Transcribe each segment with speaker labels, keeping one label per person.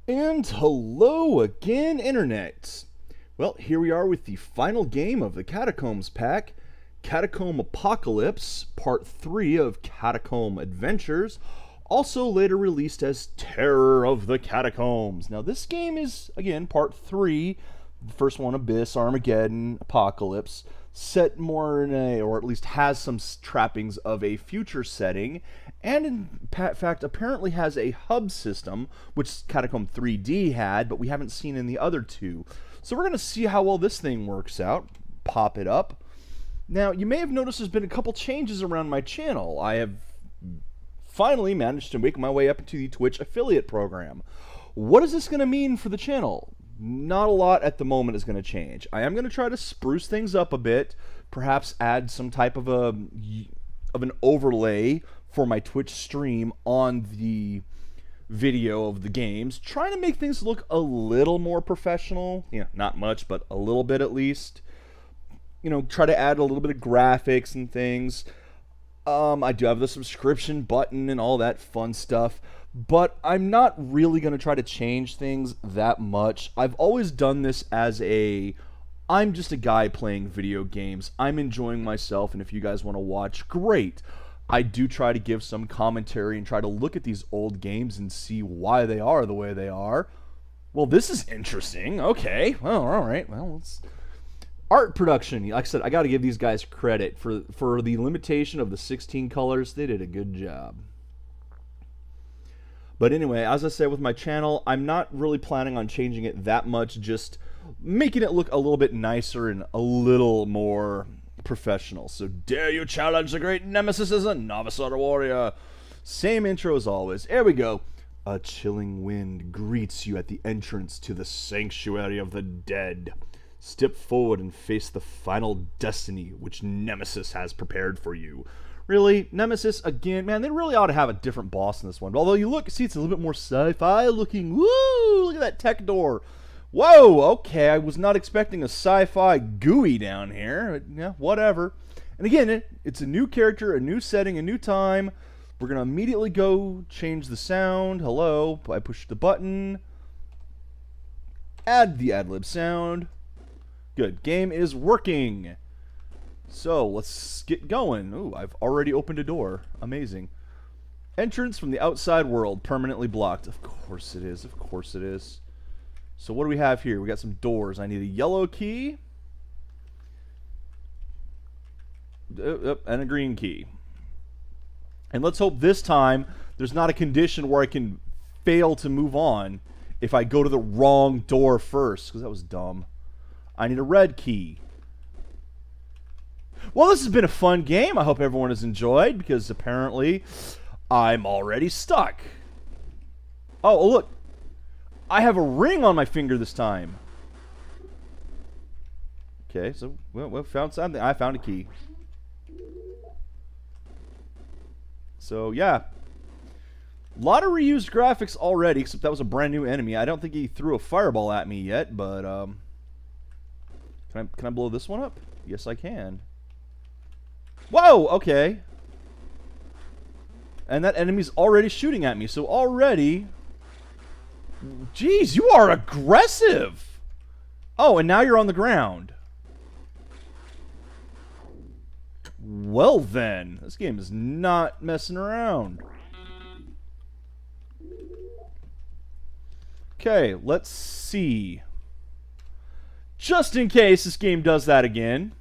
Speaker 1: And hello again, Internet. Well, here we are with the final game of the Catacombs pack, Catacomb Apocalypse, Part 3 of Catacomb Adventures, also later released as Terror of the Catacombs. Now, this game is, again, Part 3, the first one, Abyss, Armageddon, Apocalypse, set more in a, or at least has some trappings of a future setting, and in fact apparently has a hub system, which Catacomb 3D had, but we haven't seen in the other two. So we're going to see how well this thing works out. Pop it up. Now, you may have noticed there's been a couple changes around my channel. I have finally managed to make my way up into the Twitch affiliate program. What is this going to mean for the channel? Not a lot at the moment is going to change. I am going to try to spruce things up a bit, perhaps add some type of an overlay for my Twitch stream on the video of the games, trying to make things look a little more professional. You know, not much, but a little bit at least. You know, try to add a little bit of graphics and things. I do have the subscription button and all that fun stuff, but I'm not really going to try to change things that much. I've always done this as I'm just a guy playing video games. I'm enjoying myself, and if you guys want to watch, great. I do try to give some commentary and try to look at these old games and see why they are the way they are. Well, this is interesting. Okay, well, all right. Well, let's... Art production, like I said, I got to give these guys credit for the limitation of the 16 colors. They did a good job. But anyway, as I said with my channel, I'm not really planning on changing it that much, just making it look a little bit nicer and a little more professional. So dare you challenge the great Nemesis as a novice or warrior? Same intro as always. There we go. A chilling wind greets you at the entrance to the sanctuary of the dead. Step forward and face the final destiny which Nemesis has prepared for you. Really? Nemesis, again, man, they really ought to have a different boss in this one. Although you look, see, it's a little bit more sci-fi looking. Woo! Look at that tech door. Whoa, okay, I was not expecting a sci-fi GUI down here. Yeah, whatever. And again, it's a new character, a new setting, a new time. We're going to immediately go change the sound. Hello. I push the button. Add the ad-lib sound. Good. Game is working. So, let's get going. Ooh, I've already opened a door. Amazing. Entrance from the outside world, permanently blocked. Of course it is. Of course it is. So, what do we have here? We got some doors. I need a yellow key. And a green key. And let's hope this time there's not a condition where I can fail to move on if I go to the wrong door first, because that was dumb. I need a red key. Well, this has been a fun game. I hope everyone has enjoyed, because apparently I'm already stuck. Oh, look. I have a ring on my finger this time. Okay, so we found something. I found a key. So, yeah. A lot of reused graphics already, except that was a brand new enemy. I don't think he threw a fireball at me yet, but Can I blow this one up? Yes, I can. Whoa! Okay. And that enemy's already shooting at me, so already... Jeez, you are aggressive! Oh, and now you're on the ground. Well then, this game is not messing around. Okay, let's see. Just in case this game does that again.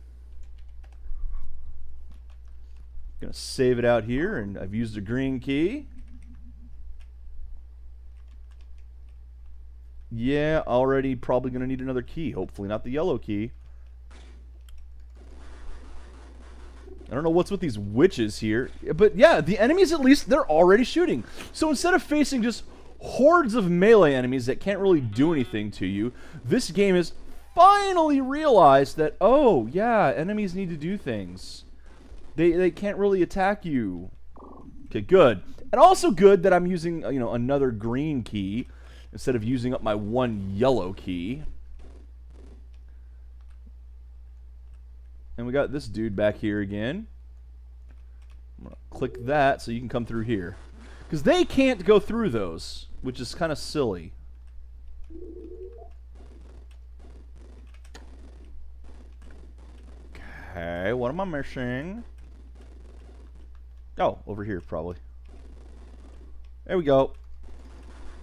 Speaker 1: Gonna save it out here, and I've used a green key. Yeah, already probably gonna need another key. Hopefully not the yellow key. I don't know what's with these witches here. But yeah, the enemies at least, they're already shooting. So instead of facing just hordes of melee enemies that can't really do anything to you, this game has finally realized that, oh, yeah, enemies need to do things. They can't really attack you. Okay, good. And also good that I'm using, you know, another green key instead of using up my one yellow key. And we got this dude back here again. I'm going to click that so you can come through here. Because they can't go through those, which is kind of silly. Okay, what am I missing? Oh, over here, probably. There we go.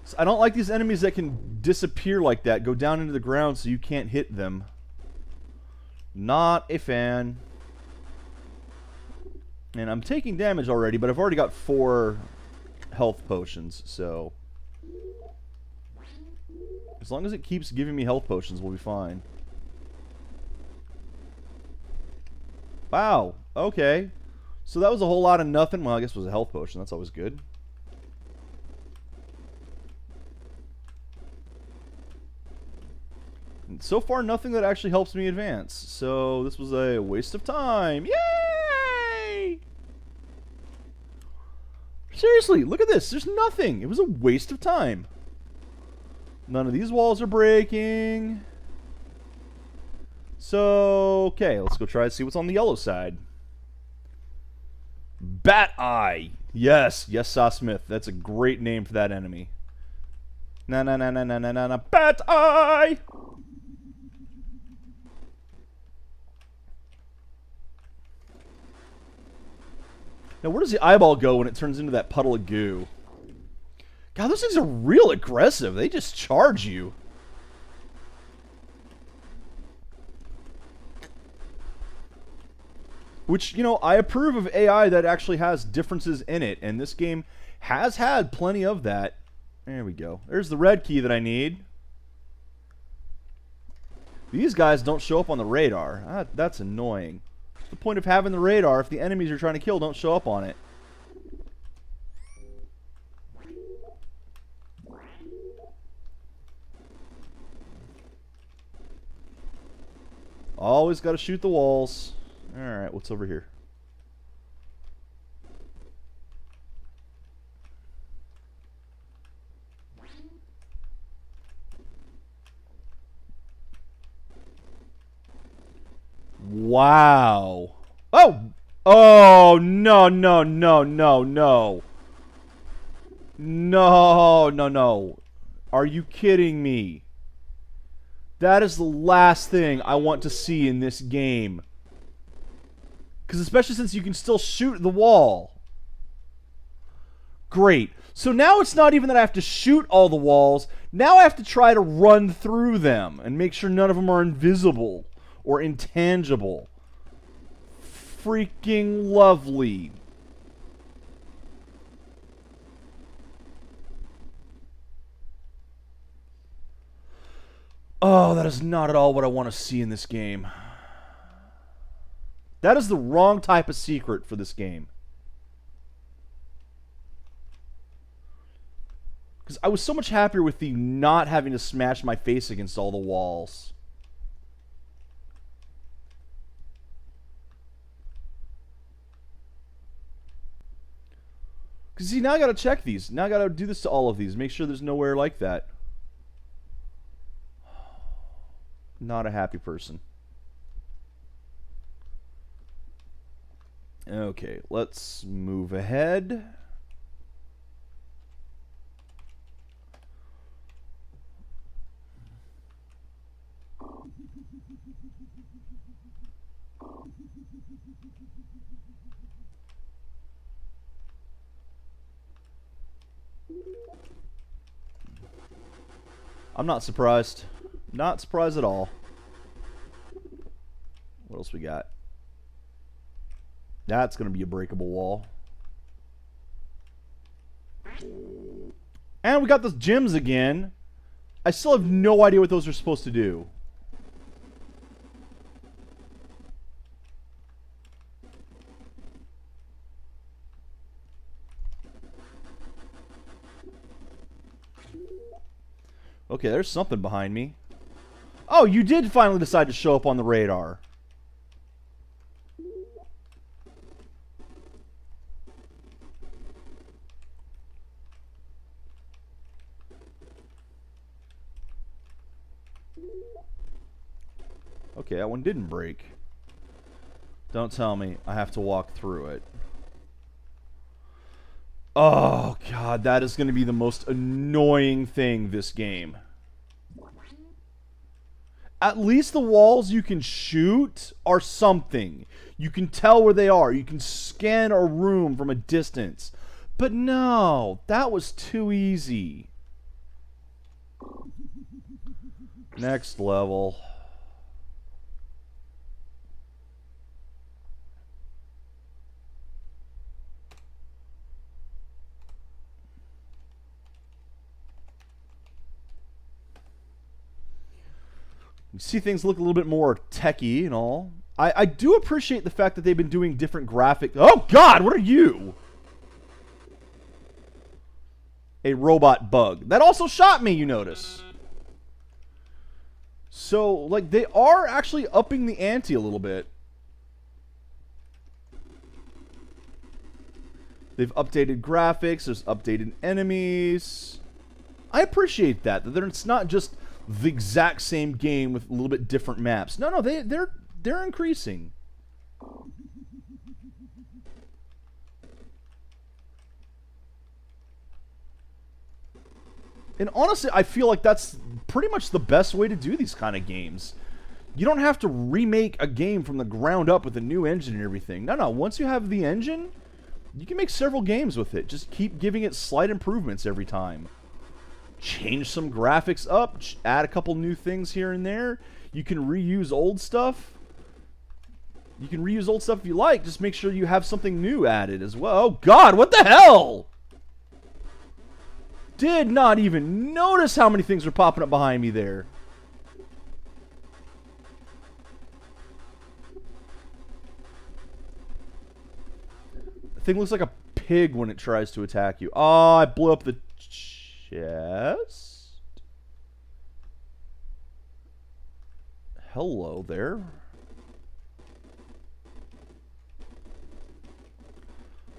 Speaker 1: So I don't like these enemies that can disappear like that, go down into the ground so you can't hit them. Not a fan. And I'm taking damage already, but I've already got 4 health potions, so... as long as it keeps giving me health potions, we'll be fine. Wow, okay. So that was a whole lot of nothing. Well, I guess it was a health potion. That's always good. And so far, nothing that actually helps me advance. So this was a waste of time. Yay! Seriously, look at this. There's nothing. It was a waste of time. None of these walls are breaking. So, okay, let's go try to see what's on the yellow side. Bat Eye. Yes, yes, Saw Smith. That's a great name for that enemy. Na na na na na na na na. Bat Eye. Now, where does the eyeball go when it turns into that puddle of goo? God, those things are real aggressive. They just charge you. Which, you know, I approve of AI that actually has differences in it. And this game has had plenty of that. There we go. There's the red key that I need. These guys don't show up on the radar. That's annoying. What's the point of having the radar if the enemies you're trying to kill don't show up on it? Always got to shoot the walls. Alright, what's over here? Wow. Oh! Oh, no, no, no, no, no. No, no, no. Are you kidding me? That is the last thing I want to see in this game. Because especially since you can still shoot the wall. Great. So now it's not even that I have to shoot all the walls. Now I have to try to run through them and make sure none of them are invisible or intangible. Freaking lovely. Oh, that is not at all what I want to see in this game. That is the wrong type of secret for this game. Because I was so much happier with the not having to smash my face against all the walls. Because see, now I gotta check these. Now I gotta do this to all of these. Make sure there's nowhere like that. Not a happy person. Okay, let's move ahead. I'm not surprised. Not surprised at all. What else we got? That's going to be a breakable wall. And we got those gems again. I still have no idea what those are supposed to do. Okay, there's something behind me. Oh, you did finally decide to show up on the radar. Okay, that one didn't break. Don't tell me I have to walk through it. Oh, God, that is going to be the most annoying thing this game. At least the walls you can shoot are something. You can tell where they are. You can scan a room from a distance. But no, that was too easy. Next level. You see things look a little bit more techy and all. I do appreciate the fact that they've been doing different graphic. Oh God, what are you? A robot bug. That also shot me, you notice. So, like, they are actually upping the ante a little bit. They've updated graphics. There's updated enemies. I appreciate that it's not just the exact same game with a little bit different maps. No, they're increasing. And honestly, I feel like that's pretty much the best way to do these kind of games. You don't have to remake a game from the ground up with a new engine and everything. No, once you have the engine, you can make several games with it. Just keep giving it slight improvements every time. Change some graphics up, add a couple new things here and there. You can reuse old stuff. You can reuse old stuff if you like. Just make sure you have something new added as well. Oh God, what the hell? Did not even notice how many things were popping up behind me there. The thing looks like a pig when it tries to attack you. Oh, I blew up the chest. Hello there.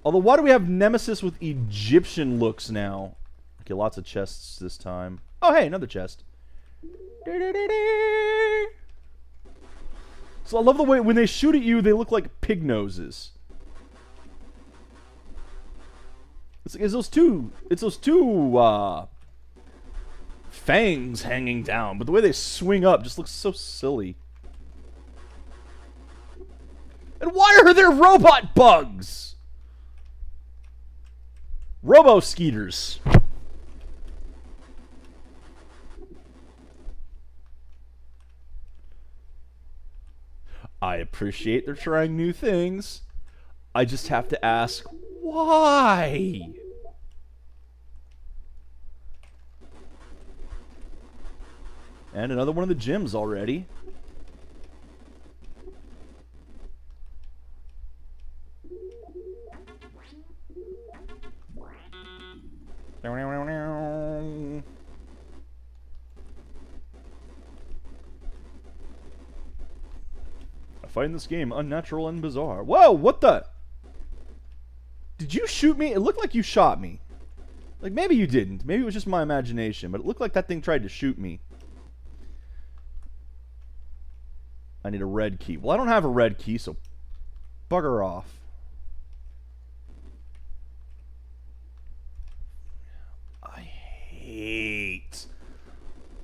Speaker 1: Although, why do we have Nemesis with Egyptian looks now? Okay, lots of chests this time. Oh, hey, another chest. So I love the way when they shoot at you, they look like pig noses. It's those two fangs hanging down, but the way they swing up just looks so silly. And why are there robot bugs? Robo-skeeters. I appreciate they're trying new things. I just have to ask, why? And another one of the gyms already. I find this game unnatural and bizarre. Whoa, what the? Did you shoot me? It looked like you shot me. Like, maybe you didn't. Maybe it was just my imagination, but it looked like that thing tried to shoot me. I need a red key. Well, I don't have a red key, so bugger off.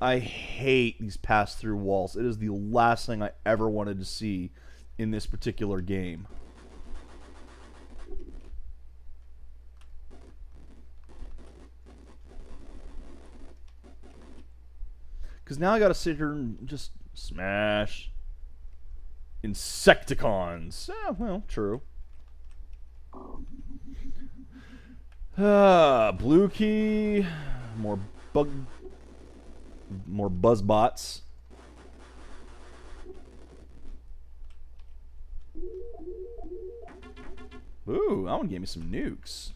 Speaker 1: I hate these pass-through walls. It is the last thing I ever wanted to see in this particular game. Because now I gotta sit here and just smash Insecticons. Well, true. Blue key. More buzzbots. Ooh, that one gave me some nukes.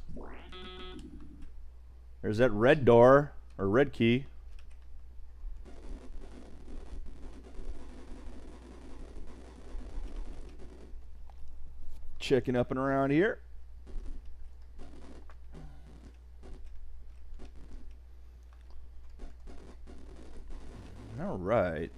Speaker 1: There's that red door, or red key. Checking up and around here. All right.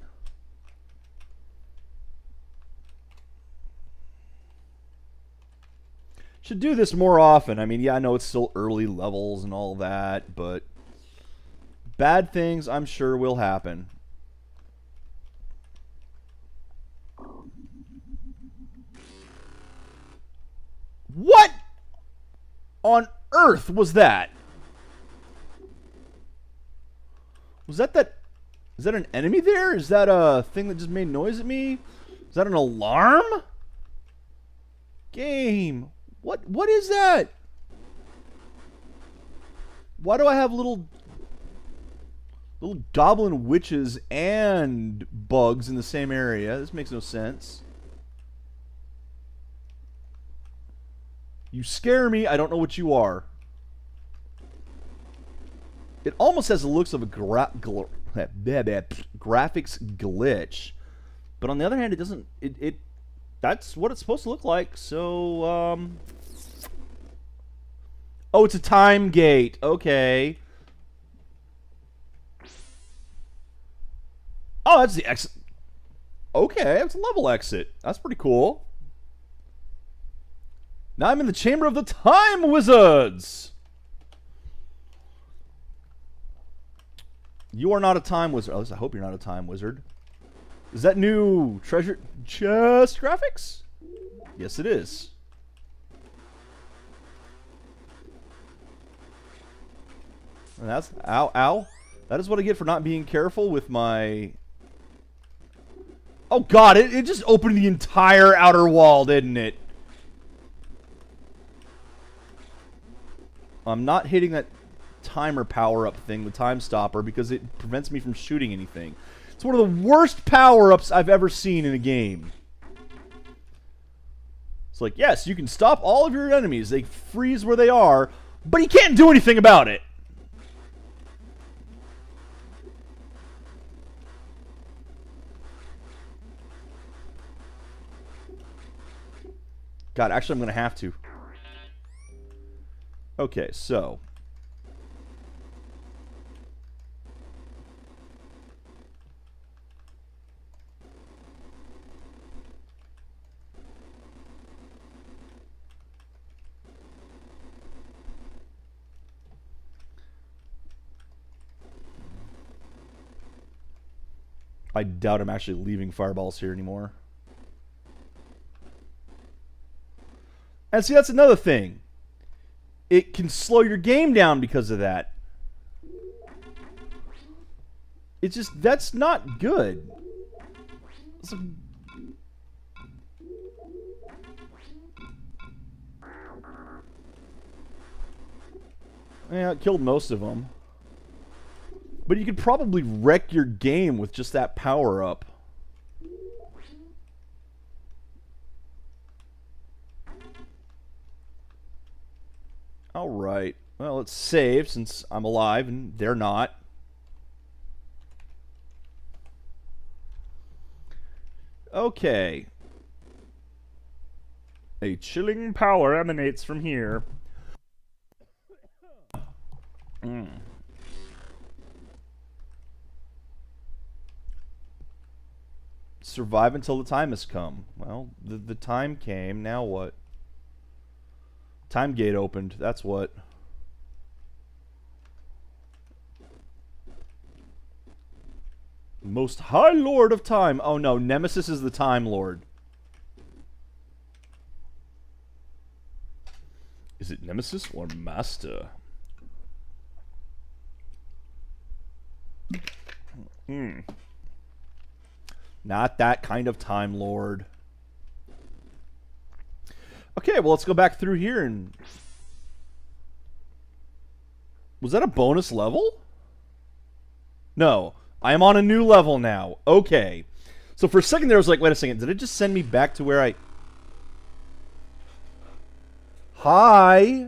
Speaker 1: Should do this more often. I mean, yeah, I know it's still early levels and all that, but bad things I'm sure will happen. What on earth was that? Was that Is that an enemy there? Is that a thing that just made noise at me? Is that an alarm? Game. What is that? Why do I have little goblin witches and bugs in the same area? This makes no sense. You scare me. I don't know what you are. It almost has the looks of a graphics glitch, but on the other hand, it doesn't. That's what it's supposed to look like. So, oh, it's a time gate. Okay. Oh, that's the exit. Okay, it's a level exit. That's pretty cool. Now I'm in the Chamber of the Time Wizards. You are not a time wizard. At least I hope you're not a time wizard. Is that new treasure chest graphics? Yes, it is. And that's ow. That is what I get for not being careful with my. Oh god! It just opened the entire outer wall, didn't it? I'm not hitting that timer power-up thing, the time stopper, because it prevents me from shooting anything. It's one of the worst power-ups I've ever seen in a game. It's like, yes, you can stop all of your enemies. They freeze where they are, but you can't do anything about it. God, actually, I'm going to have to. Okay, so. I doubt I'm actually leaving fireballs here anymore. And see, that's another thing. It can slow your game down because of that. It's just, that's not good. Yeah, it killed most of them. But you could probably wreck your game with just that power-up. Alright. Well, let's save since I'm alive and they're not. Okay. A chilling power emanates from here. Survive until the time has come. Well, the time came. Now what? Time gate opened. That's what. Most High Lord of Time. Oh no, Nemesis is the Time Lord. Is it Nemesis or Master? Not that kind of Time Lord. Okay, well, let's go back through here and... Was that a bonus level? No. I am on a new level now. Okay. So for a second there I was like, wait a second, did it just send me back to where I... Hi!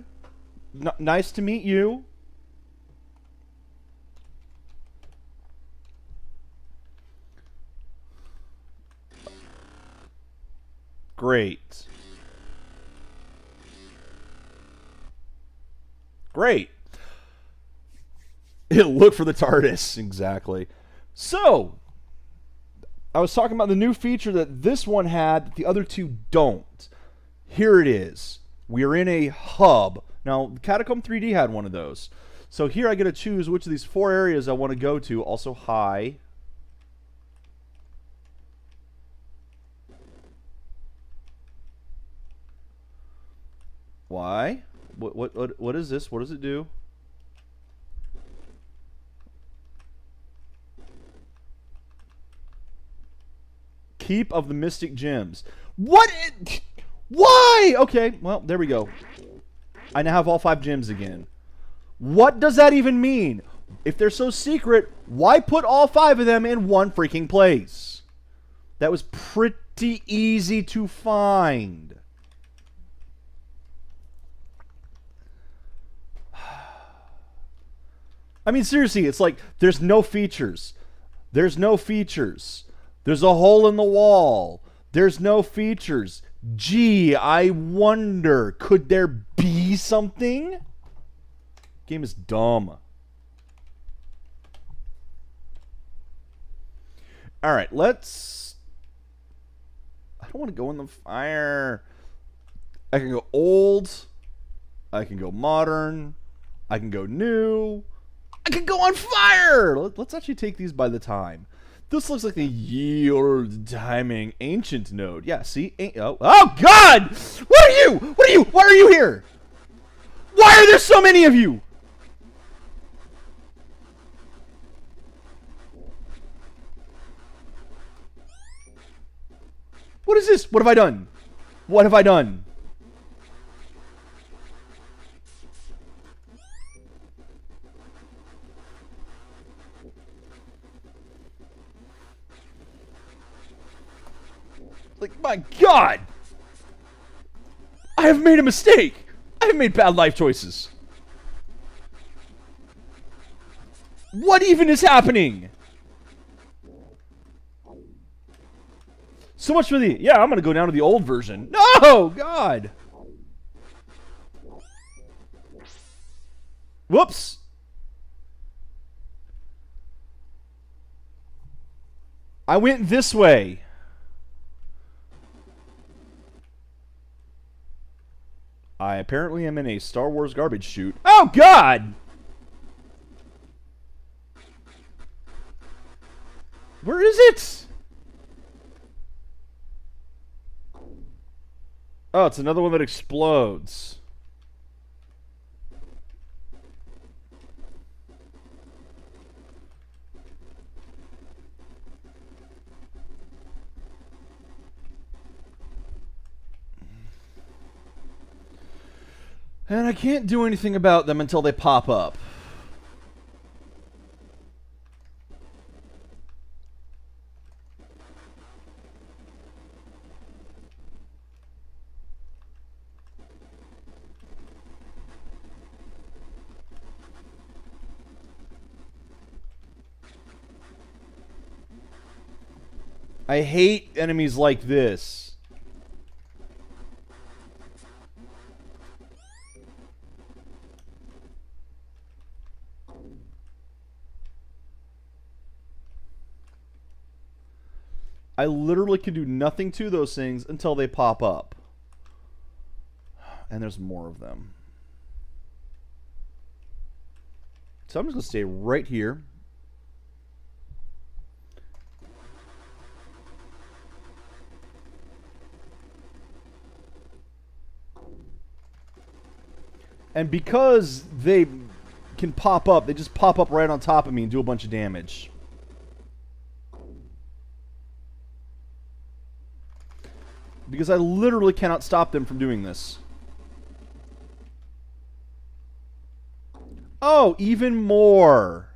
Speaker 1: Nice to meet you. Great. Great. Look for the TARDIS. Exactly. So, I was talking about the new feature that this one had that the other two don't. Here it is. We are in a hub. Now, Catacomb 3D had one of those. So here I get to choose which of these 4 areas I want to go to. Also, hi. Why? What is this? What does it do? Keep of the Mystic Gems. What? Why? Okay, well, there we go. I now have all 5 gems again. What does that even mean? If they're so secret, why put all 5 of them in one freaking place? That was pretty easy to find. I mean, seriously, it's like there's no features. There's no features. There's a hole in the wall. There's no features. Gee, I wonder, could there be something? Game is dumb. All right, let's... I don't want to go in the fire. I can go old. I can go modern. I can go new. I can go on fire! Let's actually take these by the time. This looks like the yield timing ancient node. Yeah, see? Oh, God! What are you? What are you? Why are you here? Why are there so many of you? What is this? What have I done? What have I done? Like, my God! I have made a mistake! I have made bad life choices. What even is happening? So much for the... Yeah, I'm gonna go down to the old version. No! God! Whoops! I went this way. I apparently am in a Star Wars garbage chute. Oh, God! Where is it? Oh, it's another one that explodes. And I can't do anything about them until they pop up. I hate enemies like this. I literally can do nothing to those things until they pop up. And there's more of them. So I'm just going to stay right here. And because they can pop up, they just pop up right on top of me and do a bunch of damage. Because I literally cannot stop them from doing this. Oh, even more.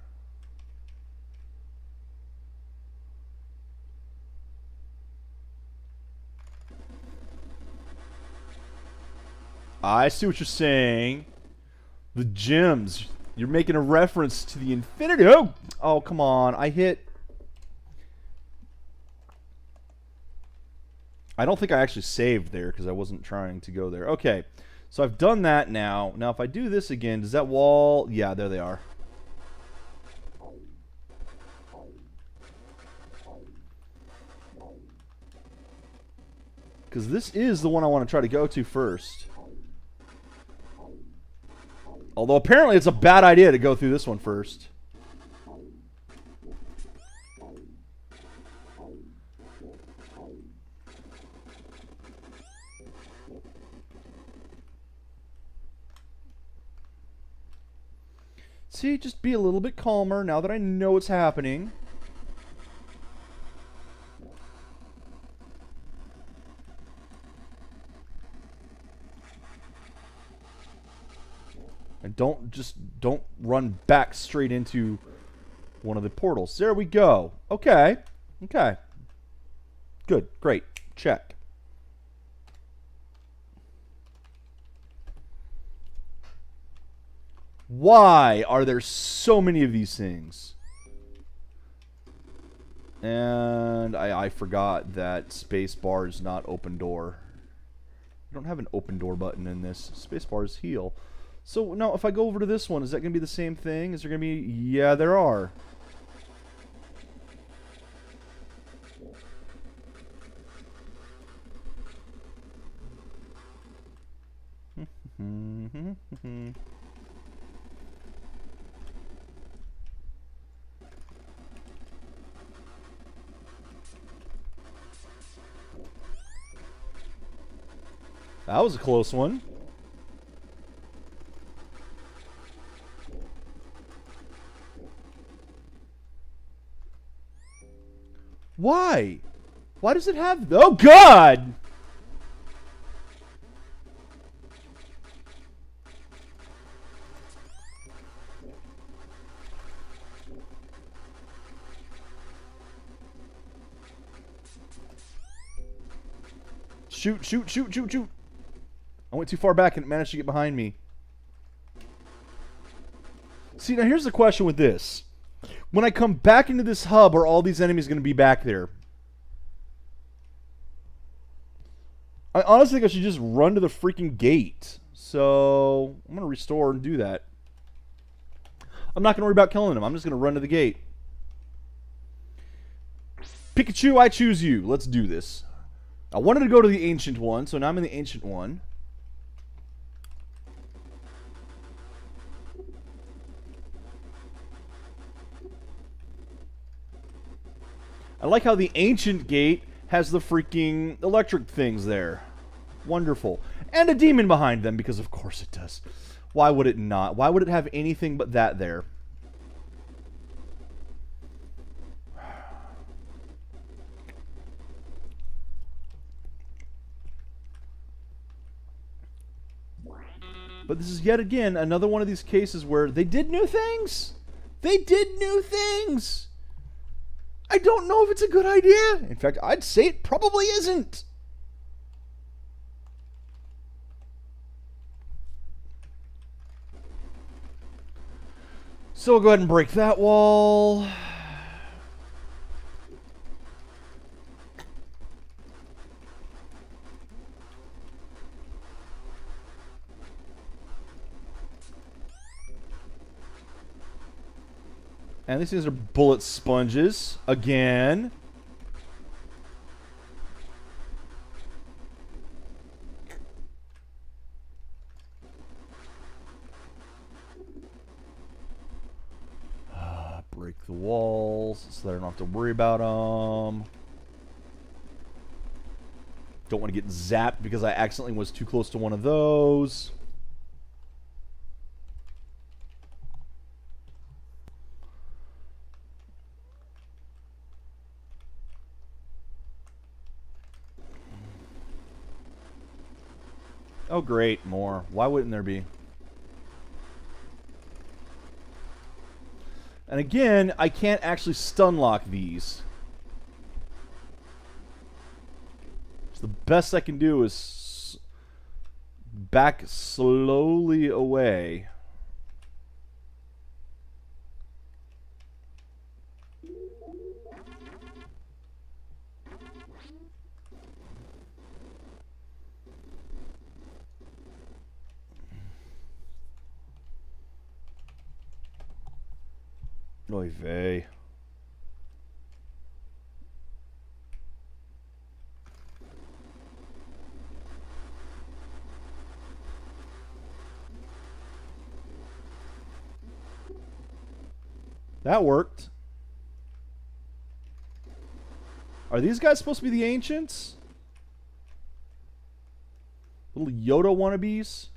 Speaker 1: I see what you're saying. The gems. You're making a reference to the infinity. Oh, come on. I hit... I don't think I actually saved there because I wasn't trying to go there. Okay, so I've done that now. Now, if I do this again, does that wall... Yeah, there they are. Because this is the one I want to try to go to first. Although apparently it's a bad idea to go through this one first. See, just be a little bit calmer now that I know what's happening. And don't run back straight into one of the portals. There we go. Okay. Okay. Good. Great. Check. Why are there so many of these things? And I forgot that spacebar is not open door. You don't have an open door button in this. Spacebar is heal. So now if I go over to this one, is that going to be the same thing? Is there going to be... Yeah, there are. That was a close one. Why? Why does it have... Oh, God! Shoot, shoot, shoot, shoot, shoot. I went too far back and it managed to get behind me. See, now here's the question with this. When I come back into this hub, are all these enemies going to be back there? I honestly think I should just run to the freaking gate. So, I'm going to restore and do that. I'm not going to worry about killing them. I'm just going to run to the gate. Pikachu, I choose you. Let's do this. I wanted to go to the ancient one, so now I'm in the ancient one. I like how the ancient gate has the freaking electric things there. Wonderful. And a demon behind them, because of course it does. Why would it not? Why would it have anything but that there? But this is yet again another one of these cases where they did new things. They did new things. I don't know if it's a good idea. In fact, I'd say it probably isn't. So we'll go ahead and break that wall. And these things are bullet sponges. Again. Break the walls so that I don't have to worry about them. Don't want to get zapped because I accidentally was too close to one of those. Oh great, more. Why wouldn't there be? And again, I can't actually stun lock these. So the best I can do is back slowly away. Oy vey. That worked. Are these guys supposed to be the ancients? Little Yoda wannabes?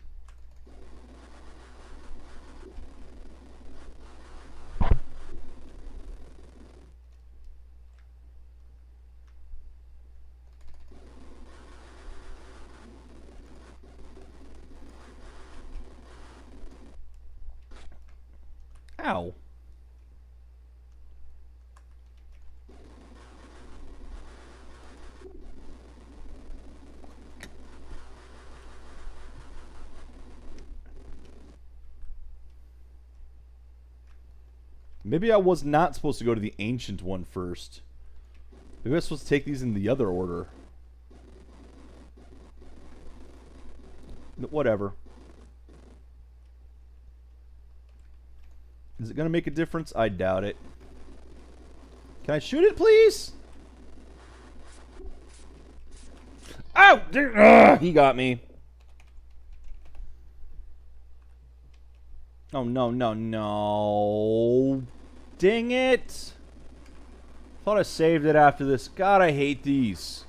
Speaker 1: How? Maybe I was not supposed to go to the ancient one first. Maybe I was supposed to take these in the other order. Whatever. Is it going to make a difference? I doubt it. Can I shoot it, please? Oh! He got me. Oh, no, no, no. Dang it. Thought I saved it after this. God, I hate these.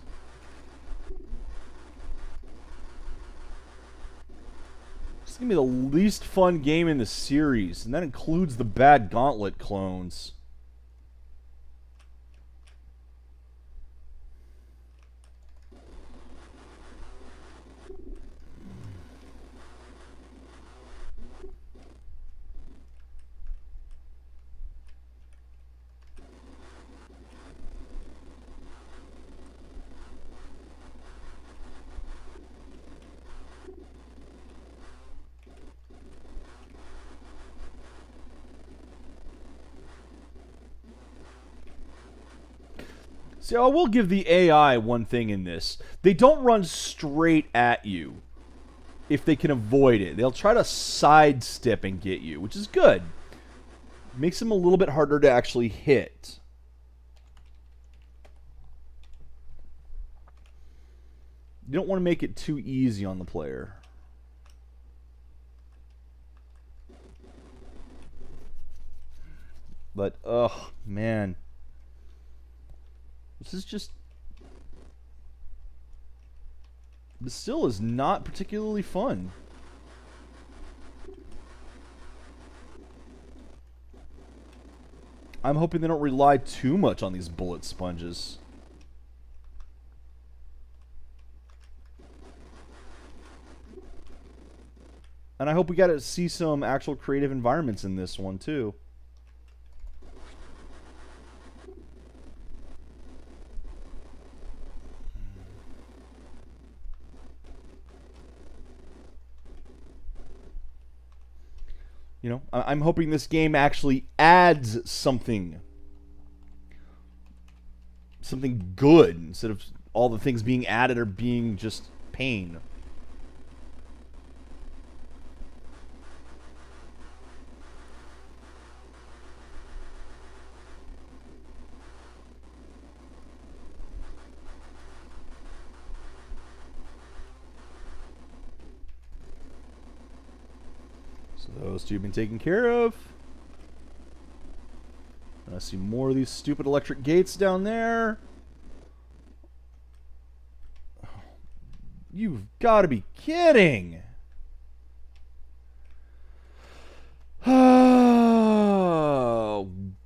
Speaker 1: This is going to be the least fun game in the series, and that includes the bad Gauntlet clones. So I will give the AI one thing in this. They don't run straight at you if they can avoid it. They'll try to sidestep and get you, which is good. Makes them a little bit harder to actually hit. You don't want to make it too easy on the player. But, ugh, man. This is just... This still is not particularly fun. I'm hoping they don't rely too much on these bullet sponges. And I hope we got to see some actual creative environments in this one, too. You know, I'm hoping this game actually adds something. Something good, instead of all the things being added or being just pain. Those two have been taken care of. And I see more of these stupid electric gates down there. You've got to be kidding. Oh,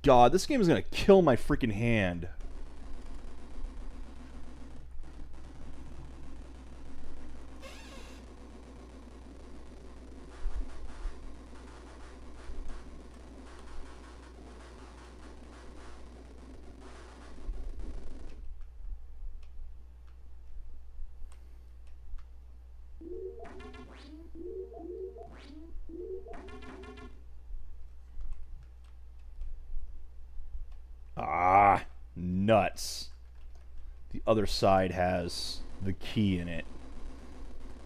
Speaker 1: God. This game is going to kill my freaking hand. Ah, nuts. The other side has the key in it.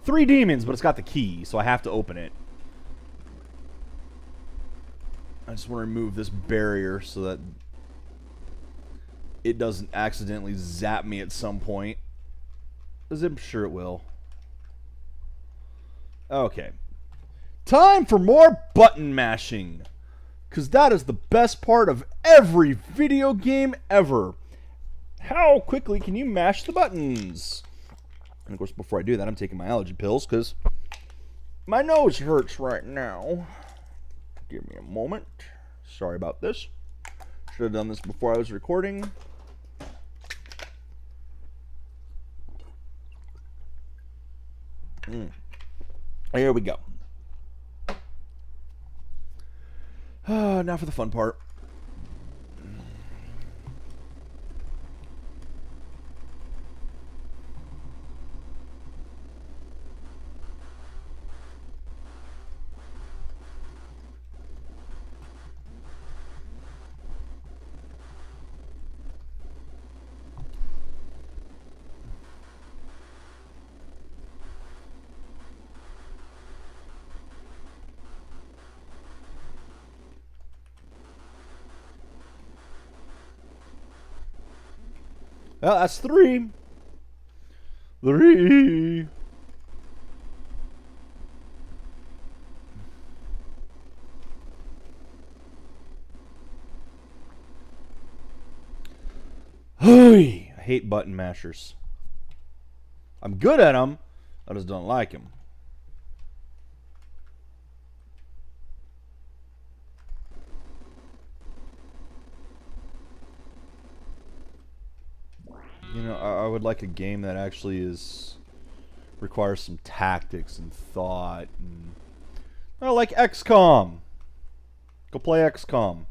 Speaker 1: 3 demons, but it's got the key, so I have to open it. I just want to remove this barrier so that it doesn't accidentally zap me at some point. As I'm sure it will. Okay. Time for more button mashing. Because that is the best part of every video game ever. How quickly can you mash the buttons? And of course, before I do that, I'm taking my allergy pills because my nose hurts right now. Give me a moment. Sorry about this. Should have done this before I was recording. Here we go. Now for the fun part. Well, that's 3. 3. I hate button mashers. I'm good at them. I just don't like them. You know, I would like a game that actually requires some tactics and thought. And, I like XCOM. Go play XCOM.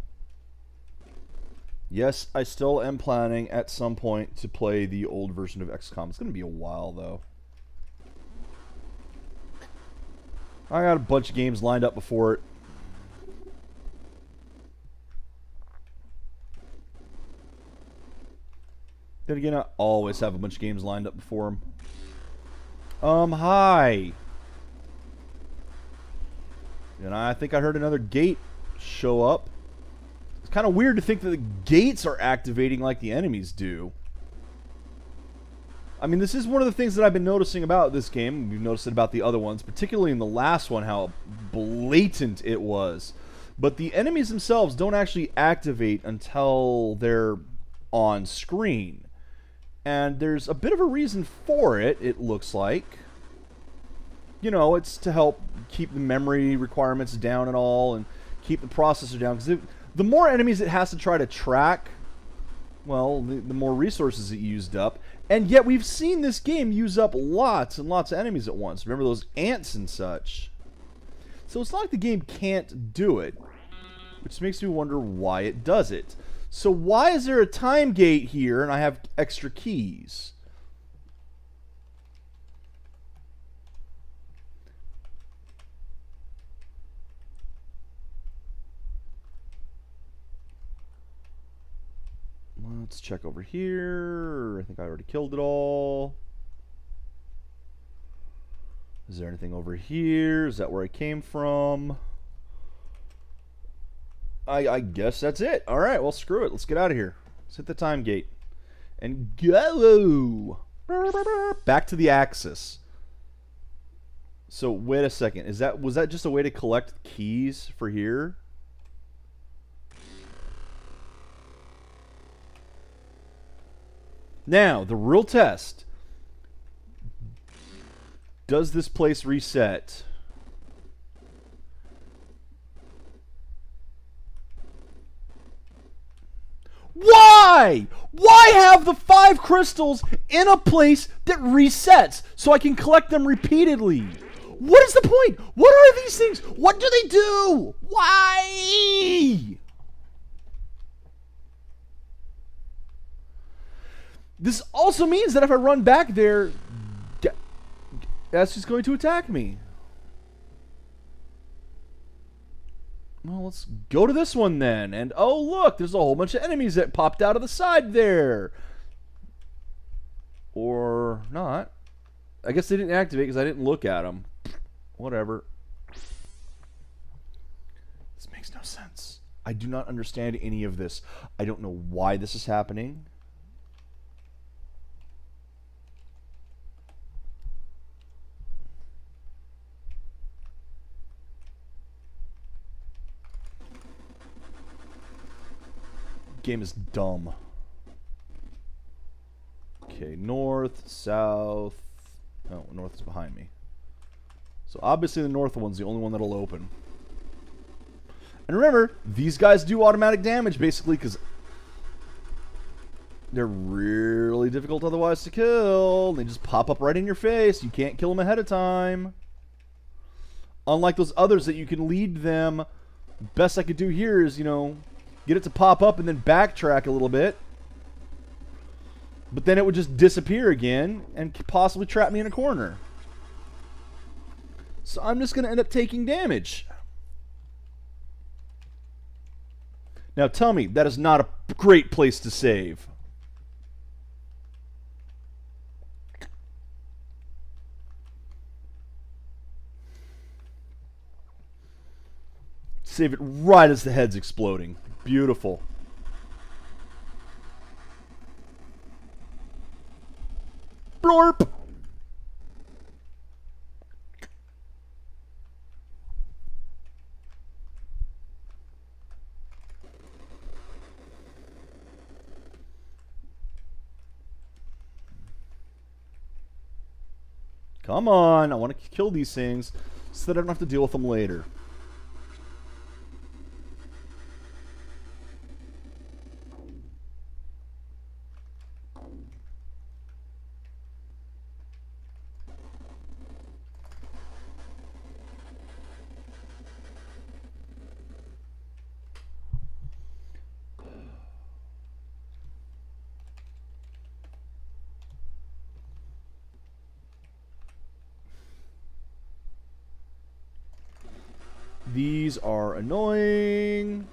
Speaker 1: Yes, I still am planning at some point to play the old version of XCOM. It's going to be a while, though. I got a bunch of games lined up before it. Then again, I always have a bunch of games lined up before them. Hi. And I think I heard another gate show up. It's kind of weird to think that the gates are activating like the enemies do. I mean, this is one of the things that I've been noticing about this game. We've noticed it about the other ones, particularly in the last one, how blatant it was. But the enemies themselves don't actually activate until they're on screen. And there's a bit of a reason for it, it looks like. You know, it's to help keep the memory requirements down and all, and keep the processor down. Because the more enemies it has to try to track, well, the more resources it used up. And yet we've seen this game use up lots and lots of enemies at once. Remember those ants and such. So it's not like the game can't do it, which makes me wonder why it does it. So why is there a time gate here and I have extra keys? Let's check over here. I think I already killed it all. Is there anything over here? Is that where I came from? I guess that's it. Alright, well, screw it. Let's get out of here. Let's hit the time gate. And go! Back to the Axis. So, wait a second. Was that just a way to collect keys for here? Now, the real test. Does this place reset? Why? Why have the 5 crystals in a place that resets so I can collect them repeatedly? What is the point? What are these things? What do they do? Why? This also means that if I run back there, that's just going to attack me. Well, let's go to this one then. And oh, look, there's a whole bunch of enemies that popped out of the side there. Or not. I guess they didn't activate because I didn't look at them. Whatever. This makes no sense. I do not understand any of this. I don't know why this is happening. Game is dumb. Okay, north, south. Oh, north is behind me. So obviously the north one's the only one that'll open. And remember, these guys do automatic damage basically because they're really difficult otherwise to kill. They just pop up right in your face. You can't kill them ahead of time. Unlike those others that you can lead them Best I could do here is, get it to pop up and then backtrack a little bit. But then it would just disappear again and possibly trap me in a corner. So I'm just going to end up taking damage. Now tell me, that is not a great place to save. Save it right as the head's exploding. Beautiful. Blorp! Come on, I want to kill these things so that I don't have to deal with them later. These are annoying.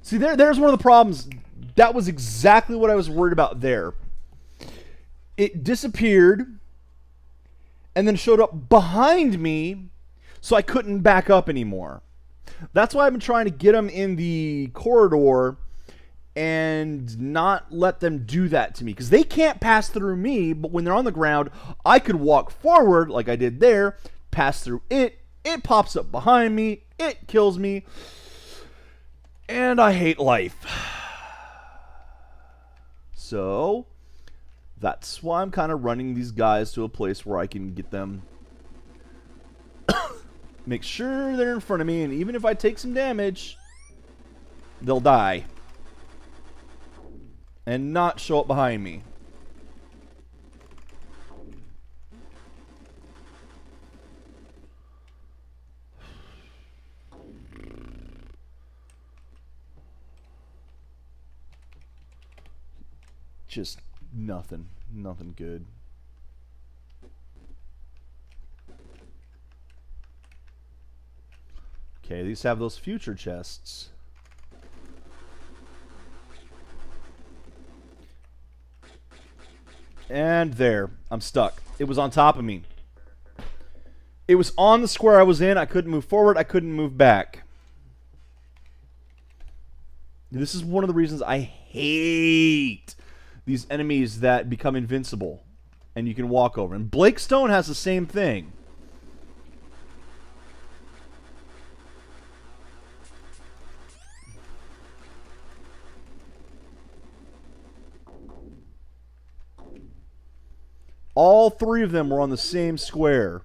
Speaker 1: See, there's one of the problems. That was exactly what I was worried about there. It disappeared and then showed up behind me, so I couldn't back up anymore. That's why I've been trying to get them in the corridor and not let them do that to me, because they can't pass through me, but when they're on the ground, I could walk forward like I did there, pass through it. It pops up behind me, it kills me, and I hate life. So, that's why I'm kind of running these guys to a place where I can get them, make sure they're in front of me, and even if I take some damage, they'll die. And not show up behind me. Just nothing good. Okay, these have those future chests. And there, I'm stuck. It was on top of me. It was on the square I was in. I couldn't move forward. I couldn't move back. This is one of the reasons I hate these enemies that become invincible and you can walk over. And Blakestone has the same thing. All three of them were on the same square.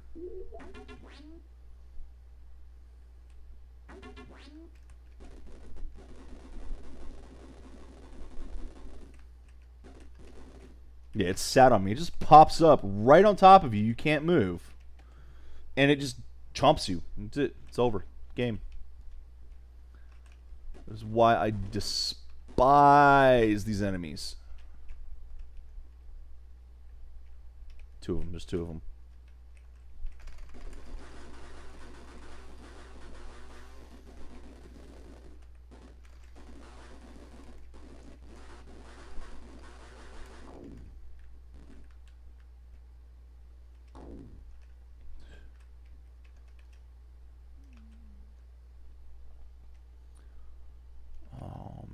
Speaker 1: Yeah, it sat on me. It just pops up right on top of you. You can't move. And it just chomps you. That's it. It's over. Game. This is why I despise these enemies. Two of them. There's two of them.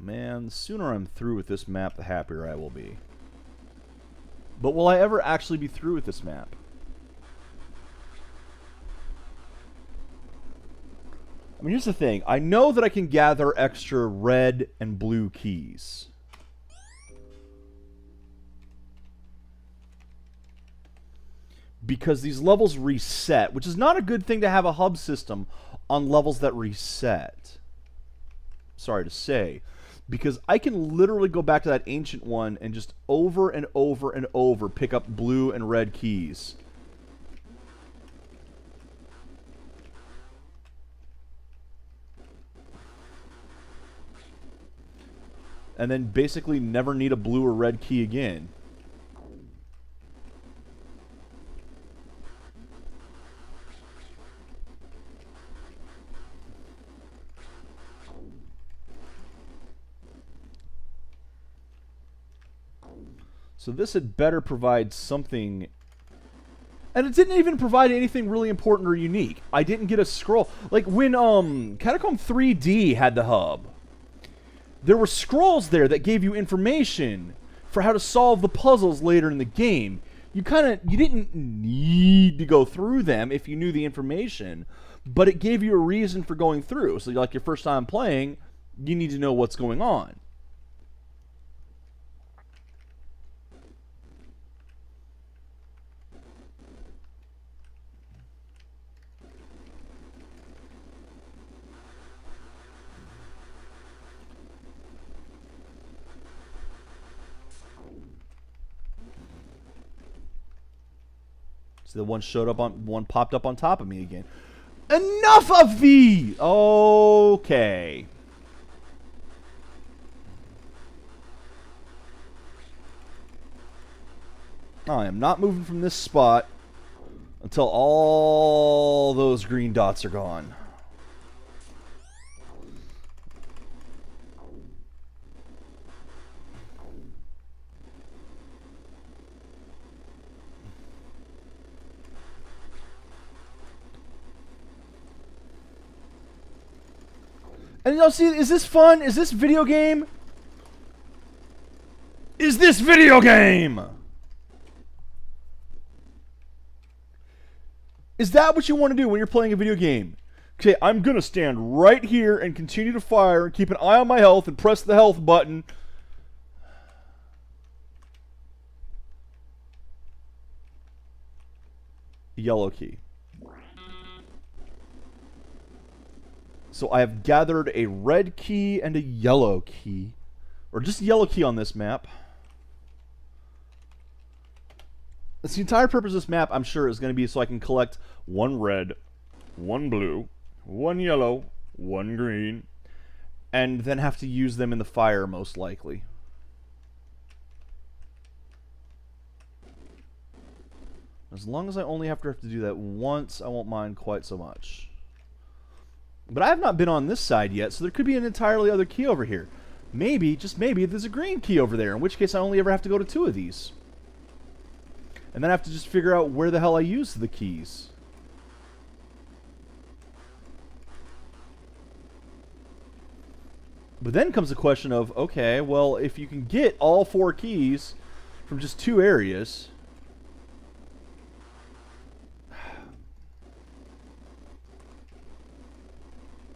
Speaker 1: Man, the sooner I'm through with this map, the happier I will be. But will I ever actually be through with this map? I mean, here's the thing. I know that I can gather extra red and blue keys. Because these levels reset, which is not a good thing to have a hub system on levels that reset. Sorry to say. Because I can literally go back to that ancient one and just over and over and over pick up blue and red keys. and then basically never need a blue or red key again. So this had better provide something. And it didn't even provide anything really important or unique. I didn't get a scroll. Like when Catacomb 3D had the hub, there were scrolls there that gave you information for how to solve the puzzles later in the game. You didn't need to go through them if you knew the information, but it gave you a reason for going through. So like your first time playing, you need to know what's going on. So the one popped up on top of me again. Enough of thee! Okay. I am not moving from this spot until all those green dots are gone. And y'all see, is this fun? Is this video game? Is this video game? Is that what you want to do when you're playing a video game? Okay, I'm going to stand right here and continue to fire and keep an eye on my health and press the health button. Yellow key. So I have gathered a red key and a yellow key. Or just yellow key on this map. That's the entire purpose of this map, I'm sure, is going to be so I can collect one red, one blue, one yellow, one green, and then have to use them in the fire, most likely. As long as I only have to do that once, I won't mind quite so much. But I have not been on this side yet, so there could be an entirely other key over here. Maybe, just maybe, there's a green key over there, in which case I only ever have to go to 2 of these. And then I have to just figure out where the hell I use the keys. But then comes the question of, okay, well, if you can get all 4 keys from just 2 areas...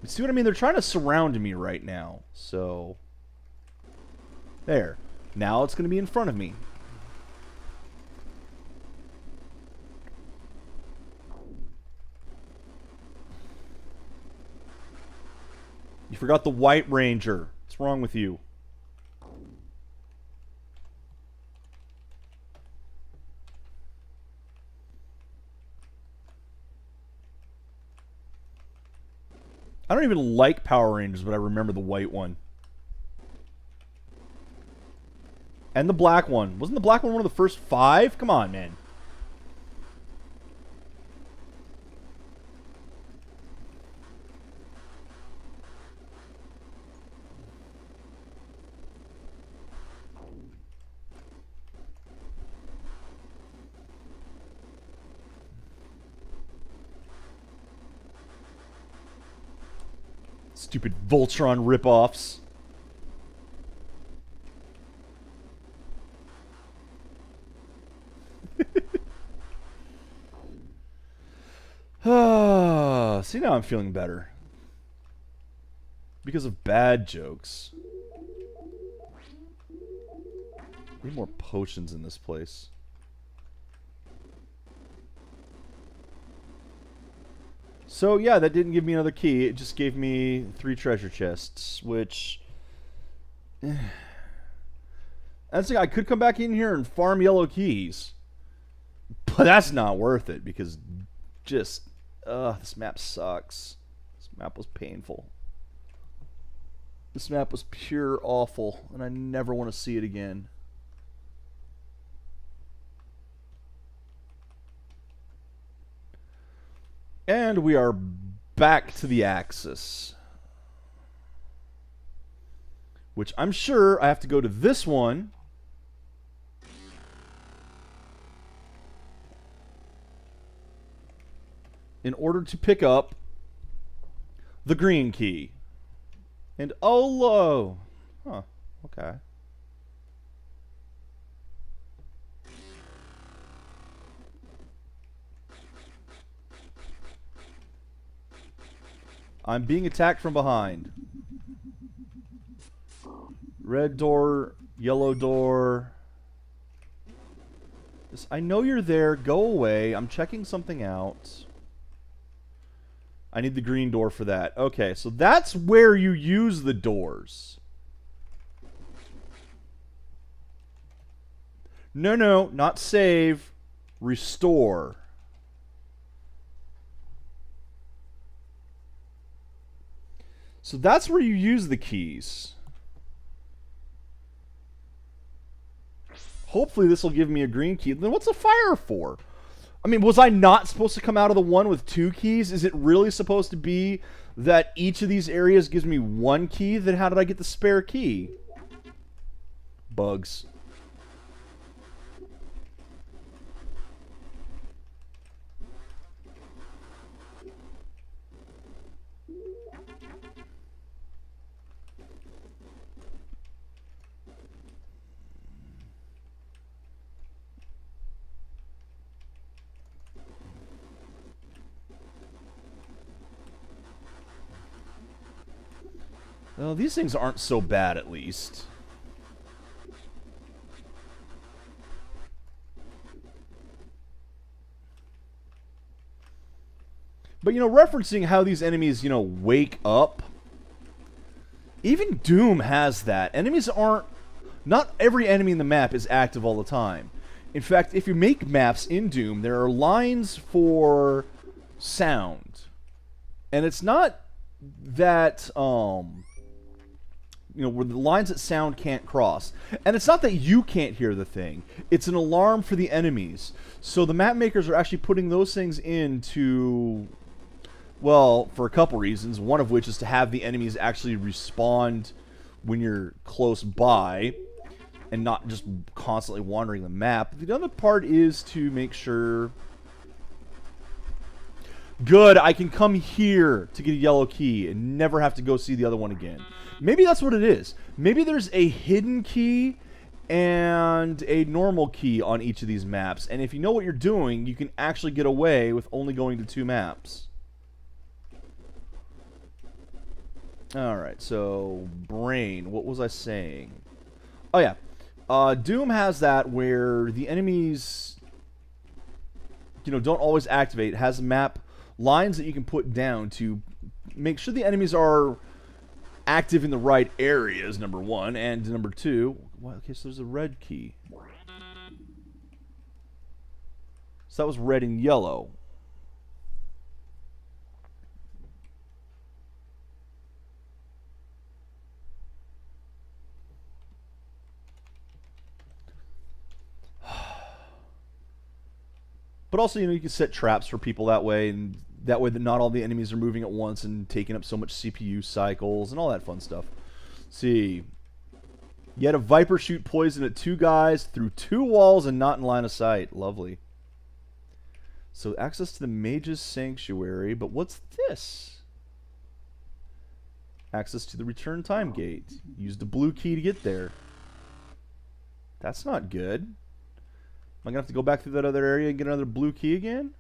Speaker 1: See what I mean? They're trying to surround me right now. So, there. Now it's going to be in front of me. You forgot the White Ranger. What's wrong with you? I don't even like Power Rangers, but I remember the white one. And the black one. Wasn't the black one of the first 5? Come on, man. Stupid Voltron ripoffs. See, now I'm feeling better. Because of bad jokes. Need more potions in this place. So yeah, that didn't give me another key. It just gave me 3 treasure chests, which... That's like, I could come back in here and farm yellow keys. But that's not worth it, because just... this map sucks. This map was painful. This map was pure awful, and I never want to see it again. And we are back to the Axis. Which I'm sure I have to go to this one. In order to pick up the green key. And Olo. Huh, okay. I'm being attacked from behind. Red door, yellow door. I know you're there. Go away. I'm checking something out. I need the green door for that. Okay, so that's where you use the doors. No, not save. Restore. So that's where you use the keys. Hopefully this will give me a green key. Then what's a fire for? I mean, was I not supposed to come out of the one with 2 keys? Is it really supposed to be that each of these areas gives me 1 key? Then how did I get the spare key? Bugs. Well, these things aren't so bad, at least. But, you know, referencing how these enemies, you know, wake up. Even Doom has that. Enemies aren't... Not every enemy in the map is active all the time. In fact, if you make maps in Doom, there are lines for sound. And it's not that, you know, where the lines that sound can't cross. And it's not that you can't hear the thing. It's an alarm for the enemies. So the map makers are actually putting those things in to, well, for a couple reasons. One of which is to have the enemies actually respond when you're close by and not just constantly wandering the map. The other part is to make sure... Good, I can come here to get a yellow key and never have to go see the other one again. Maybe that's what it is. Maybe there's a hidden key and a normal key on each of these maps. And if you know what you're doing, you can actually get away with only going to 2 maps. Alright, so brain. What was I saying? Oh, yeah. Doom has that where the enemies, you know, don't always activate. It has map lines that you can put down to make sure the enemies are active in the right areas, number 1, and number 2. Well, okay, so there's a red key. So that was red and yellow. But also, you know, you can set traps for people that way, and that way that not all the enemies are moving at once and taking up so much CPU cycles and all that fun stuff. Let's see. You had a Viper shoot poison at 2 guys through 2 walls and not in line of sight. Lovely. So access to the Mage's Sanctuary, but what's this? Access to the return time gate. Use the blue key to get there. That's not good. Am I gonna have to go back through that other area and get another blue key again?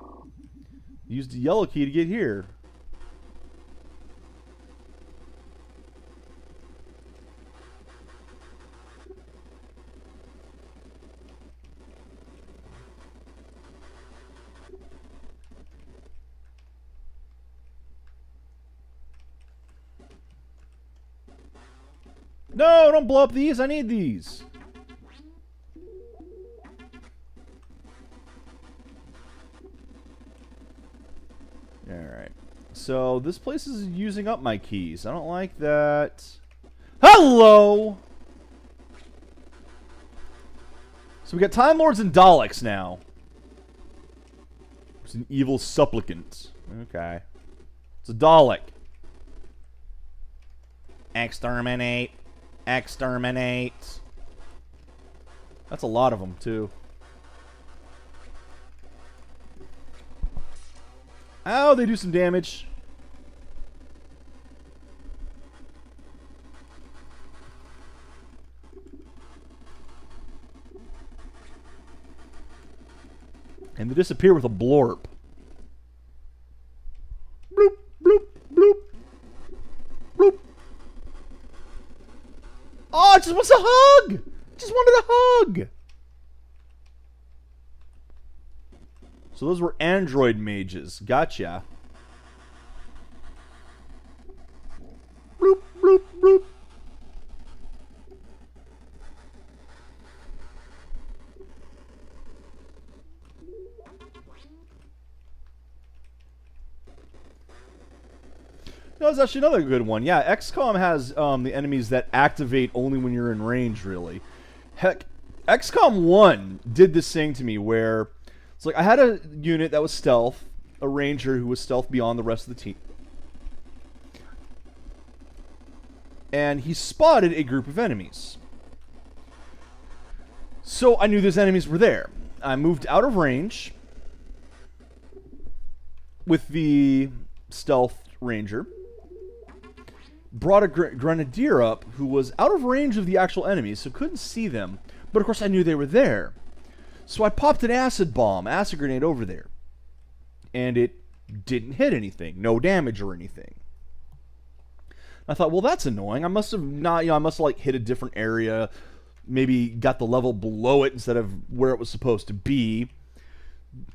Speaker 1: Use the yellow key to get here. No, don't blow up these. I need these. Alright. So, this place is using up my keys. I don't like that. Hello! So we got Time Lords and Daleks now. It's an evil supplicant. Okay. It's a Dalek. Exterminate. Exterminate. That's a lot of them, too. Oh, they do some damage. And they disappear with a blorp. Bloop, bloop, bloop. Bloop. Oh, it just wants a hug! Just wanted a hug! So those were android mages. Gotcha. Bloop, bloop, bloop. No, that's actually another good one. Yeah, XCOM has the enemies that activate only when you're in range, really. Heck, XCOM 1 did this thing to me where it's like I had a unit that was stealth, a ranger who was stealth beyond the rest of the team. And he spotted a group of enemies. So I knew those enemies were there. I moved out of range with the stealth ranger. Brought a grenadier up who was out of range of the actual enemies, so couldn't see them. But of course I knew they were there. So I popped an acid grenade over there. And it didn't hit anything. No damage or anything. I thought, well, that's annoying. I must have not, I must have like hit a different area. Maybe got the level below it instead of where it was supposed to be.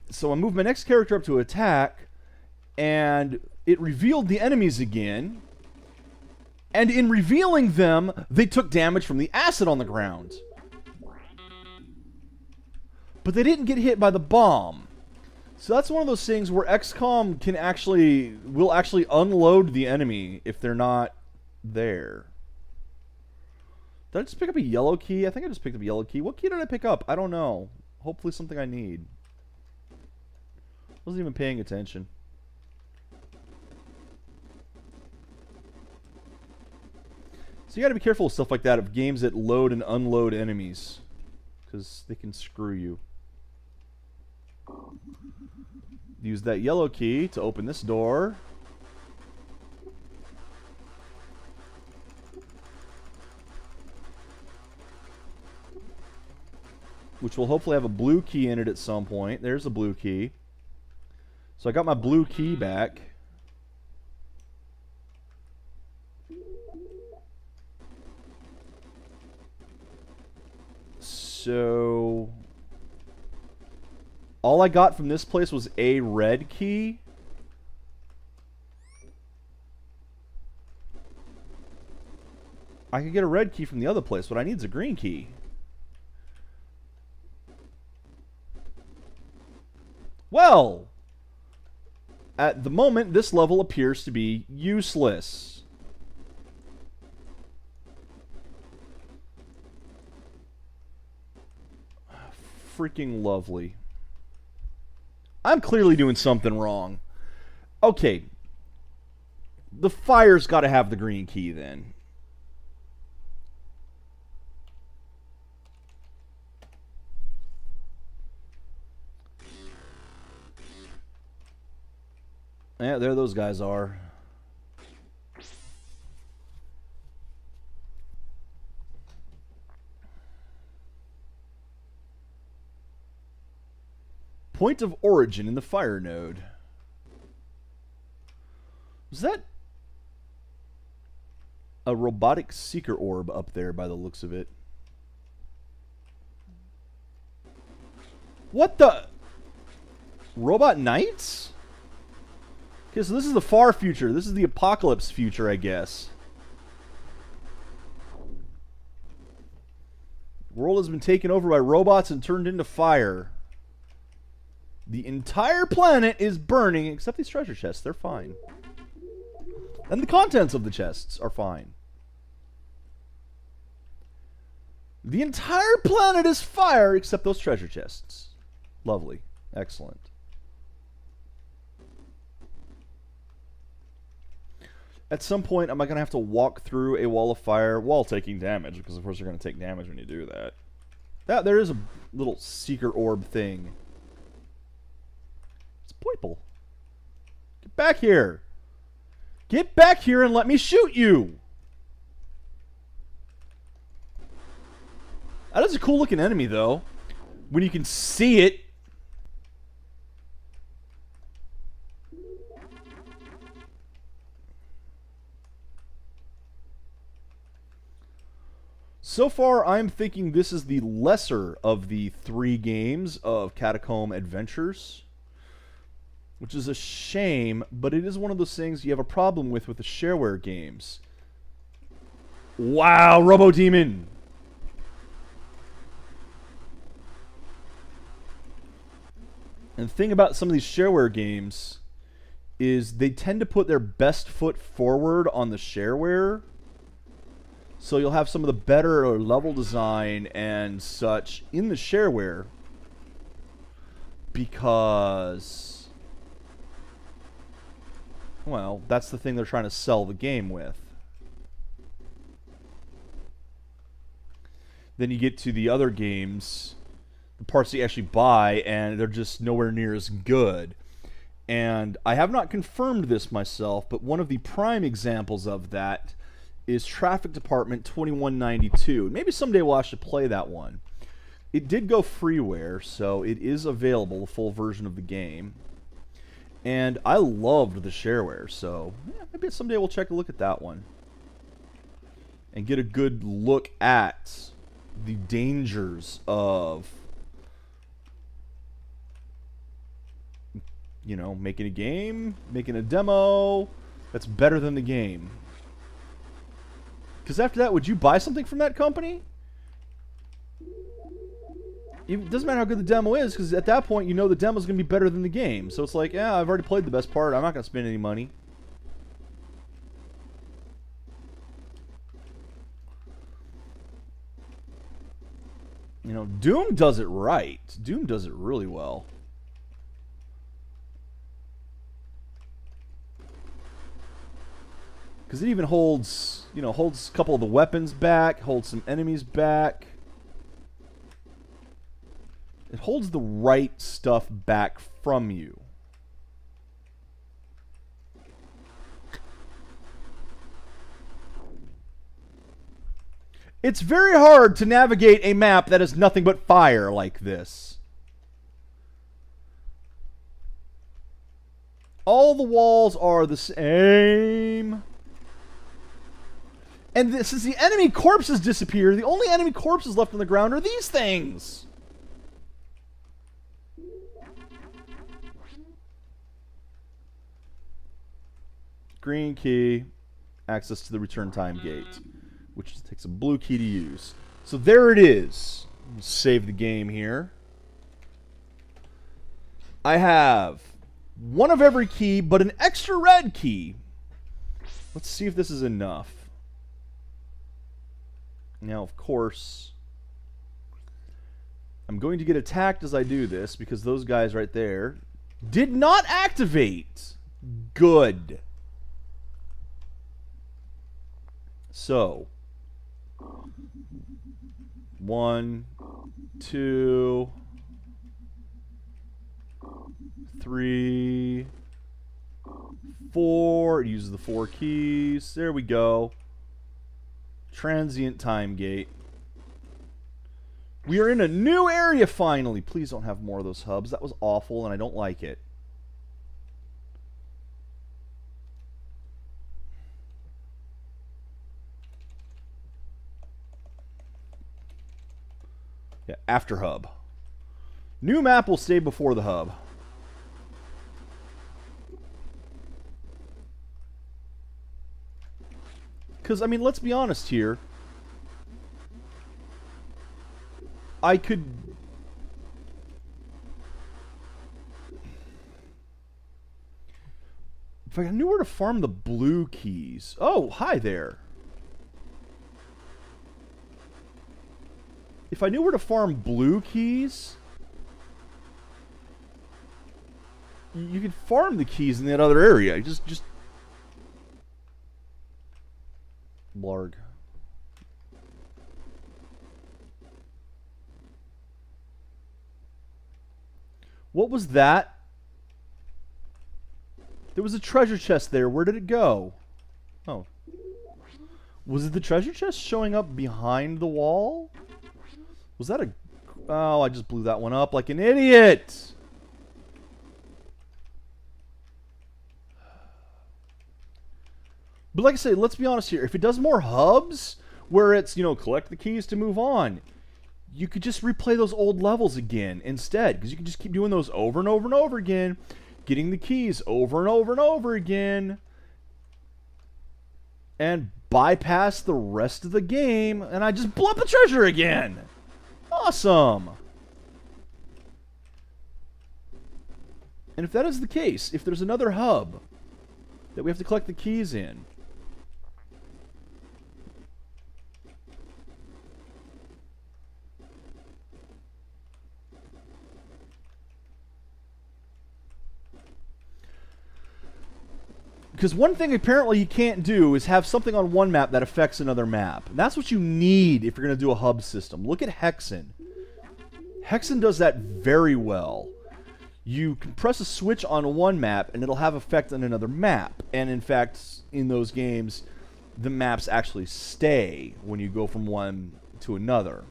Speaker 1: So I moved my next character up to attack. And it revealed the enemies again. And in revealing them, they took damage from the acid on the ground. But they didn't get hit by the bomb. So that's one of those things where XCOM will actually unload the enemy if they're not there. Did I just pick up a yellow key? I think I just picked up a yellow key. What key did I pick up? I don't know. Hopefully something I need. Wasn't even paying attention. So you gotta be careful with stuff like that of games that load and unload enemies. Because they can screw you. Use that yellow key to open this door. Which will hopefully have a blue key in it at some point. There's the blue key. So I got my blue key back. So all I got from this place was a red key. I could get a red key from the other place. What I need is a green key. Well, at the moment, this level appears to be useless. Freaking lovely. I'm clearly doing something wrong. Okay. The fire's got to have the green key then. Yeah, there those guys are. Point of origin in the fire node. Was that a robotic seeker orb up there by the looks of it? What the? Robot knights? Okay, so this is the far future. This is the apocalypse future, I guess. The world has been taken over by robots and turned into fire. The entire planet is burning, except these treasure chests. They're fine. And the contents of the chests are fine. The entire planet is fire except those treasure chests. Lovely. Excellent. At some point, am I going to have to walk through a wall of fire while taking damage? Because, of course, you're going to take damage when you do that. There is a little seeker orb thing. It's Poiple. Get back here. Get back here and let me shoot you. That is a cool looking enemy, though. When you can see it. So far, I'm thinking this is the lesser of the 3 games of Catacomb Adventures. Which is a shame, but it is one of those things you have a problem with the shareware games. Wow, Robo Demon! And the thing about some of these shareware games is they tend to put their best foot forward on the shareware. So you'll have some of the better level design and such in the shareware because, well, that's the thing they're trying to sell the game with. Then you get to the other games, the parts that you actually buy, and they're just nowhere near as good. And I have not confirmed this myself, but one of the prime examples of that is Traffic Department 2192. Maybe someday we'll actually play that one. It did go freeware, so it is available, the full version of the game. And I loved the shareware, so yeah, maybe someday we'll check a look at that one. And get a good look at the dangers of, you know, making a game, making a demo that's better than the game. Because after that, would you buy something from that company? It doesn't matter how good the demo is, because at that point, you know the demo's going to be better than the game. So it's like, yeah, I've already played the best part. I'm not going to spend any money. You know, Doom does it right. Doom does it really well. Because it even holds, you know, holds a couple of the weapons back, holds some enemies back. It holds the right stuff back from you. It's very hard to navigate a map that is nothing but fire like this. All the walls are the same. And since the enemy corpses disappear, the only enemy corpses left on the ground are these things. Green key, access to the return time gate, which takes a blue key to use. So there it is. Save the game here. I have one of every key, but an extra red key. Let's see if this is enough. Now, of course, I'm going to get attacked as I do this because those guys right there did not activate. Good. So, 1, 2, 3, 4. It uses the 4 keys. There we go. Transient time gate. We are in a new area finally. Please don't have more of those hubs. That was awful and I don't like it. Yeah, after hub. New map will stay before the hub. Because, I mean, let's be honest here. I could... If I knew where to farm the blue keys. Oh, hi there. If I knew where to farm blue keys, you could farm the keys in that other area. Just blarg. What was that? There was a treasure chest there. Where did it go? Oh. Was it the treasure chest showing up behind the wall? Was that a... Oh, I just blew that one up like an idiot! But like I say, let's be honest here. If it does more hubs, where it's, you know, collect the keys to move on, you could just replay those old levels again instead. Because you can just keep doing those over and over and over again. Getting the keys over and over and over again. And bypass the rest of the game. And I just blew up the treasure again. Awesome. And if that is the case, if there's another hub that we have to collect the keys in, because one thing apparently you can't do is have something on one map that affects another map. And that's what you need if you're going to do a hub system. Look at Hexen. Hexen does that very well. You can press a switch on one map and it'll have effect on another map. And in fact, in those games, the maps actually stay when you go from one to another.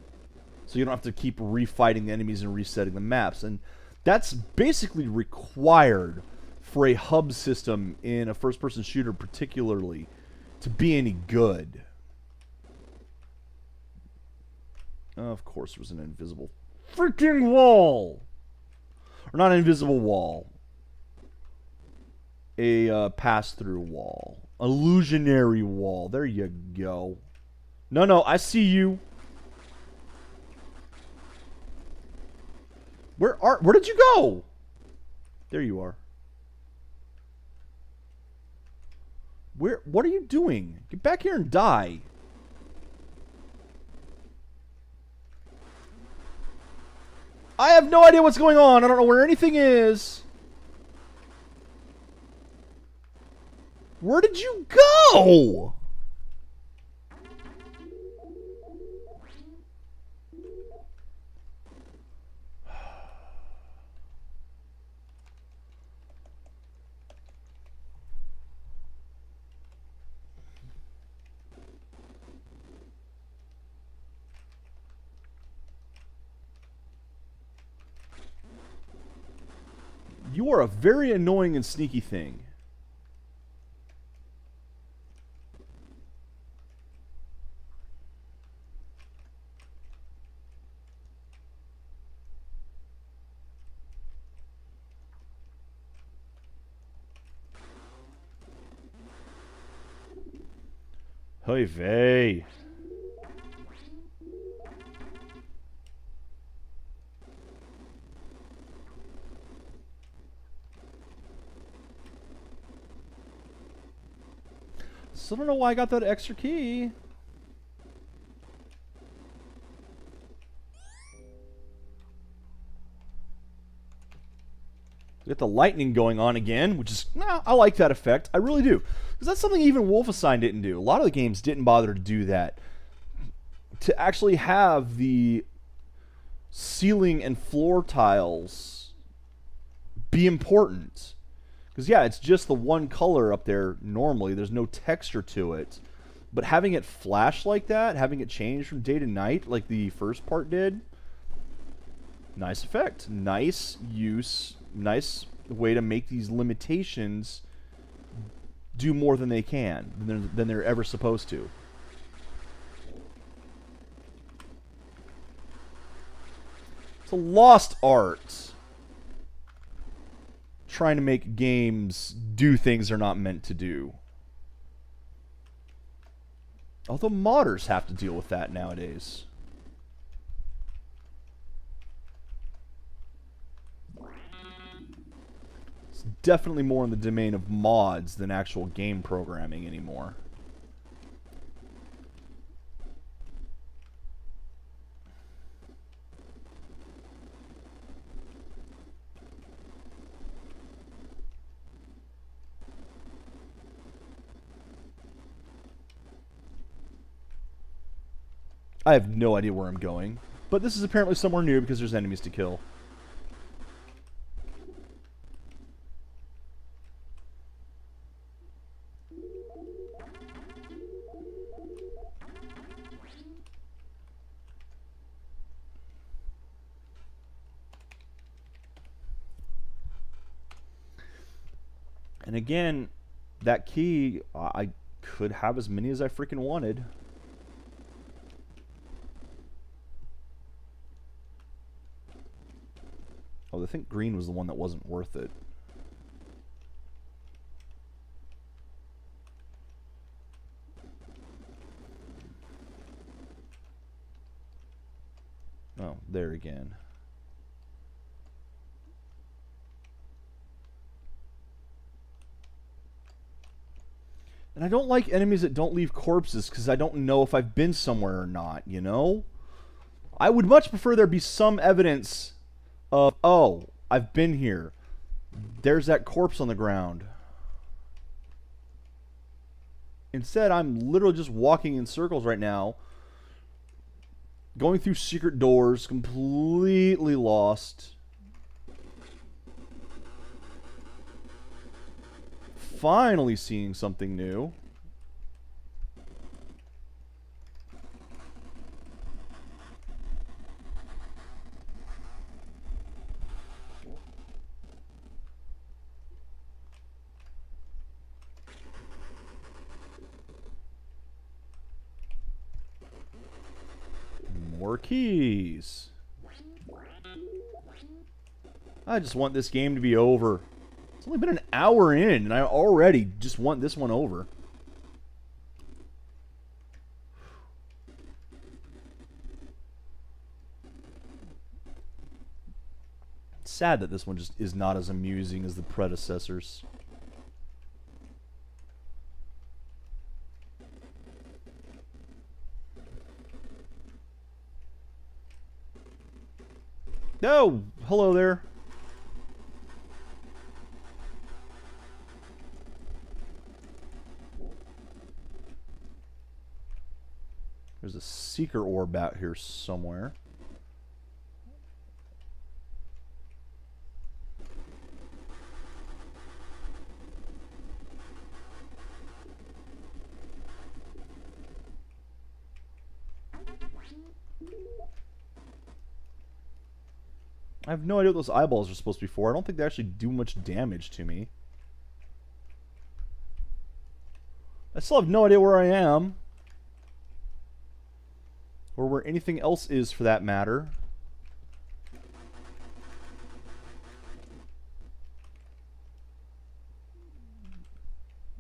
Speaker 1: So you don't have to keep refighting the enemies and resetting the maps. And that's basically required for a hub system in a first-person shooter particularly to be any good. Of course there was an invisible freaking wall! Or not an invisible wall. A pass-through wall. Illusionary wall. There you go. No, I see you. Where did you go? There you are. What are you doing? Get back here and die. I have no idea what's going on. I don't know where anything is. Where did you go? You are a very annoying and sneaky thing. Hey, vey. Still don't know why I got that extra key. We got the lightning going on again, which is, I like that effect. I really do. Because that's something even Wolfenstein didn't do. A lot of the games didn't bother to do that. To actually have the ceiling and floor tiles be important. Because, yeah, it's just the one color up there normally. There's no texture to it. But having it flash like that, having it change from day to night like the first part did, nice effect. Nice use. Nice way to make these limitations do more than they can, than they're ever supposed to. It's a lost art. Trying to make games do things they're not meant to do. Although modders have to deal with that nowadays. It's definitely more in the domain of mods than actual game programming anymore. I have no idea where I'm going. But this is apparently somewhere new because there's enemies to kill. And again, that key, I could have as many as I freaking wanted. Oh, I think green was the one that wasn't worth it. Oh, there again. And I don't like enemies that don't leave corpses because I don't know if I've been somewhere or not, you know? I would much prefer there be some evidence of, oh, I've been here. There's that corpse on the ground. Instead, I'm literally just walking in circles right now, going through secret doors, completely lost. Finally seeing something new. More keys. I just want this game to be over. It's only been an hour in, and I already just want this one over. It's sad that this one just is not as amusing as the predecessors. No! Hello there. There's a seeker orb out here somewhere. I have no idea what those eyeballs are supposed to be for. I don't think they actually do much damage to me. I still have no idea where I am. Or where anything else is, for that matter.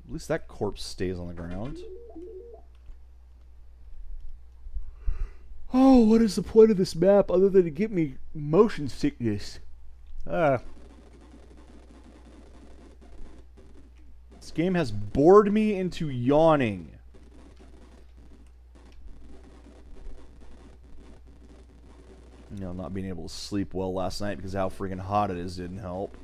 Speaker 1: At least that corpse stays on the ground. Oh, what is the point of this map other than to give me motion sickness? This game has bored me into yawning. You know, not being able to sleep well last night because of how freaking hot it is didn't help.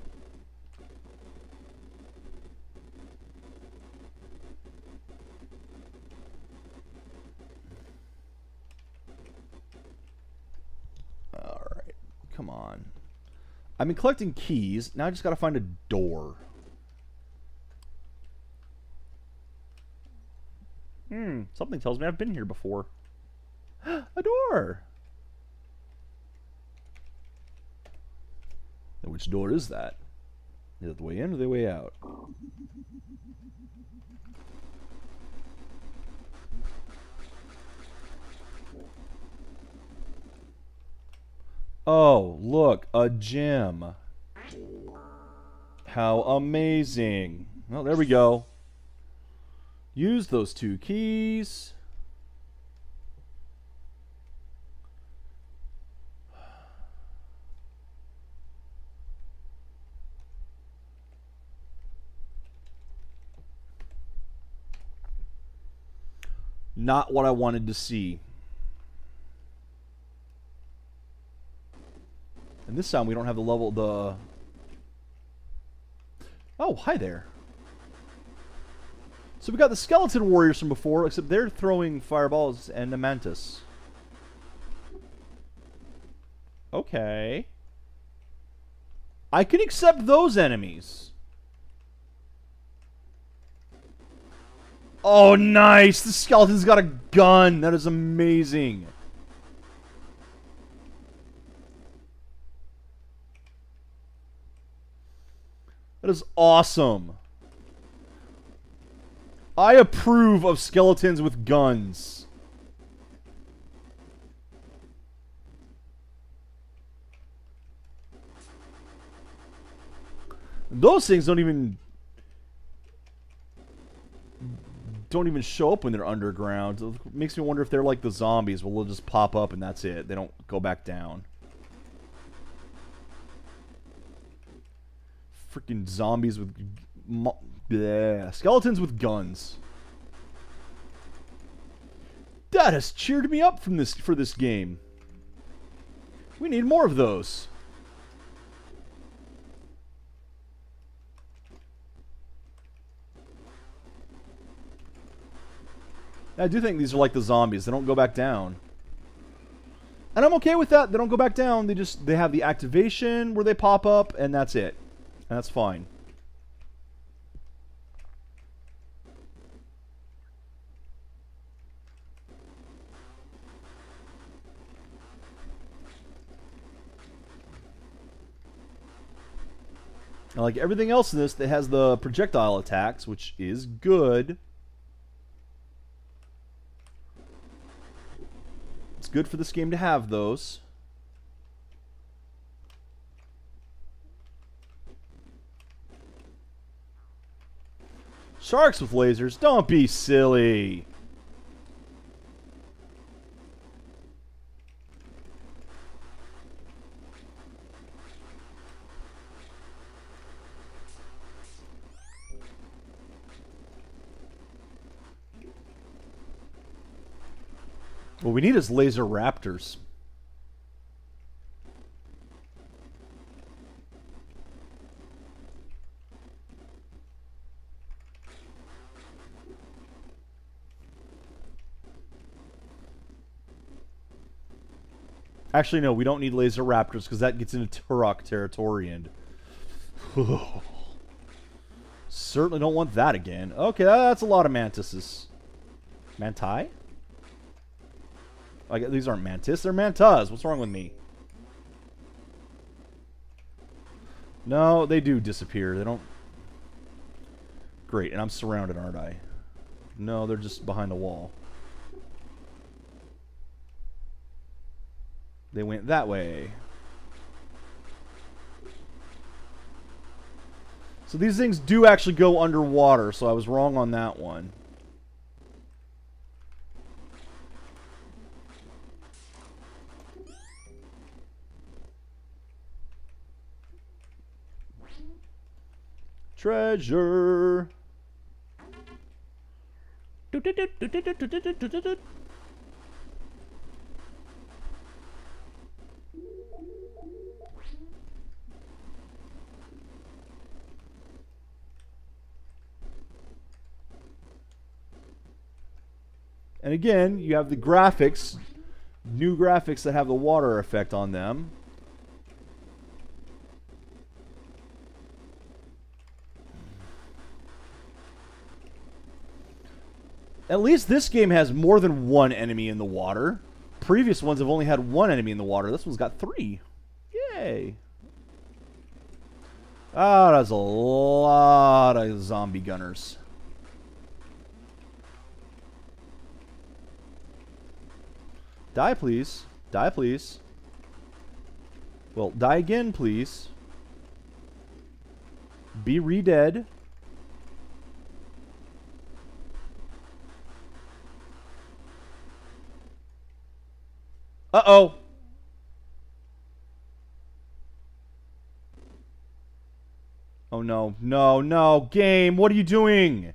Speaker 1: Alright, come on. I've been collecting keys, now I just gotta find a door. Something tells me I've been here before. A door! Which door is that? Is it the way in or the way out? Oh, look, a gem. How amazing. Well, there we go. Use those 2 keys. Not what I wanted to see. And this time we don't have the level, Oh, hi there. So we got the skeleton warriors from before, except they're throwing fireballs and a mantis. Okay. I can accept those enemies. Oh, nice! The skeleton's got a gun! That is amazing. That is awesome. I approve of skeletons with guns. Those things don't even show up when they're underground. It makes me wonder if they're like the zombies. Well, they'll just pop up and that's it. They don't go back down. Freaking zombies with... bleh. Skeletons with guns. That has cheered me up for this game. We need more of those. I do think these are like the zombies. They don't go back down. And I'm okay with that. They don't go back down. They have the activation where they pop up, and that's it. And that's fine. And like everything else in this, that has the projectile attacks, which is good. It's good for this game to have those. Sharks with lasers? Don't be silly. What we need is laser raptors. Actually, no, we don't need laser raptors because that gets into Turok territory and... certainly don't want that again. Okay, that's a lot of mantises. Manti? These aren't mantis, they're mantas. What's wrong with me? No, they do disappear. They don't... Great, and I'm surrounded, aren't I? No, they're just behind the wall. They went that way. So these things do actually go underwater, so I was wrong on that one. Treasure. And again, you have the graphics, new graphics that have the water effect on them. At least this game has more than one enemy in the water. Previous ones have only had one enemy in the water. This one's got 3. Yay. Ah, that's a lot of zombie gunners. Die, please. Die, please. Well, die again, please. Be re-dead. Uh-oh. Oh, no. No, no. Game, what are you doing?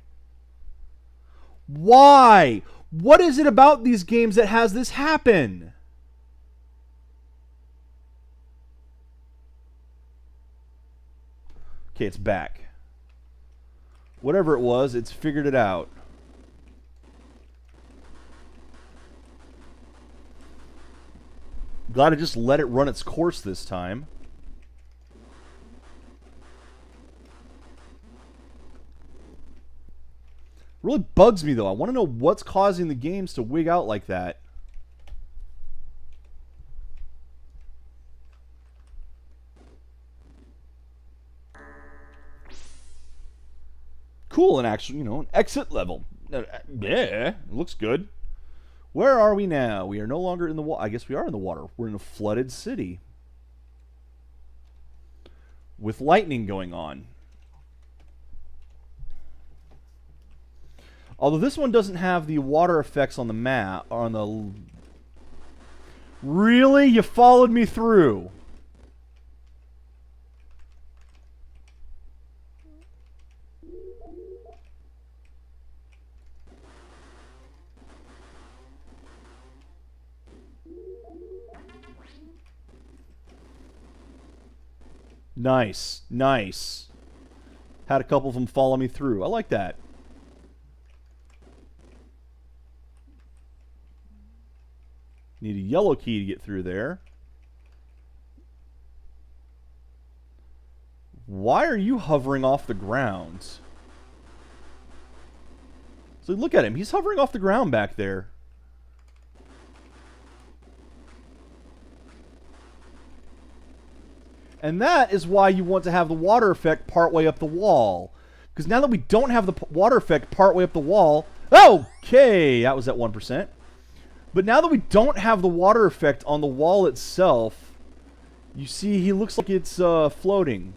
Speaker 1: Why? What is it about these games that has this happen? Okay, it's back. Whatever it was, it's figured it out. Glad I just let it run its course this time. Really bugs me, though. I want to know what's causing the games to wig out like that. Cool, and actually, you know, an exit level. Yeah, it looks good. Where are we now? We are no longer in the water. I guess we are in the water. We're in a flooded city. With lightning going on. Although this one doesn't have the water effects on the map. On the... Really? You followed me through. Nice, nice. Had a couple of them follow me through. I like that. Need a yellow key to get through there. Why are you hovering off the ground? So look at him. He's hovering off the ground back there. And that is why you want to have the water effect partway up the wall. Because now that we don't have the water effect partway up the wall... Okay, that was at 1%. But now that we don't have the water effect on the wall itself... You see, he looks like it's floating.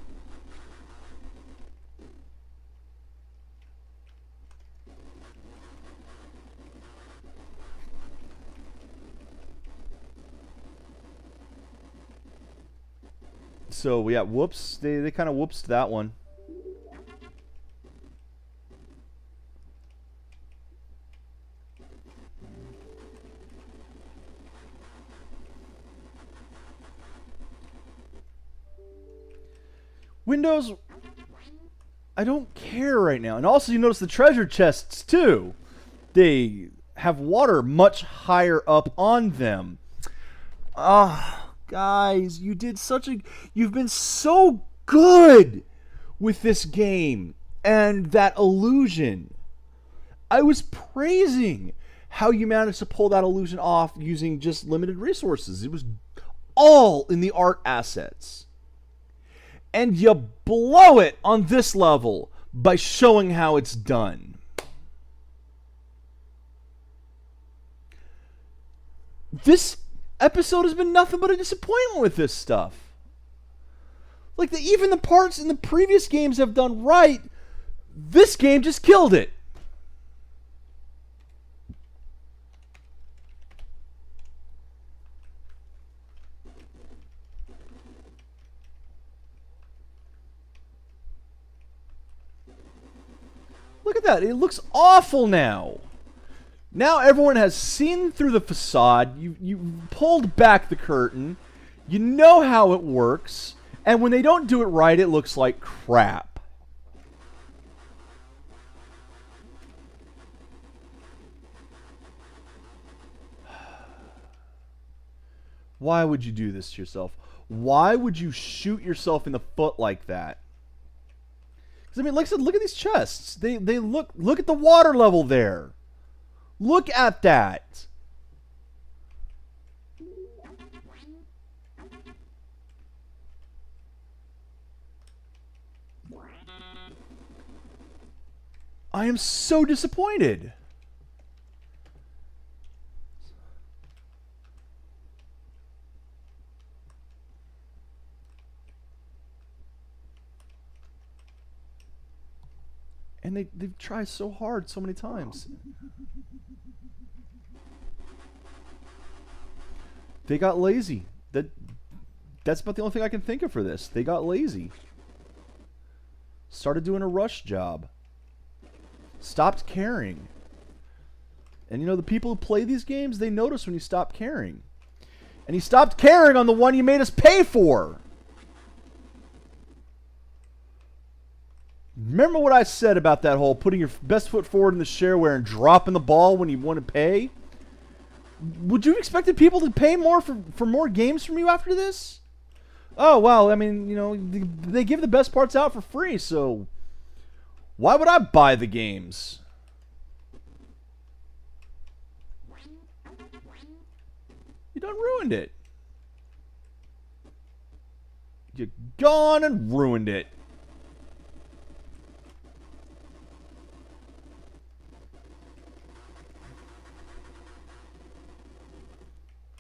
Speaker 1: So, yeah, whoops. They kind of whoopsed that one. Windows, I don't care right now. And also, you notice the treasure chests, too. They have water much higher up on them. Guys, you've been so good with this game and that illusion. I was praising how you managed to pull that illusion off using just limited resources. It was all in the art assets. And you blow it on this level by showing how it's done. This episode has been nothing but a disappointment with this stuff. Like, even the parts in the previous games have done right. This game just killed it. Look at that. It looks awful now. Now everyone has seen through the facade. You pulled back the curtain. You know how it works. And when they don't do it right, it looks like crap. Why would you do this to yourself? Why would you shoot yourself in the foot like that? Because, I mean, like I said, look at these chests. They look at the water level there. Look at that. I am so disappointed. And they've tried so hard so many times. They got lazy. That's about the only thing I can think of for this. They got lazy. Started doing a rush job. Stopped caring. And you know, the people who play these games, they notice when you stop caring. And he stopped caring on the one you made us pay for. Remember what I said about that whole putting your best foot forward in the shareware and dropping the ball when you want to pay? Would you have expected people to pay more for more games from you after this? Oh, well, I mean, you know, they give the best parts out for free, so why would I buy the games? You done ruined it. You gone and ruined it.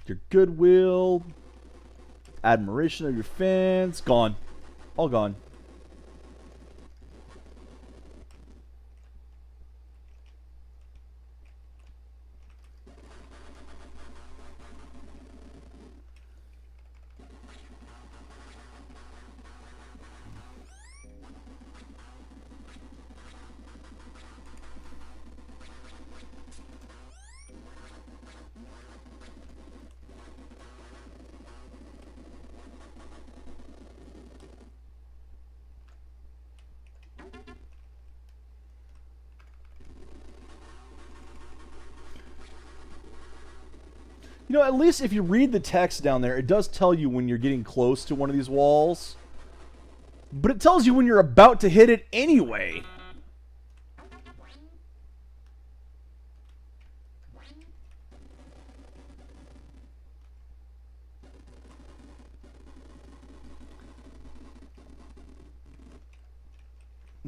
Speaker 1: Your goodwill, admiration of your fans, gone. All gone. You know, at least if you read the text down there, it does tell you when you're getting close to one of these walls. But it tells you when you're about to hit it anyway.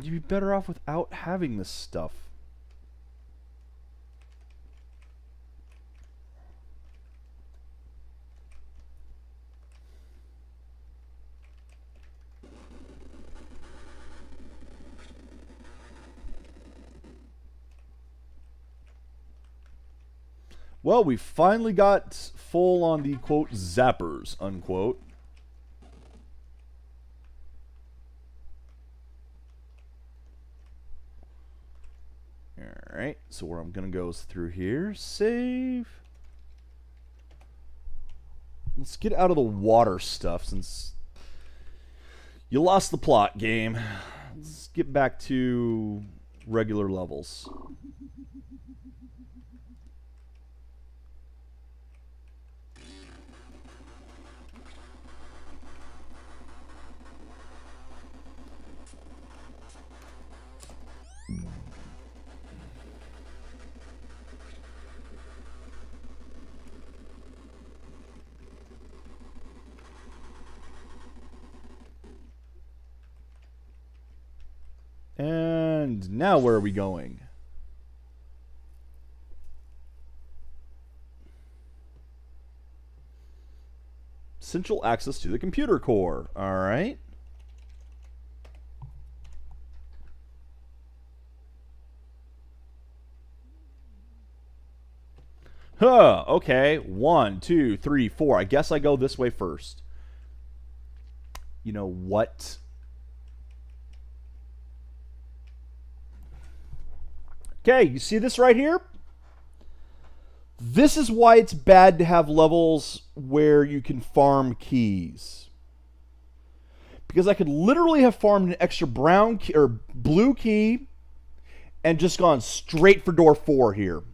Speaker 1: You'd be better off without having this stuff. Well, we finally got full on the, quote, zappers, unquote. Alright, so where I'm going to go is through here. Save. Let's get out of the water stuff since you lost the plot, game. Let's get back to regular levels. And now where are we going? Central access to the computer core. All right. Huh, okay. 1, 2, 3, 4. I guess I go this way first. You know what? Okay, you see this right here? This is why it's bad to have levels where you can farm keys. Because I could literally have farmed an extra brown key, or blue key and just gone straight for door 4 here. In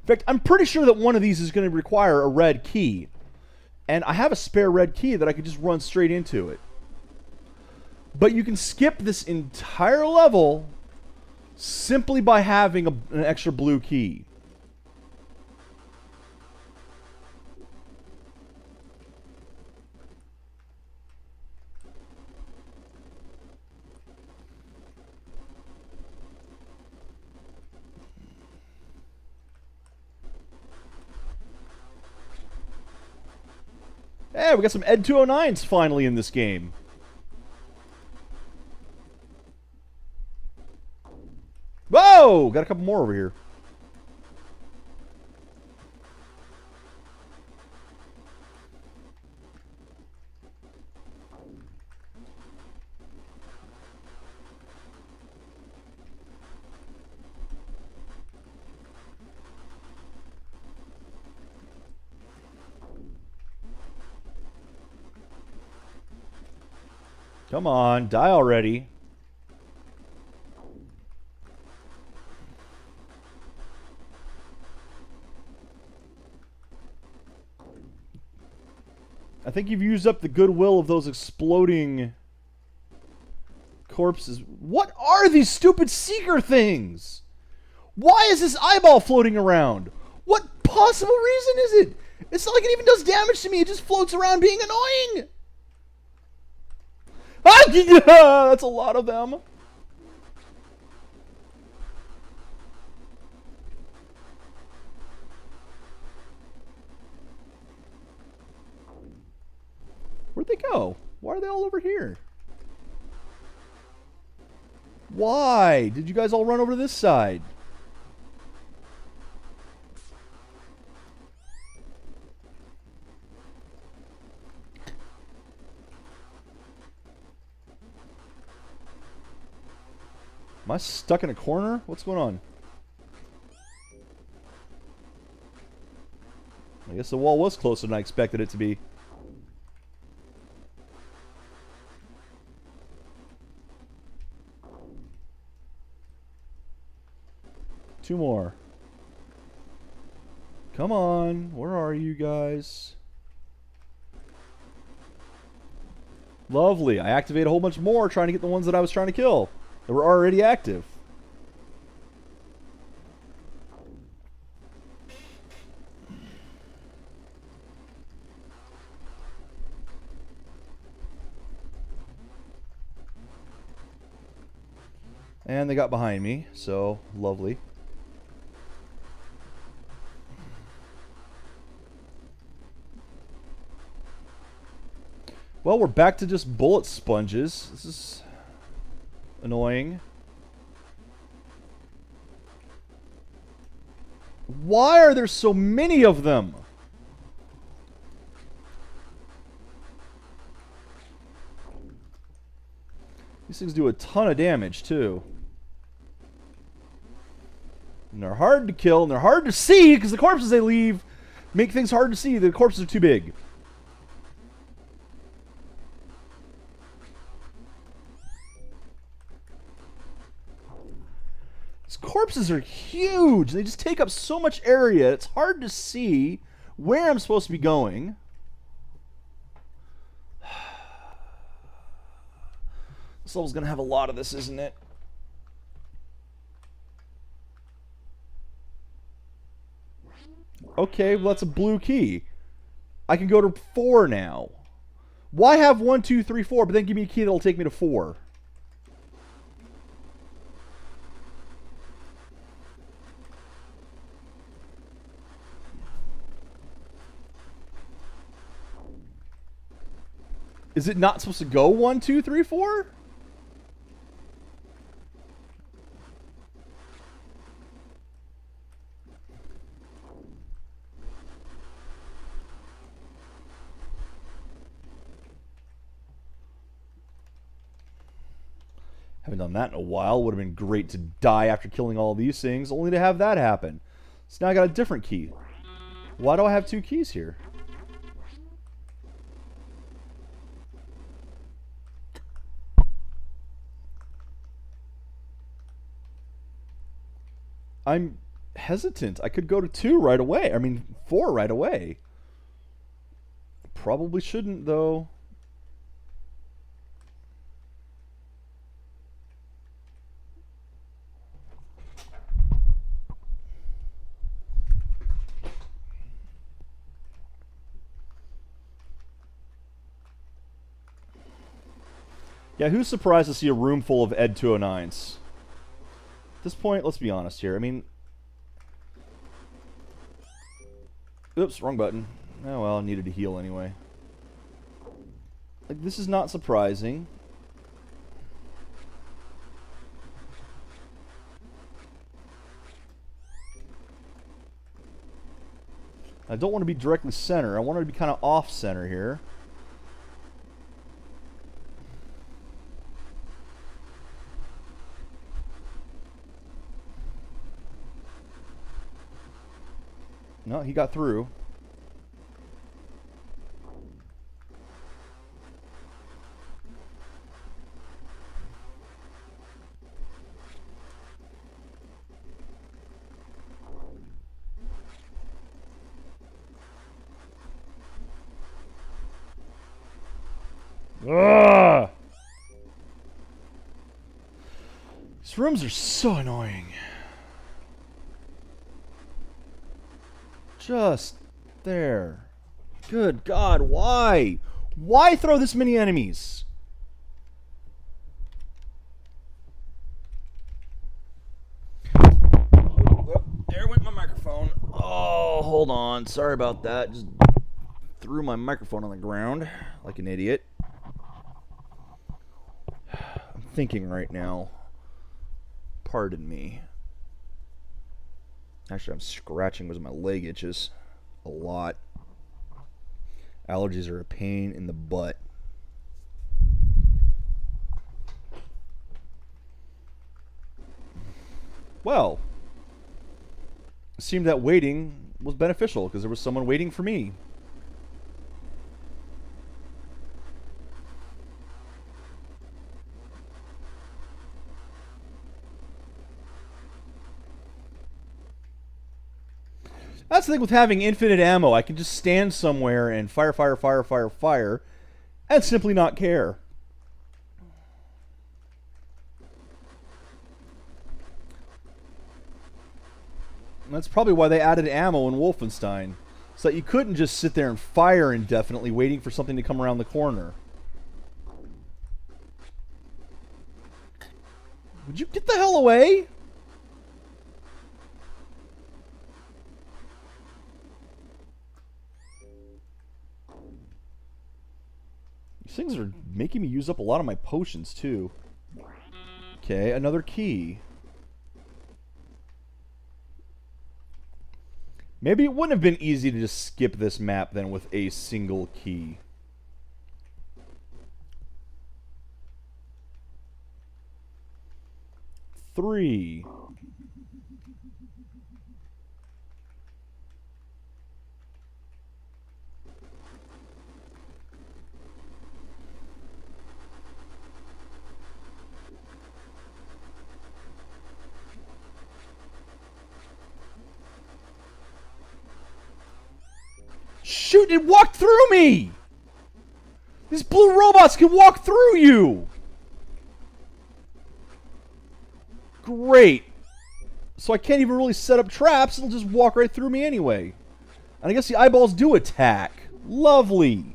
Speaker 1: fact, I'm pretty sure that one of these is going to require a red key. And I have a spare red key that I could just run straight into it. But you can skip this entire level simply by having an extra blue key. Hey, we got some Ed 209s finally in this game. Whoa! Got a couple more over here. Come on, die already. I think you've used up the goodwill of those exploding corpses. What are these stupid seeker things? Why is this eyeball floating around? What possible reason is it? It's not like it even does damage to me. It just floats around being annoying. Ah, yeah, that's a lot of them. Where'd they go? Why are they all over here? Why did you guys all run over to this side? Am I stuck in a corner? What's going on? I guess the wall was closer than I expected it to be. Two more. Come on. Where are you guys? Lovely. I activate a whole bunch more trying to get the ones that I was trying to kill. That were already active. And they got behind me, so lovely. Well, we're back to just bullet sponges. This is annoying. Why are there so many of them? These things do a ton of damage, too. And they're hard to kill, and they're hard to see, because the corpses they leave make things hard to see. The corpses are too big. These corpses are huge. They just take up so much area. It's hard to see where I'm supposed to be going. This level's going to have a lot of this, isn't it? Okay, well, that's a blue key. I can go to 4 now. Why have 1, 2, 3, 4, but then give me a key that'll take me to 4? Is it not supposed to go 1, 2, 3, 4? Haven't done that in a while. Would have been great to die after killing all these things, only to have that happen. So now I got a different key. Why do I have 2 keys here? I'm hesitant. I could go to 2 right away. I mean, 4 right away. Probably shouldn't, though. Yeah, who's surprised to see a room full of Ed 209s? At this point, let's be honest here. I mean... Oops, wrong button. Oh well, I needed to heal anyway. Like, this is not surprising. I don't want to be directly center. I want to be kind of off-center here. No, he got through. Ugh! These rooms are so annoying. Just there. Good God, why? Why throw this many enemies? There went my microphone. Oh, hold on. Sorry about that. Just threw my microphone on the ground like an idiot. I'm thinking right now. Pardon me. Actually, I'm scratching because my leg itches a lot. Allergies are a pain in the butt. Well, it seemed that waiting was beneficial because there was someone waiting for me. That's the thing with having infinite ammo. I can just stand somewhere and fire, fire, fire, fire, fire, and simply not care. And that's probably why they added ammo in Wolfenstein. So that you couldn't just sit there and fire indefinitely waiting for something to come around the corner. Would you get the hell away? These things are making me use up a lot of my potions, too. Okay, another key. Maybe it wouldn't have been easy to just skip this map then with a single key. Three. Shoot, it walked through me! These blue robots can walk through you! Great. So I can't even really set up traps, it'll just walk right through me anyway. And I guess the eyeballs do attack. Lovely.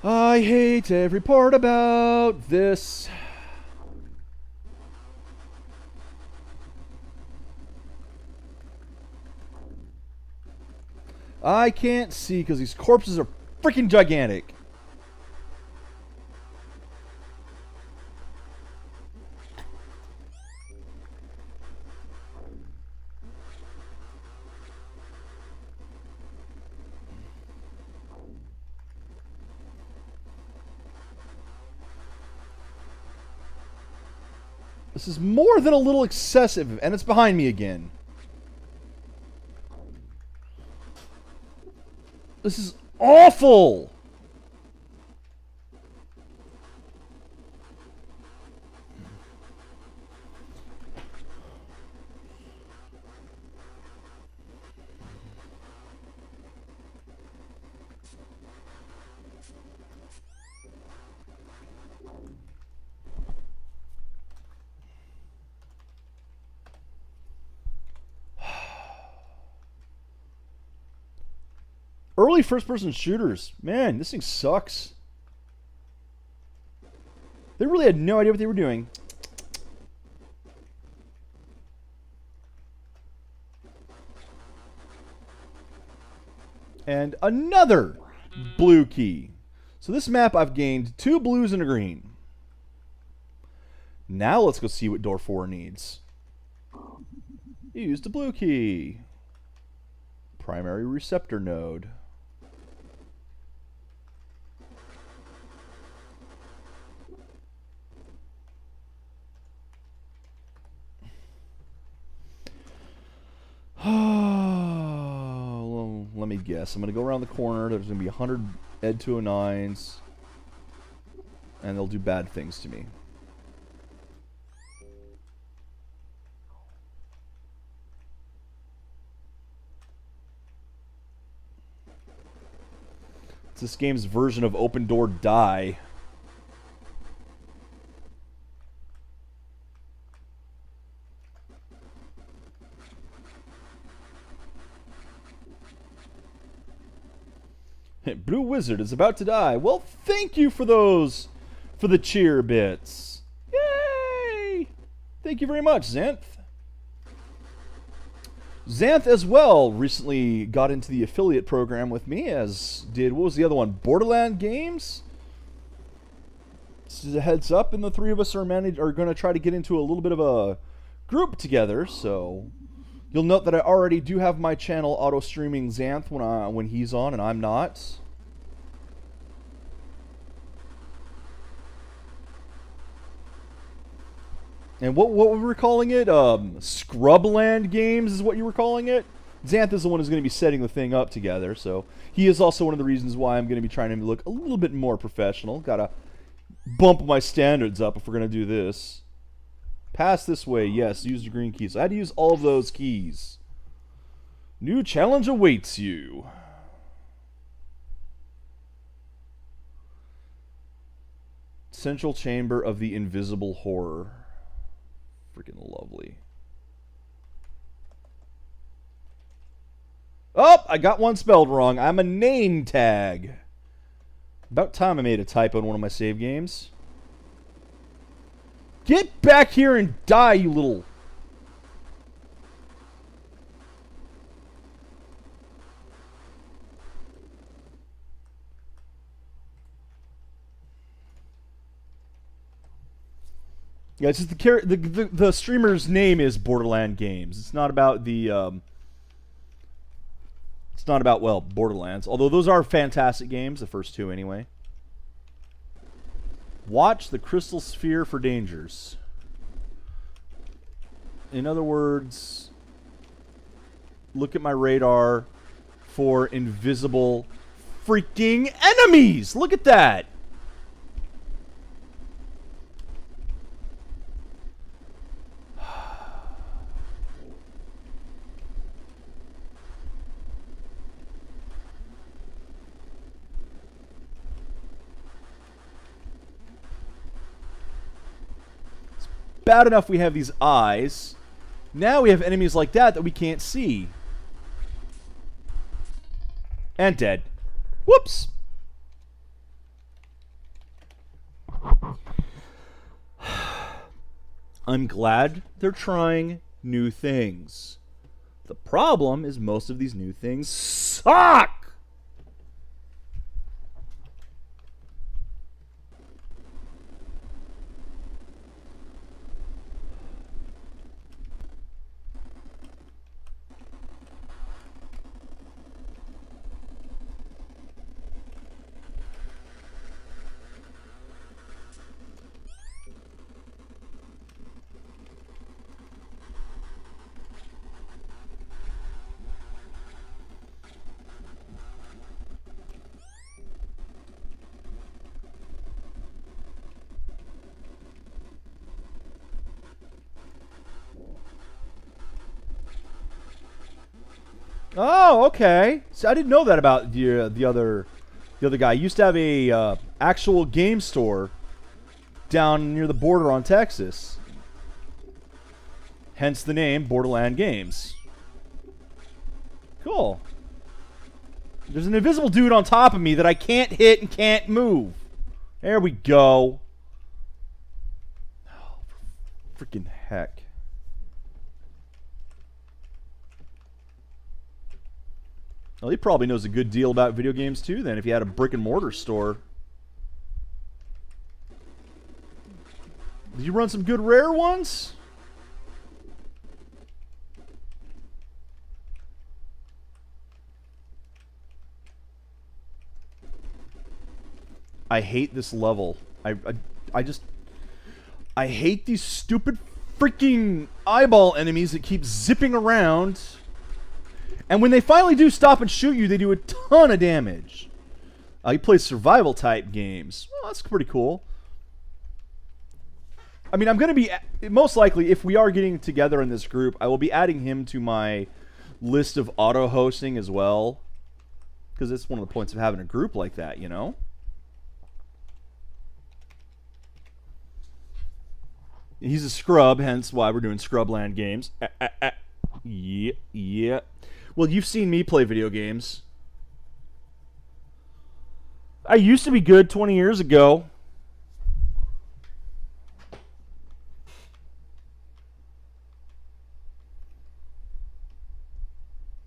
Speaker 1: I hate every part about this. I can't see because these corpses are freaking gigantic. This is more than a little excessive, and it's behind me again. This is awful! Early first-person shooters. Man, this thing sucks. They really had no idea what they were doing. And another blue key. So this map I've gained 2 blues and a green. Now let's go see what door 4 needs. Use the blue key. Primary receptor node. Well, let me guess. I'm going to go around the corner. There's going to be 100 Ed 209s. And they'll do bad things to me. It's this game's version of Open Door Die. Blue Wizard is about to die. Well, thank you for those, for the cheer bits. Yay! Thank you very much, Xanth. Xanth as well recently got into the affiliate program with me, as did, what was the other one? Borderland Games? This is a heads up, and the three of us are going to try to get into a little bit of a group together, so you'll note that I already do have my channel auto-streaming Xanth when he's on and I'm not. And what were we calling it? Scrubland Games is what you were calling it? Xanth is the one who's going to be setting the thing up together, so he is also one of the reasons why I'm going to be trying to look a little bit more professional. Gotta bump my standards up if we're going to do this. Pass this way, yes, use the green keys. I had to use all of those keys. New challenge awaits you. Central chamber of the invisible horror. Freaking lovely. Oh, I got one spelled wrong. I'm a name tag. About time I made a typo in one of my save games. Get back here and die, you little... Yeah, it's just the streamer's name is Borderland Games. It's not about the it's not about, well, Borderlands. Although those are fantastic games, the first two anyway. Watch the crystal sphere for dangers. In other words, look at my radar for invisible freaking enemies. Look at that. Bad enough we have these eyes. Now we have enemies like that we can't see. And dead. Whoops. I'm glad they're trying new things. The problem is most of these new things suck. Oh, okay. So I didn't know that about the other guy. He used to have a actual game store down near the border on Texas. Hence the name Borderland Games. Cool. There's an invisible dude on top of me that I can't hit and can't move. There we go. Oh, for freaking heck. Well, he probably knows a good deal about video games too, then, if he had a brick and mortar store. Did you run some good rare ones? I hate this level. I hate these stupid freaking eyeball enemies that keep zipping around. And when they finally do stop and shoot you, they do a ton of damage. He plays survival type games. Well, that's pretty cool. I mean, I'm going to be, most likely, if we are getting together in this group, I will be adding him to my list of auto-hosting as well. Because it's one of the points of having a group like that, you know? He's a scrub, hence why we're doing Scrubland games. Yeah. Well, you've seen me play video games. I used to be good 20 years ago.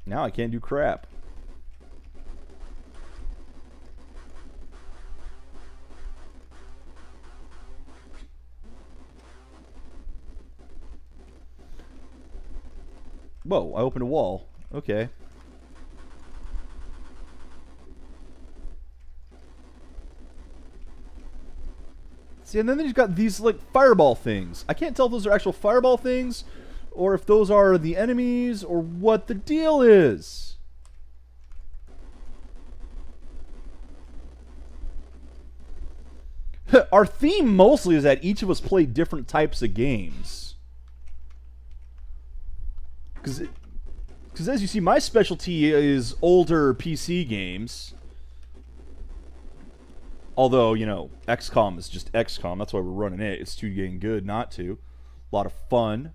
Speaker 1: Now I can't do crap. Whoa, I opened a wall. Okay. See, and then you've got these, like, fireball things. I can't tell if those are actual fireball things, or if those are the enemies, or what the deal is. Our theme mostly is that each of us play different types of games. Because as you see, my specialty is older PC games. Although, you know, XCOM is just XCOM. That's why we're running it. It's too dang good not to. A lot of fun.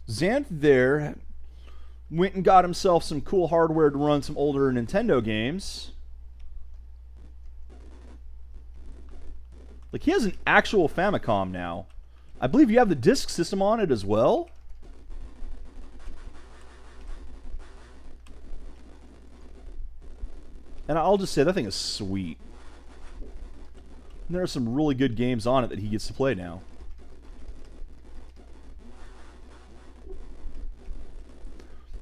Speaker 1: Xanth there went and got himself some cool hardware to run some older Nintendo games. Like, he has an actual Famicom now. I believe you have the disc system on it as well. And I'll just say, that thing is sweet. And there are some really good games on it that he gets to play now.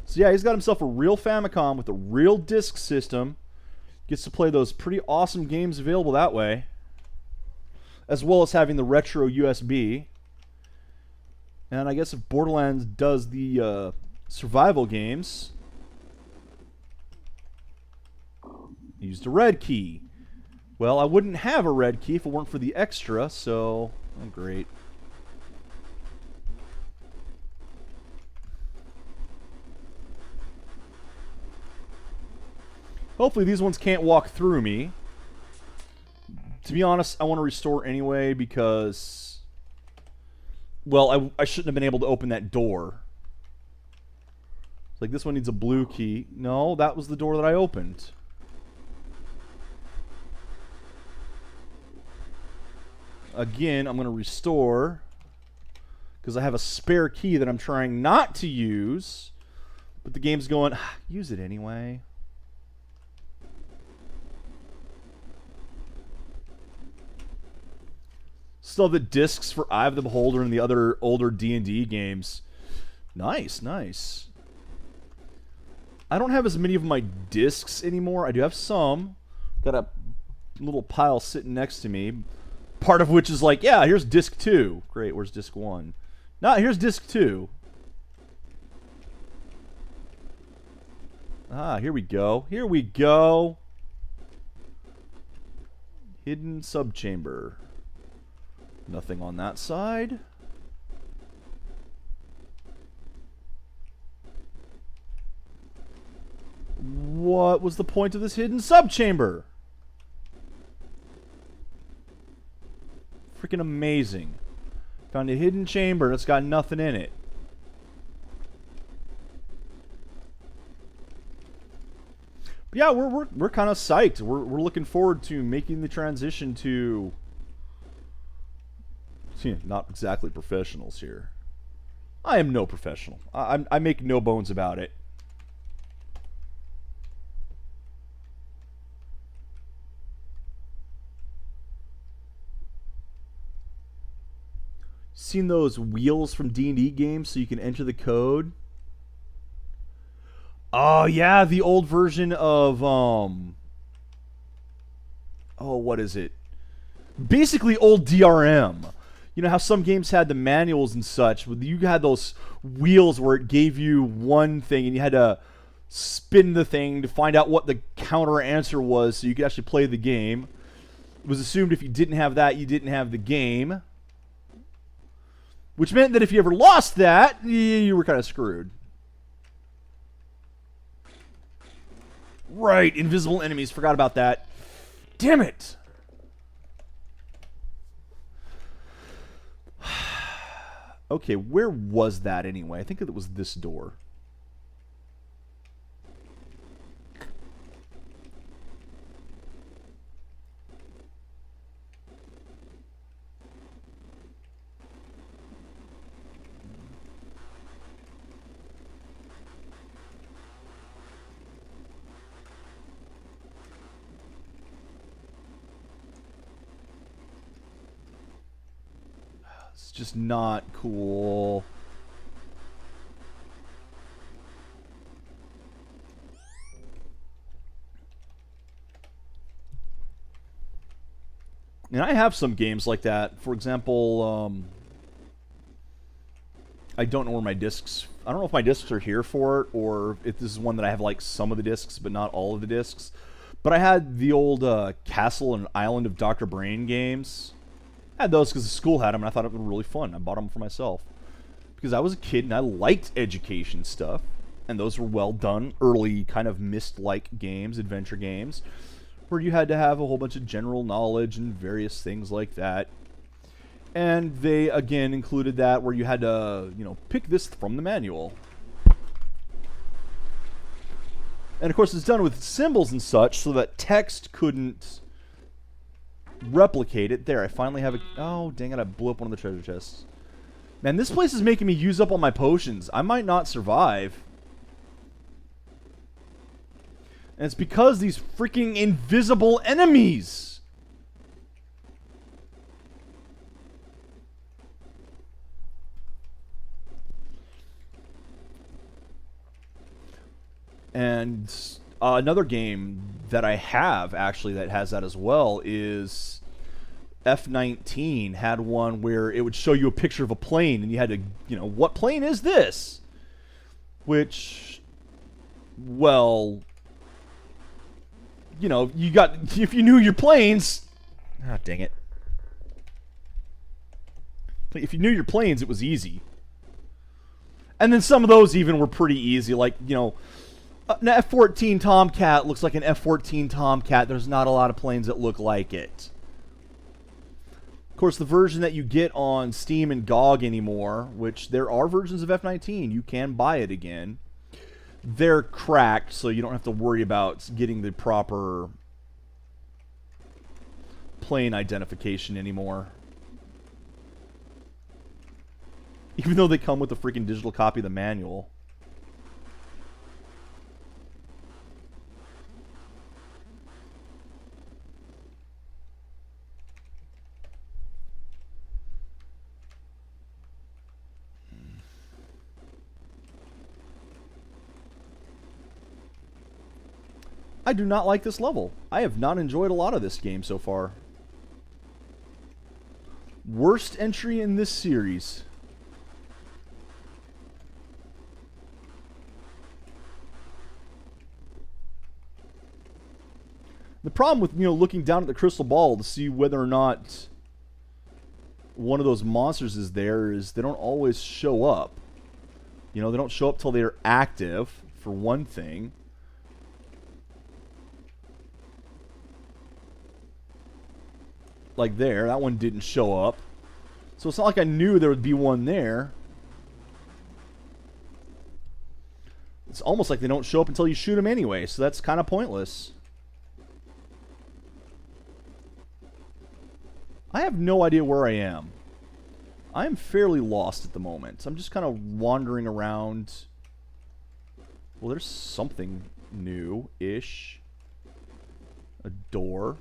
Speaker 1: So yeah, he's got himself a real Famicom with a real disc system. Gets to play those pretty awesome games available that way. As well as having the retro USB. And I guess if Borderlands does the survival games, used a red key. Well, I wouldn't have a red key if it weren't for the extra, so oh, great. Hopefully these ones can't walk through me. To be honest, I want to restore anyway because, well, I shouldn't have been able to open that door. Like, this one needs a blue key. No, that was the door that I opened. Again, I'm going to restore because I have a spare key that I'm trying not to use. But the game's going, use it anyway. Still have the discs for Eye of the Beholder and the other older D&D games. Nice, nice. I don't have as many of my discs anymore. I do have some. Got a little pile sitting next to me. Part of which is like, yeah, here's disc 2. Great, where's disc 1? No, here's disc 2. Ah, here we go. Here we go. Hidden subchamber. Nothing on that side. What was the point of this hidden subchamber? Freaking amazing. Found a hidden chamber that's got nothing in it. But yeah, we're kind of psyched. We're looking forward to making the transition to not exactly professionals here. I am no professional. I make no bones about it. Seen those wheels from D&D games so you can enter the code? Oh yeah, the old version of oh, what is it? Basically old DRM. You know how some games had the manuals and such. You had those wheels where it gave you one thing and you had to spin the thing to find out what the counter answer was so you could actually play the game. It was assumed if you didn't have that, you didn't have the game. Which meant that if you ever lost that, you were kind of screwed. Right, invisible enemies. Forgot about that. Damn it! Okay, where was that anyway? I think it was this door. It's just not cool. And I have some games like that. For example, I don't know where my discs... I don't know if my discs are here for it, or if this is one that I have, like, some of the discs, but not all of the discs. But I had the old Castle and Island of Dr. Brain games. I had those because the school had them, and I thought it was really fun. I bought them for myself. Because I was a kid, and I liked education stuff. And those were well done, early kind of Myst-like games, adventure games, where you had to have a whole bunch of general knowledge and various things like that. And they, again, included that where you had to, you know, pick this from the manual. And, of course, it's done with symbols and such so that text couldn't replicate it. There, I finally have a... Oh, dang it, I blew up one of the treasure chests. Man, this place is making me use up all my potions. I might not survive. And it's because these freaking invisible enemies. And another game that I have, actually, that has that as well is F-19 had one where it would show you a picture of a plane, and you had to, you know, what plane is this? Which, well, you know, you got, if you knew your planes, ah, dang it. If you knew your planes, it was easy. And then some of those even were pretty easy, like, you know, an F-14 Tomcat looks like an F-14 Tomcat. There's not a lot of planes that look like it. Of course, the version that you get on Steam and GOG anymore, which there are versions of F-19, you can buy it again. They're cracked, so you don't have to worry about getting the proper plane identification anymore. Even though they come with a freaking digital copy of the manual. I do not like this level. I have not enjoyed a lot of this game so far. Worst entry in this series. The problem with, you know, looking down at the crystal ball to see whether or not one of those monsters is there is they don't always show up. You know, they don't show up till they're active, for one thing. Like there, that one didn't show up. So it's not like I knew there would be one there. It's almost like they don't show up until you shoot them anyway, so that's kind of pointless. I have no idea where I am. I am fairly lost at the moment. I'm just kind of wandering around. Well, there's something new-ish. A door.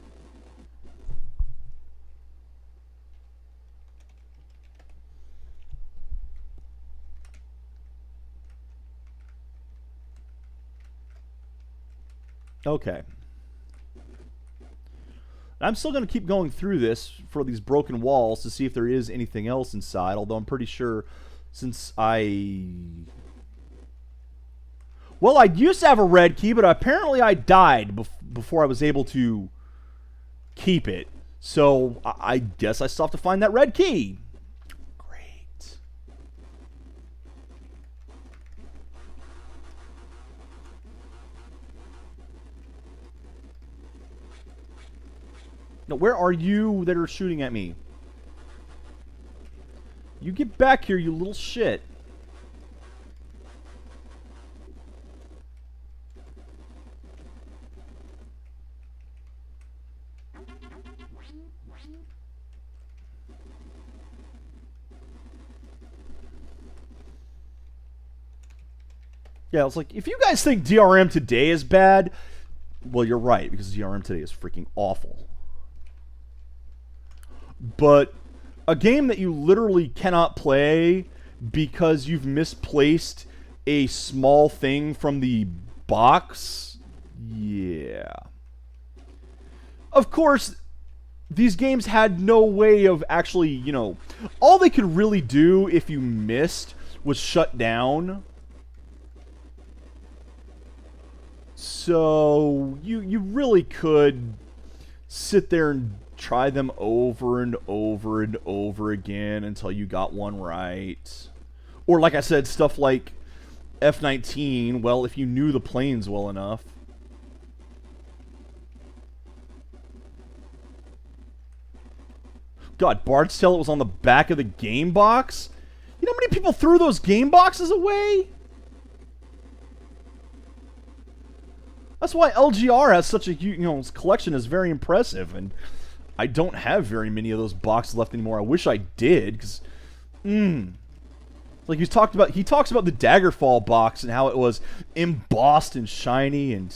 Speaker 1: Okay. I'm still going to keep going through this for these broken walls to see if there is anything else inside, although I'm pretty sure since I... Well, I used to have a red key, but apparently I died before I was able to keep it. So I guess I still have to find that red key. Great. No, where are you that are shooting at me? You get back here, you little shit. Yeah, it's like, if you guys think DRM today is bad, well, you're right, because DRM today is freaking awful. But a game that you literally cannot play because you've misplaced a small thing from the box, yeah. Of course, these games had no way of actually, you know, all they could really do if you missed was shut down. So you really could sit there and try them over and over and over again until you got one right. Or like I said, stuff like F-19, well, if you knew the planes well enough. God, Bard's Tale, it was on the back of the game box? You know how many people threw those game boxes away? That's why LGR has such a huge, you know, collection is very impressive, and I don't have very many of those boxes left anymore. I wish I did, because, like he talks about the Daggerfall box and how it was embossed and shiny, and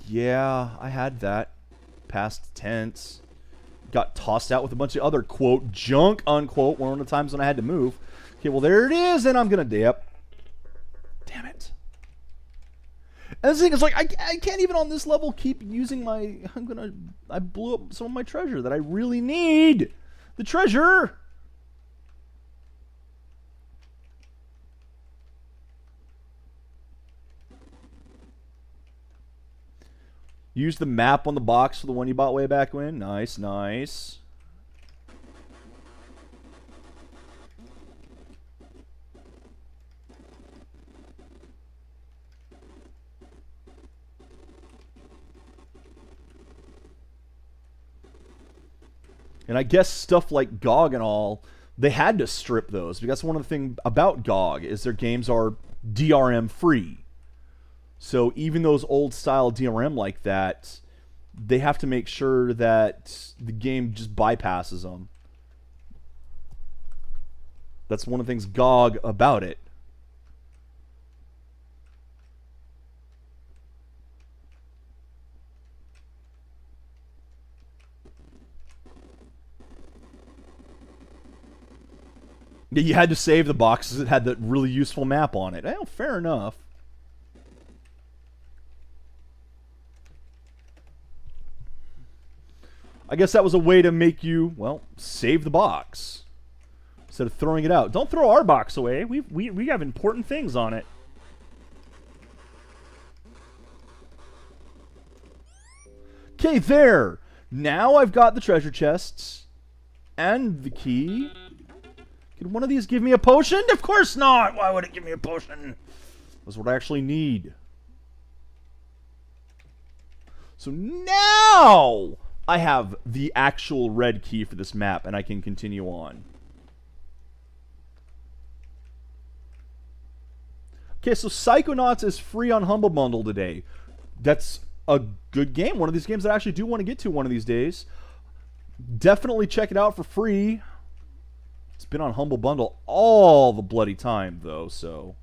Speaker 1: yeah, I had that. Past tense. Got tossed out with a bunch of other, quote, junk, unquote, one of the times when I had to move. Okay, well, there it is, and I'm gonna dip. Damn it. And the thing is, like, I can't even on this level keep using my... I blew up some of my treasure that I really need. The treasure! Use the map on the box for the one you bought way back when. Nice, nice. And I guess stuff like GOG and all, they had to strip those, because one of the things about GOG is their games are DRM free. So even those old style DRM like that, they have to make sure that the game just bypasses them. That's one of the things GOG about it. You had to save the boxes that had that really useful map on it. Well, fair enough. I guess that was a way to make you, well, save the box instead of throwing it out. Don't throw our box away. We have important things on it. Okay, there. Now I've got the treasure chests and the key. Can one of these give me a potion? Of course not! Why would it give me a potion? That's what I actually need. So now I have the actual red key for this map, and I can continue on. Okay, so Psychonauts is free on Humble Bundle today. That's a good game. One of these games that I actually do want to get to one of these days. Definitely check it out for free. It's been on Humble Bundle all the bloody time, though, so...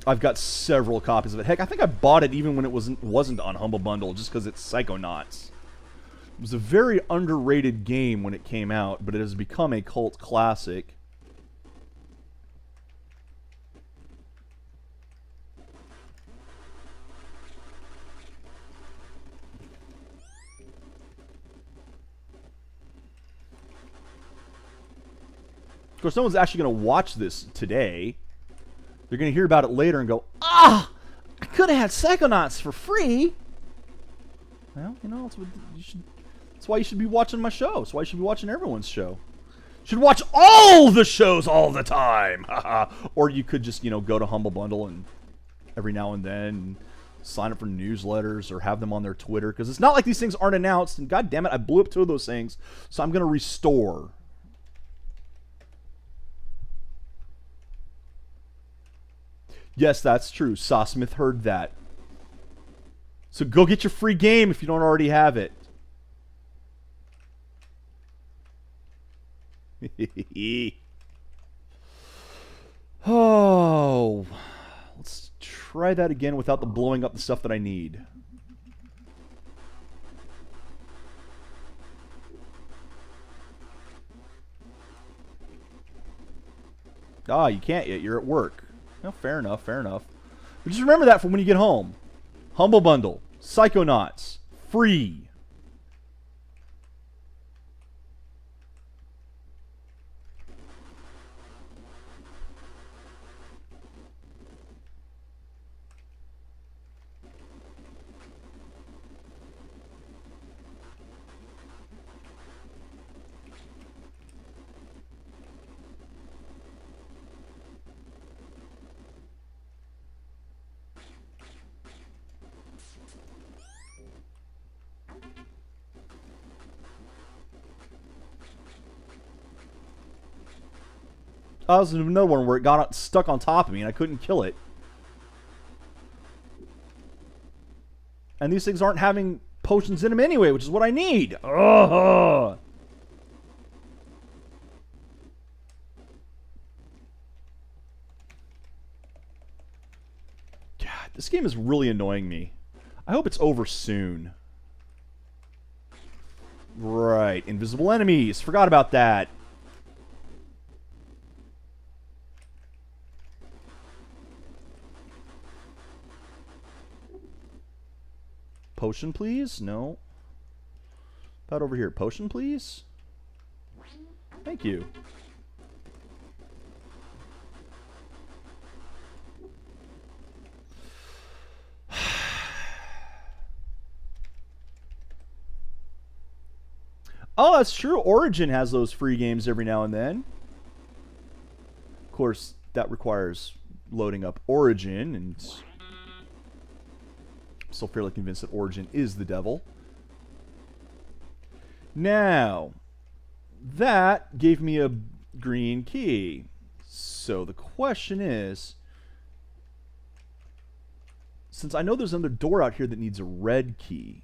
Speaker 1: I've got several copies of it. Heck, I think I bought it even when it wasn't on Humble Bundle, just because it's Psychonauts. It was a very underrated game when it came out, but it has become a cult classic. Of course, no one's actually going to watch this today. They're going to hear about it later and go, ah, I could have had Psychonauts for free. Well, you know, that's why you should be watching my show. That's why you should be watching everyone's show. Should watch all the shows all the time. Or you could just, go to Humble Bundle and every now and then sign up for newsletters or have them on their Twitter. Because it's not like these things aren't announced. And god damn it, I blew up 2 of those things. So I'm going to restore. Yes, that's true. Sawsmith heard that. So go get your free game if you don't already have it. Oh, let's try that again without the blowing up the stuff that I need. Ah, you can't yet. You're at work. No, fair enough, fair enough. But just remember that for when you get home. Humble Bundle, Psychonauts, free. Oh, this is another one where it got stuck on top of me and I couldn't kill it. And these things aren't having potions in them anyway, which is what I need. Ugh. God, this game is really annoying me. I hope it's over soon. Right, invisible enemies. Forgot about that. Potion, please? No. About over here. Potion, please? Thank you. Oh, that's true. Origin has those free games every now and then. Of course, that requires loading up Origin, and I'm still fairly convinced that Origin is the devil. Now, that gave me a green key. So the question is, since I know there's another door out here that needs a red key,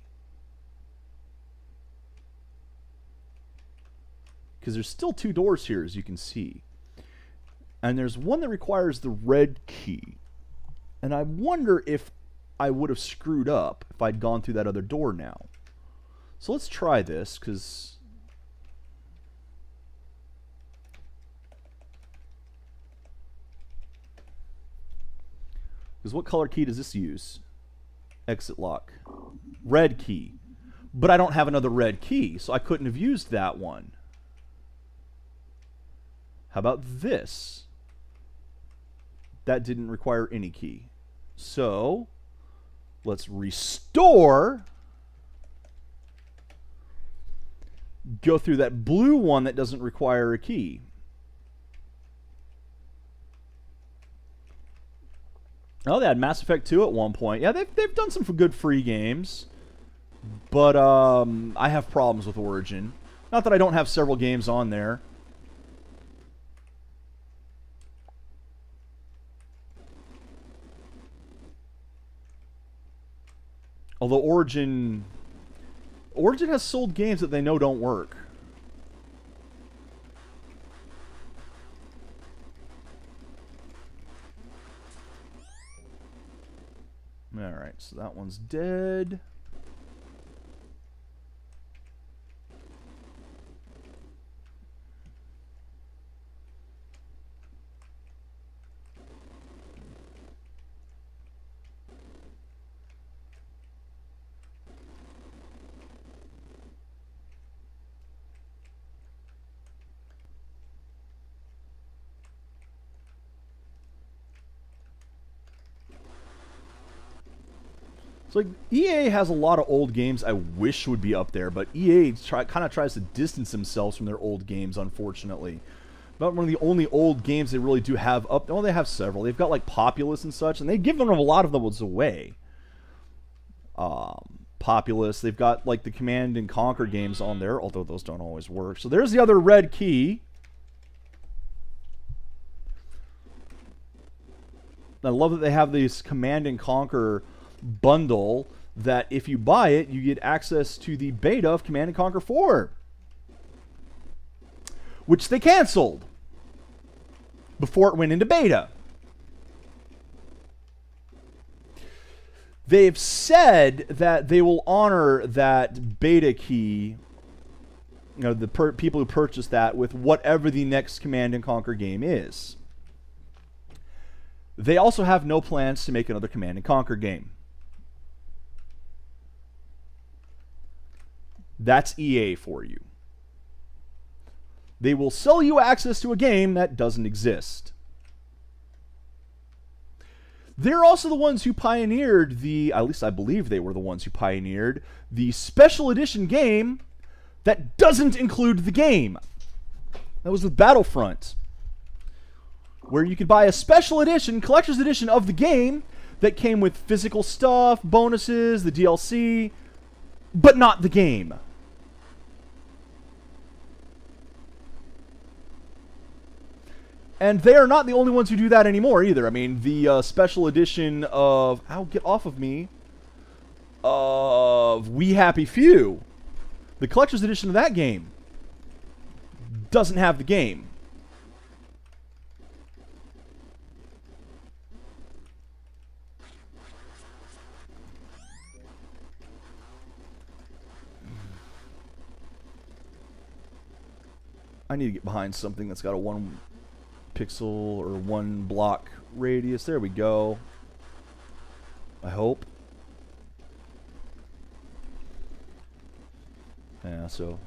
Speaker 1: because there's still 2 doors here, as you can see. And there's one that requires the red key. And I wonder if I would have screwed up if I'd gone through that other door now. So let's try this, because what color key does this use? Exit lock. Red key. But I don't have another red key, so I couldn't have used that one. How about this? That didn't require any key. So let's restore. Go through that blue one that doesn't require a key. Oh, they had Mass Effect 2 at one point. Yeah, they've done some good free games. But I have problems with Origin. Not that I don't have several games on there. Although Origin has sold games that they know don't work. Alright, so that one's dead. So like EA has a lot of old games I wish would be up there, but EA kind of tries to distance themselves from their old games, unfortunately. About one of the only old games they really do have up. Oh, they have several. They've got like Populous and such, and they give them a lot of those away. Populous. They've got like the Command and Conquer games on there, although those don't always work. So there's the other red key. I love that they have this Command and Conquer bundle that if you buy it, you get access to the beta of Command and Conquer 4. Which they canceled before it went into beta. They've said that they will honor that beta key, you know, the people who purchased that, with whatever the next Command and Conquer game is. They also have no plans to make another Command and Conquer game. That's EA for you. They will sell you access to a game that doesn't exist. They're also the ones who pioneered at least I believe they were the ones who pioneered the special edition game that doesn't include the game. That was with Battlefront, where you could buy a special edition, collector's edition of the game that came with physical stuff, bonuses, the DLC, but not the game. And they are not the only ones who do that anymore either. I mean, the special edition of... Ow, get off of me. Of We Happy Few. The collector's edition of that game doesn't have the game. I need to get behind something that's got a 1 pixel or 1 block radius. There we go. I hope. Yeah, so.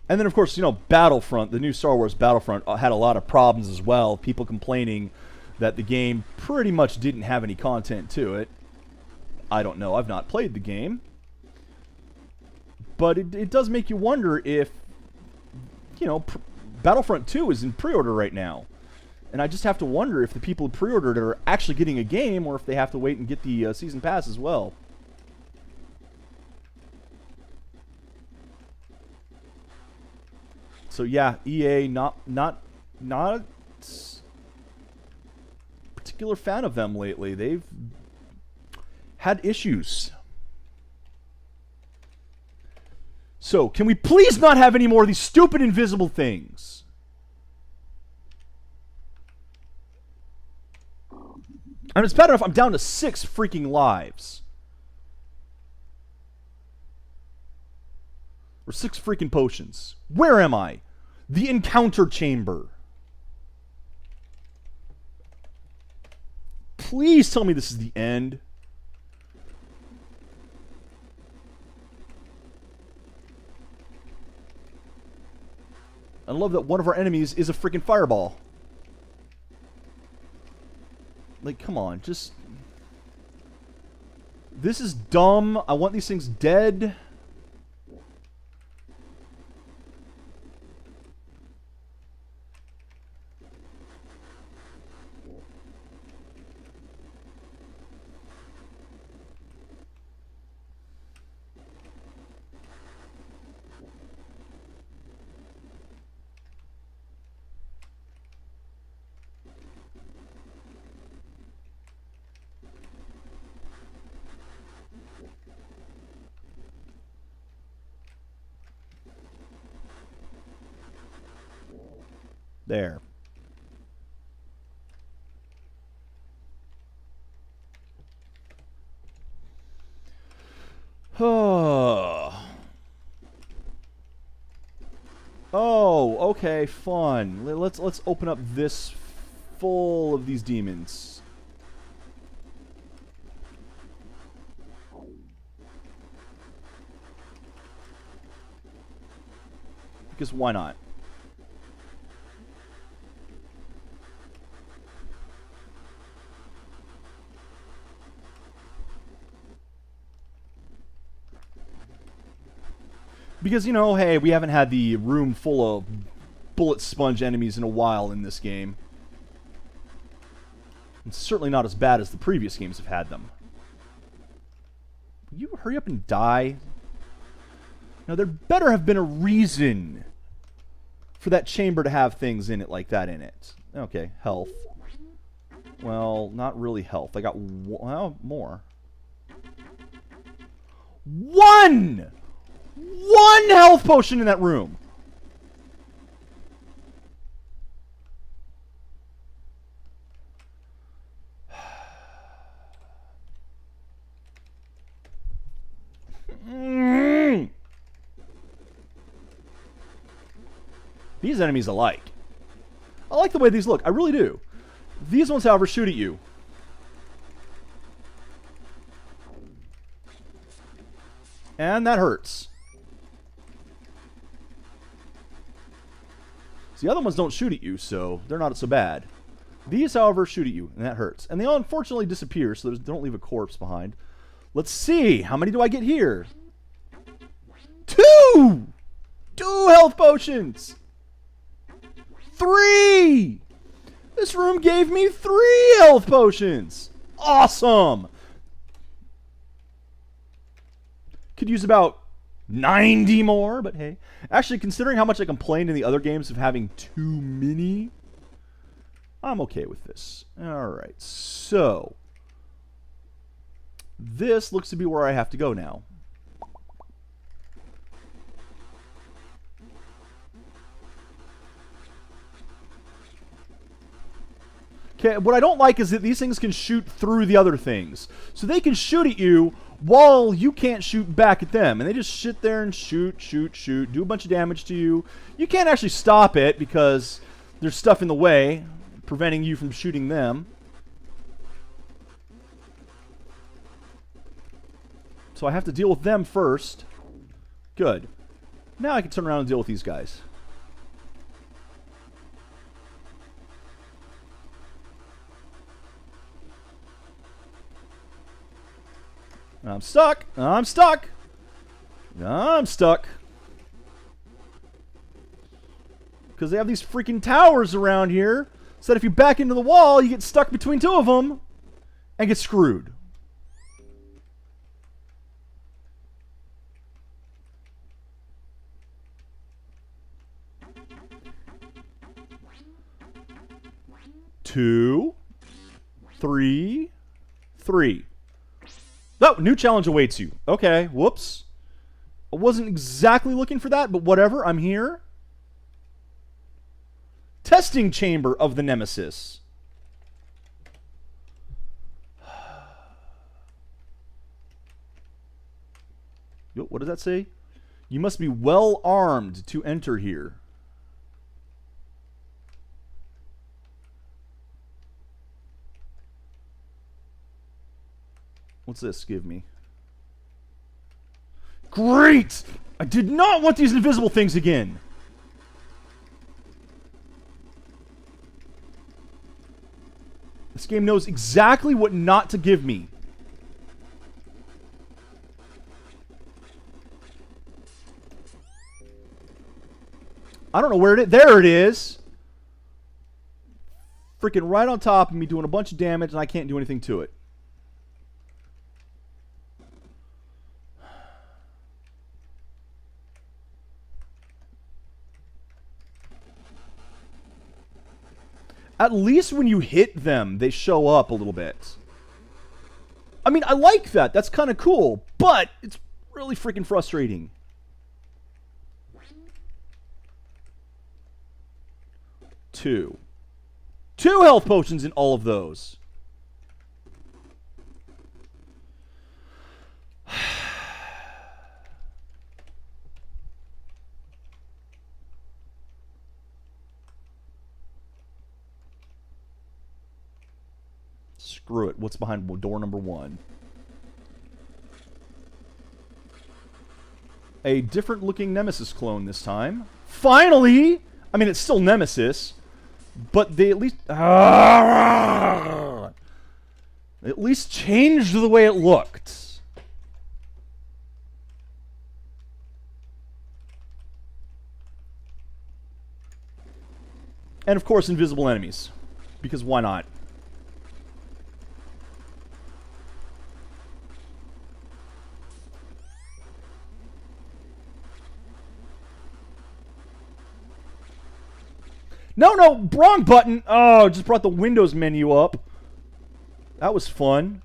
Speaker 1: And then, of course, you know, Battlefront, the new Star Wars Battlefront, had a lot of problems as well. People complaining that the game pretty much didn't have any content to it. I don't know. I've not played the game. But it does make you wonder if, you know, Battlefront 2 is in pre-order right now. And I just have to wonder if the people who pre-ordered it are actually getting a game, or if they have to wait and get the season pass as well. So yeah, EA, not a particular fan of them lately. They've had issues. So, can we please not have any more of these stupid invisible things? And it's bad enough I'm down to 6 freaking lives. Or 6 freaking potions. Where am I? The encounter chamber. Please tell me this is the end. I love that one of our enemies is a freaking fireball. Like, come on, just... This is dumb. I want these things dead. There. Oh, okay, fun. Let's open up this full of these demons. Because why not? Because, you know, hey, we haven't had the room full of bullet sponge enemies in a while in this game. It's certainly not as bad as the previous games have had them. Will you hurry up and die? Now, there better have been a reason for that chamber to have things in it like that in it. Okay, health. Well, not really health. I got well, more. One health potion in that room. These enemies I like. I like the way these look. I really do. These ones, however, shoot at you. And that hurts. The other ones don't shoot at you, so they're not so bad. These, however, shoot at you, and that hurts. And they all unfortunately disappear, so they don't leave a corpse behind. Let's see. How many do I get here? 2! 2 health potions! 3! This room gave me 3 health potions! Awesome! Could use about 90 more, but hey. Actually, considering how much I complained in the other games of having too many, I'm okay with this. Alright, so this looks to be where I have to go now. Okay, what I don't like is that these things can shoot through the other things. So they can shoot at you while you can't shoot back at them. And they just sit there and shoot, do a bunch of damage to you. You can't actually stop it because there's stuff in the way preventing you from shooting them. So I have to deal with them first. Good. Now I can turn around and deal with these guys. I'm stuck. I'm stuck. I'm stuck. Because they have these freaking towers around here. So that if you back into the wall, you get stuck between 2 of them and get screwed. Two, three. Oh, new challenge awaits you. Okay, whoops. I wasn't exactly looking for that, but whatever, I'm here. Testing chamber of the Nemesis. Yo, what does that say? You must be well armed to enter here. What's this give me? Great! I did not want these invisible things again. This game knows exactly what not to give me. I don't know where it is. There it is. Freaking right on top of me doing a bunch of damage and I can't do anything to it. At least when you hit them, they show up a little bit. I mean, I like that. That's kind of cool. But it's really freaking frustrating. Two health potions in all of those. Screw it. What's behind door number 1? A different looking Nemesis clone this time. Finally! I mean, it's still Nemesis, but they at least changed the way it looked. And of course, invisible enemies. Because why not? No, no, wrong button. Oh, just brought the Windows menu up. That was fun.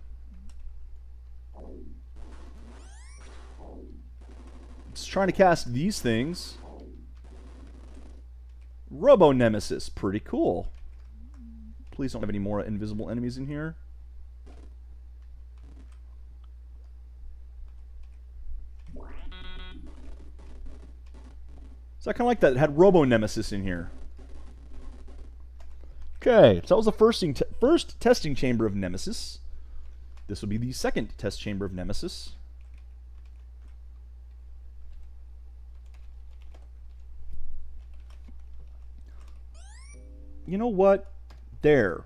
Speaker 1: Just trying to cast these things. Robo Nemesis, pretty cool. Please don't have any more invisible enemies in here. So I kind of like that. It had Robo Nemesis in here. Okay, so that was the first testing chamber of Nemesis. This will be the second test chamber of Nemesis. You know what? There.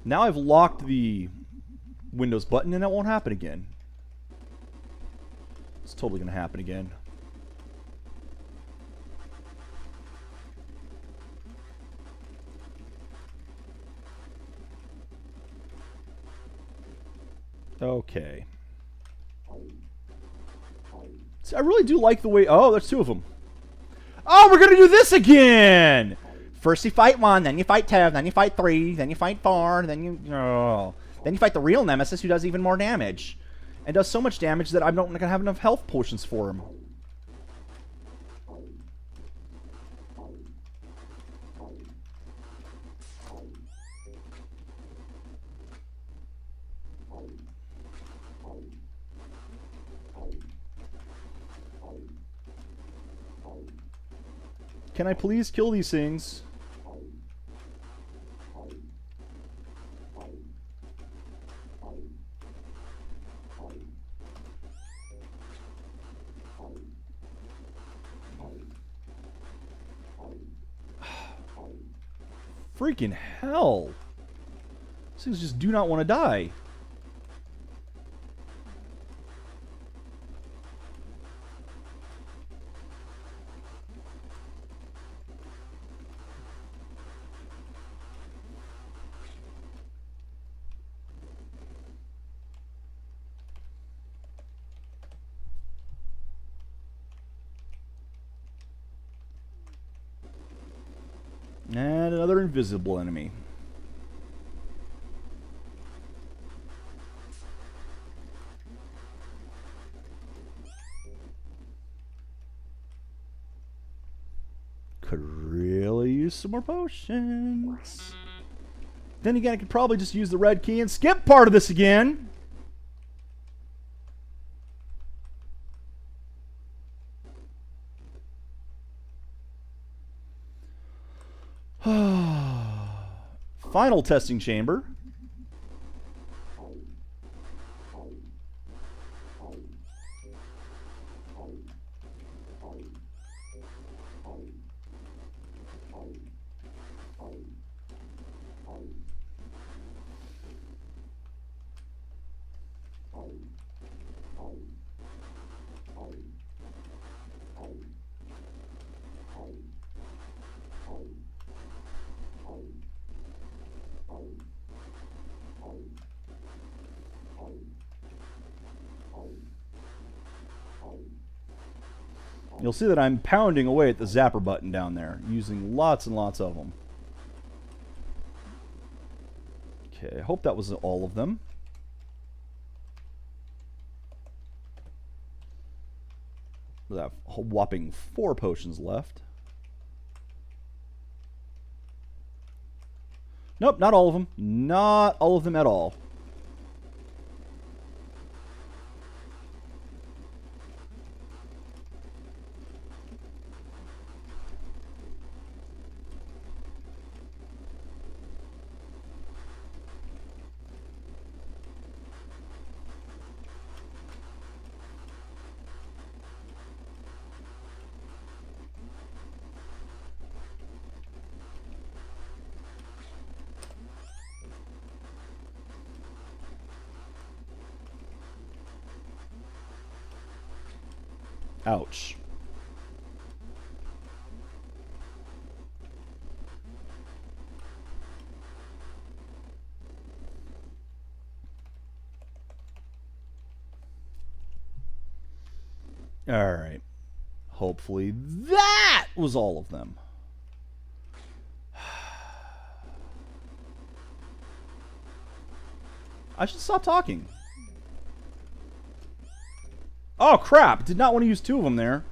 Speaker 1: Now I've locked the Windows button and that won't happen again. It's totally going to happen again. Okay. See, I really do like the way... Oh, there's two of them. Oh, we're going to do this again! First you fight one, then you fight two, then you fight three, then you fight four, then you... Oh. Then you fight the real Nemesis who does even more damage. And does so much damage that I'm not going to have enough health potions for him. Can I please kill these things? Freaking hell. These things just do not want to die. And another invisible enemy. Could really use some more potions. Then again, I could probably just use the red key and skip part of this again. Final testing chamber. You'll see that I'm pounding away at the zapper button down there, using lots and lots of them. Okay, I hope that was all of them. We have a whopping 4 potions left. Nope, not all of them. Not all of them at all. Ouch. Alright. Hopefully that was all of them. I should stop talking. Oh, crap. Did not want to use 2 of them there.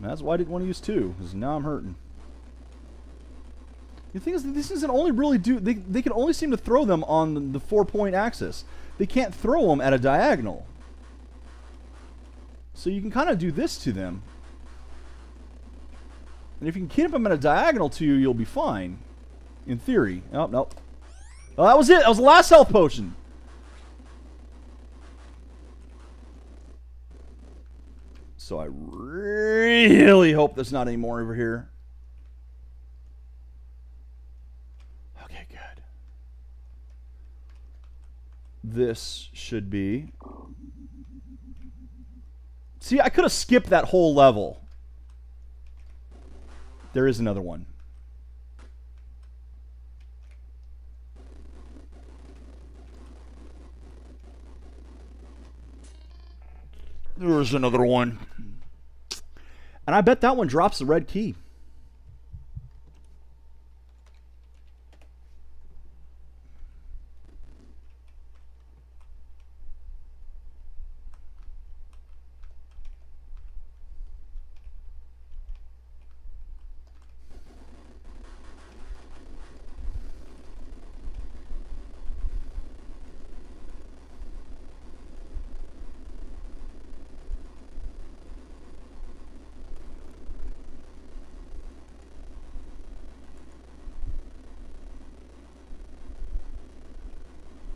Speaker 1: That's why I didn't want to use 2, because now I'm hurting. The thing is, this isn't only really they can only seem to throw them on the 4-point axis. They can't throw them at a diagonal. So you can kind of do this to them. And if you can keep them at a diagonal to you, you'll be fine. In theory. Oh, nope. Oh, that was it. That was the last health potion. So I really hope there's not any more over here. Okay, good. This should be... See, I could have skipped that whole level. There is another one. There's another one. And I bet that one drops the red key.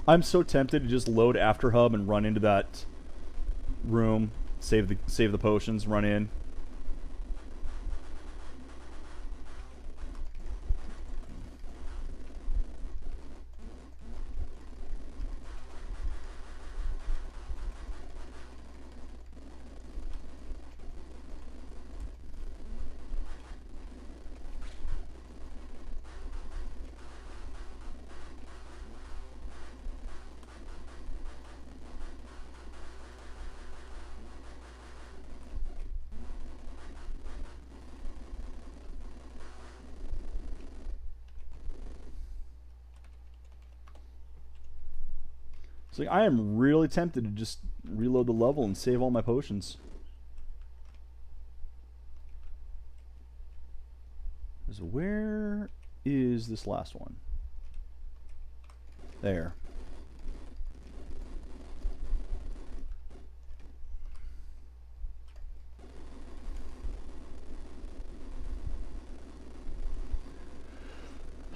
Speaker 1: I'm so tempted to just load After Hub and run into that room, save the potions, run in. So I am really tempted to just reload the level and save all my potions. So where is this last one? There.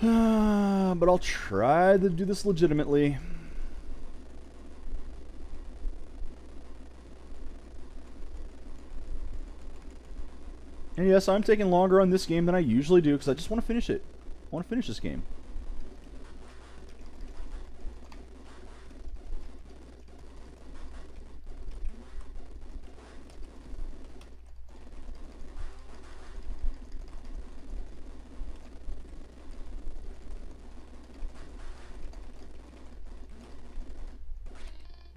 Speaker 1: But I'll try to do this legitimately. And yes, I'm taking longer on this game than I usually do because I just want to finish it. I want to finish this game.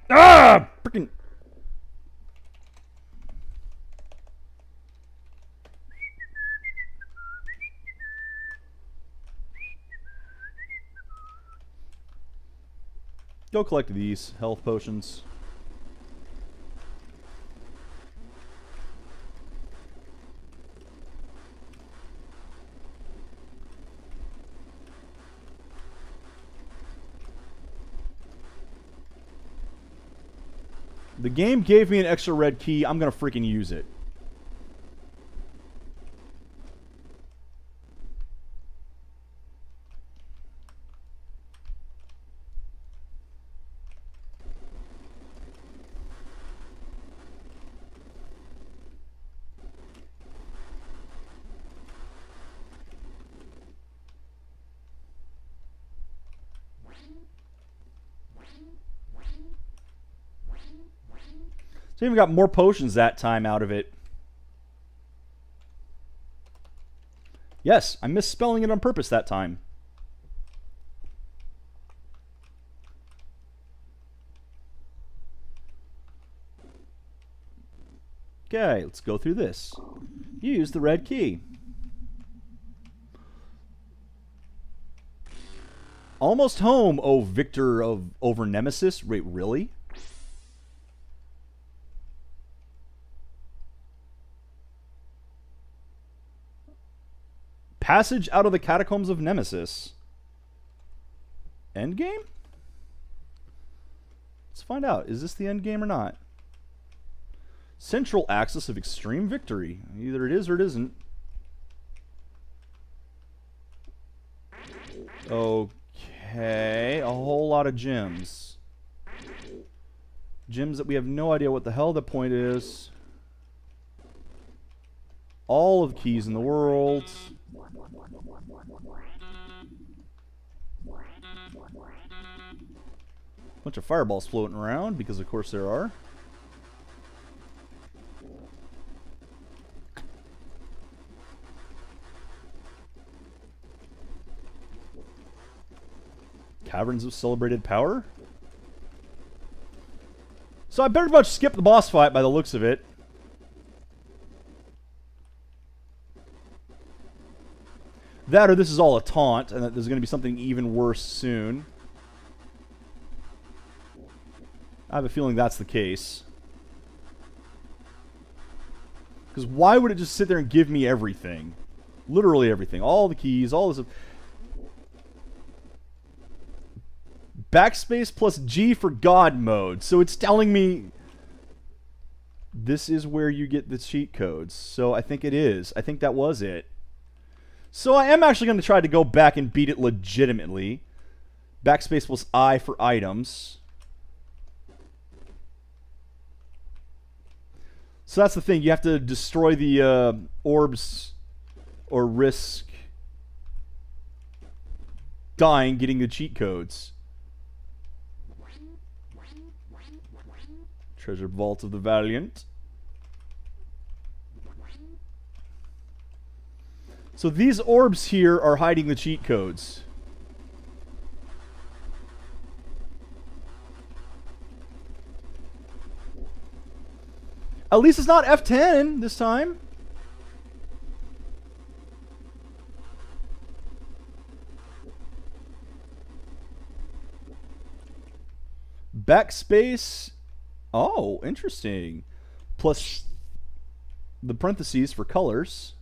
Speaker 1: Ah! Freaking... Go collect these health potions. The game gave me an extra red key. I'm gonna freaking use it.
Speaker 2: So I even got more potions that time out of it. Yes, I'm misspelling it on purpose that time. Okay, let's go through this. Use the red key. Almost home, oh victor over Nemesis. Wait, really? Passage out of the Catacombs of Nemesis. Endgame? Let's find out. Is this the endgame or not? Central axis of extreme victory. Either it is or it isn't. Okay, a whole lot of gems. Gems that we have no idea what the hell the point is. All of the keys in the world. Bunch of fireballs floating around, because of course there are. Caverns of Celebrated Power? So I better much skip the boss fight by the looks of it. That or this is all a taunt, and that there's going to be something even worse soon. I have a feeling that's the case. Because why would it just sit there and give me everything? Literally everything. All the keys, all this. Backspace plus G for God mode. So it's telling me this is where you get the cheat codes. So I think it is. I think that was it. So I am actually going to try to go back and beat it legitimately. Backspace plus I for items. So that's the thing. You have to destroy the orbs or risk dying getting the cheat codes. Treasure Vault of the Valiant. So these orbs here are hiding the cheat codes. At least it's not F10 this time. Backspace. Oh, interesting. Plus the parentheses for colors.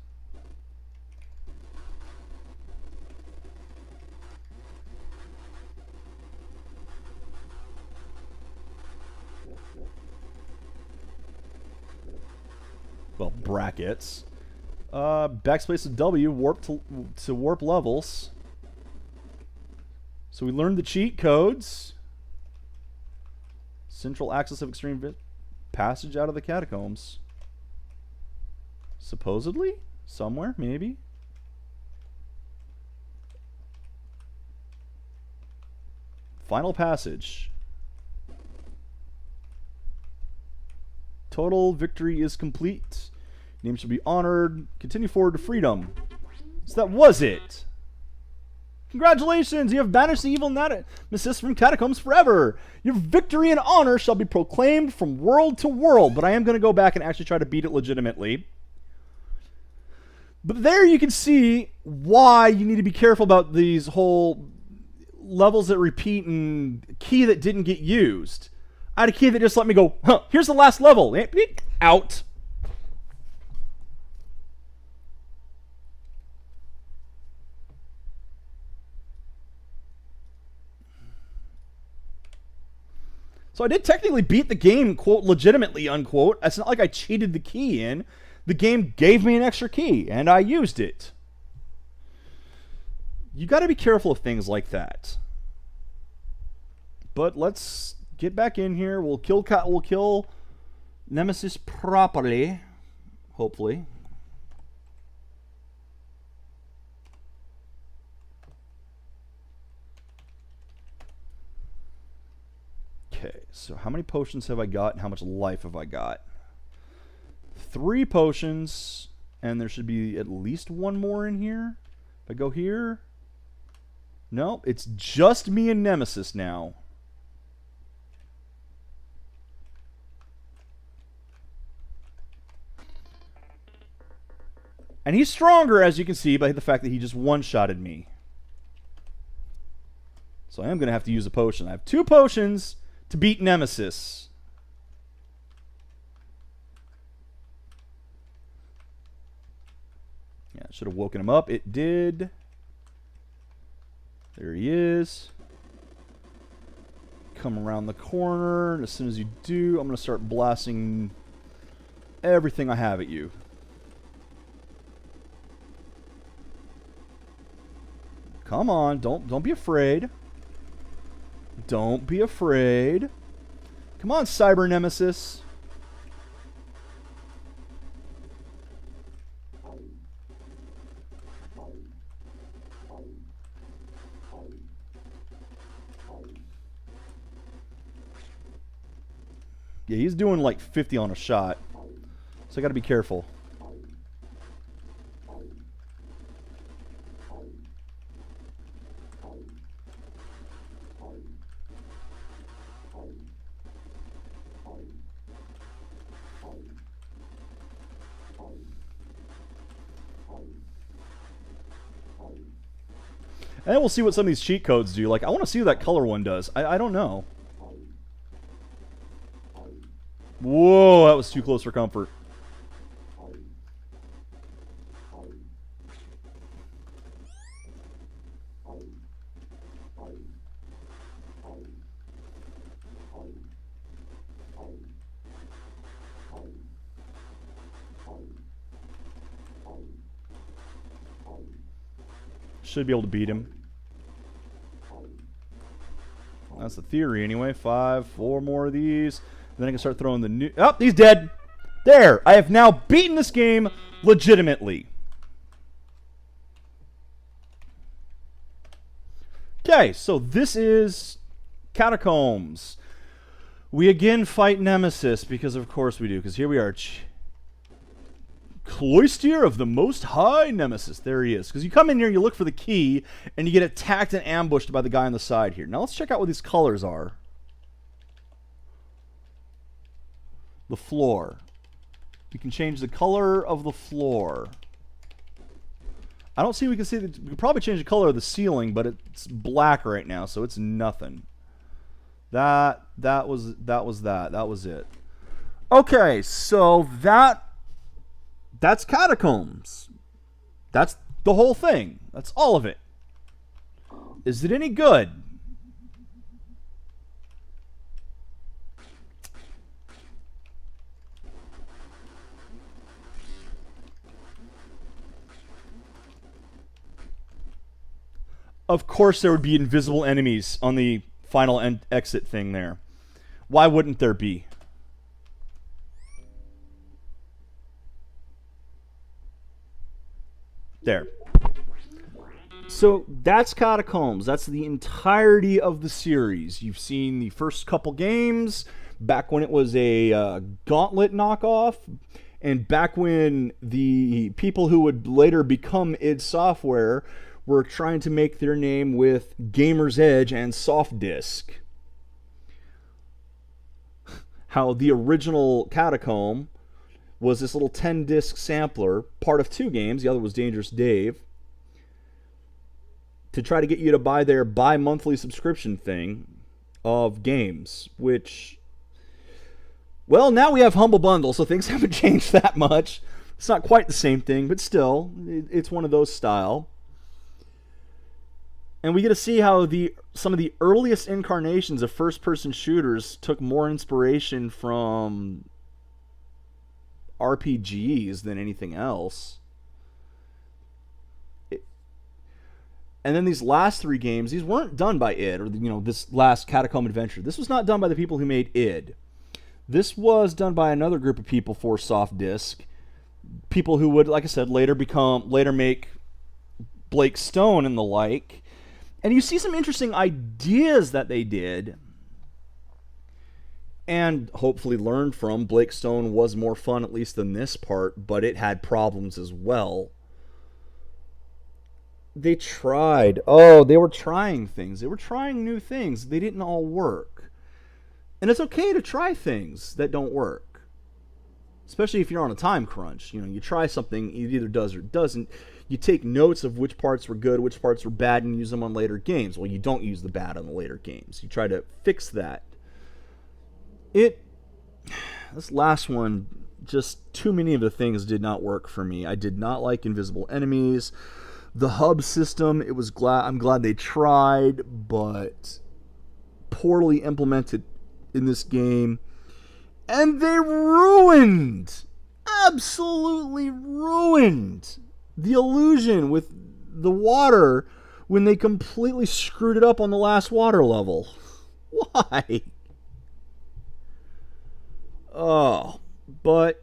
Speaker 2: Well, brackets. Backspace and W, warp to warp levels. So we learned the cheat codes. Central axis of extreme passage out of the catacombs. Supposedly? Somewhere, maybe. Final passage. Total victory is complete. Name shall be honored. Continue forward to freedom. So that was it. Congratulations! You have banished the evil Nemesis from Catacombs forever. Your victory and honor shall be proclaimed from world to world. But I am going to go back and actually try to beat it legitimately. But there you can see why you need to be careful about these whole levels that repeat and key that didn't get used. I had a key that just let me go, huh, here's the last level. Out. So I did technically beat the game, quote, legitimately, unquote. It's not like I cheated the key in. The game gave me an extra key, and I used it. You got to be careful of things like that. But let's get back in here. We'll kill Nemesis properly, hopefully. Okay, so how many potions have I got and how much life have I got? 3 potions, and there should be at least 1 more in here. If I go here... No, it's just me and Nemesis now. And he's stronger, as you can see, by the fact that he just one-shotted me. So I am going to have to use a potion. I have 2 potions to beat Nemesis. Yeah, I should have woken him up. It did. There he is. Come around the corner, and as soon as you do, I'm going to start blasting everything I have at you. Come on, don't be afraid. Don't be afraid. Come on, Cyber Nemesis. Yeah, he's doing like 50 on a shot. So I gotta be careful. And then we'll see what some of these cheat codes do. Like, I want to see what that color one does. I don't know. Whoa, that was too close for comfort. Should be able to beat him. That's the theory anyway. 4 more of these. Then I can start throwing the new... Oh, he's dead! There! I have now beaten this game legitimately. Okay, so this is Catacombs. We again fight Nemesis, because of course we do, because here we are. Cloister of the Most High Nemesis. There he is. Because you come in here, you look for the key, and you get attacked and ambushed by the guy on the side here. Now let's check out what these colors are. The floor. We can change the color of the floor. I don't see we can see that. We can probably change the color of the ceiling, but it's black right now, so it's nothing. That was it. Okay, so that's Catacombs. That's the whole thing. That's all of it. Is it any good? Of course there would be invisible enemies on the final exit thing there. Why wouldn't there be? There. So that's Catacombs. That's the entirety of the series. You've seen the first couple games, back when it was a Gauntlet knockoff, and back when the people who would later become id Software were trying to make their name with Gamer's Edge and Soft Disk. How the original Catacomb was this little 10-disc sampler, part of 2 games, the other was Dangerous Dave, to try to get you to buy their bi-monthly subscription thing of games, which, well, now we have Humble Bundle, so things haven't changed that much. It's not quite the same thing, but still, it's one of those style. And we get to see how some of the earliest incarnations of first-person shooters took more inspiration from RPGs than anything else. And then these last 3 games, these weren't done by id, or this last Catacomb Adventure. This was not done by the people who made id. This was done by another group of people for Soft Disk. People who would, like I said, later make Blake Stone and the like. And you see some interesting ideas that they did.
Speaker 1: and hopefully learned from. Blakestone was more fun, at least than this part, but it had problems as well. They tried. Oh, they were trying things. They were trying new things. They didn't all work. And it's okay to try things that don't work. Especially if you're on a time crunch. You know, you try something, it either does or doesn't. You take notes of which parts were good, which parts were bad, and use them on later games. Well, you don't use the bad on the later games. You try to fix that. This last one, just too many of the things did not work for me. I did not like invisible enemies. The hub system, I'm glad they tried, but poorly implemented in this game. And they absolutely ruined the illusion with the water when they completely screwed it up on the last water level. Why? Oh, but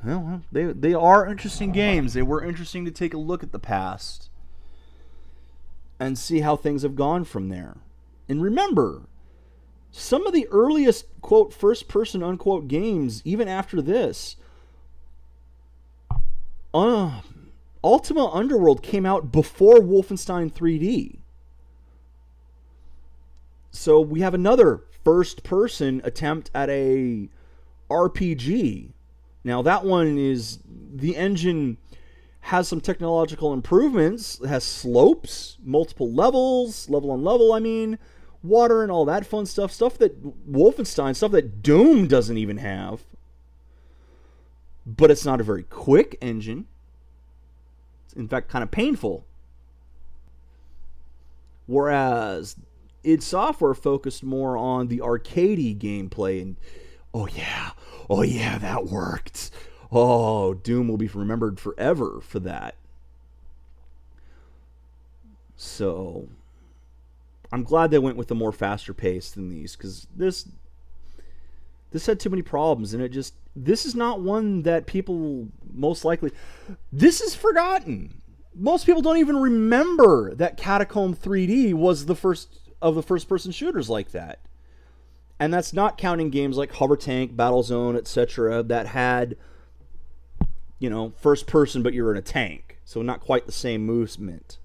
Speaker 1: well, they are interesting games. They were interesting to take a look at the past and see how things have gone from there. And remember, some of the earliest, quote, first-person, unquote, games, even after this, Ultima Underworld came out before Wolfenstein 3D. So we have another first-person attempt at a RPG. Now that one is, the engine has some technological improvements. It has slopes, multiple levels, level on level, I mean, water and all that fun stuff. Stuff that Wolfenstein, stuff that Doom doesn't even have. But it's not a very quick engine. It's in fact kind of painful. Whereas id Software focused more on the arcadey gameplay and oh yeah, that worked. Oh, Doom will be remembered forever for that. So, I'm glad they went with a more faster pace than these, because this had too many problems, and this is not one that people most likely, this is forgotten. Most people don't even remember that Catacomb 3D was the first of the first-person shooters like that. And that's not counting games like Hover Tank, Battlezone, etc. that had, you know, first person, but you're in a tank. So not quite the same movement.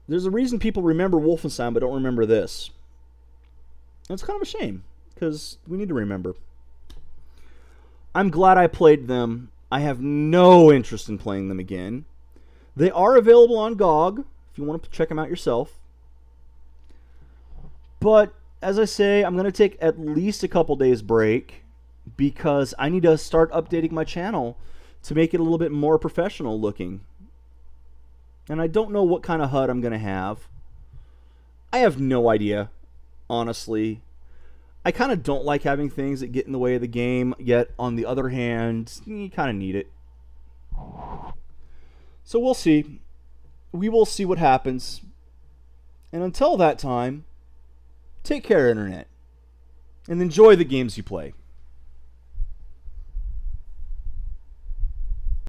Speaker 1: There's a reason people remember Wolfenstein but don't remember this. And it's kind of a shame, because we need to remember. I'm glad I played them. I have no interest in playing them again. They are available on GOG, if you want to check them out yourself. But, as I say, I'm going to take at least a couple days break because I need to start updating my channel to make it a little bit more professional looking. And I don't know what kind of HUD I'm going to have. I have no idea, honestly. I kind of don't like having things that get in the way of the game, yet on the other hand, you kind of need it. So we'll see. We will see what happens. And until that time, take care, Internet, and enjoy the games you play.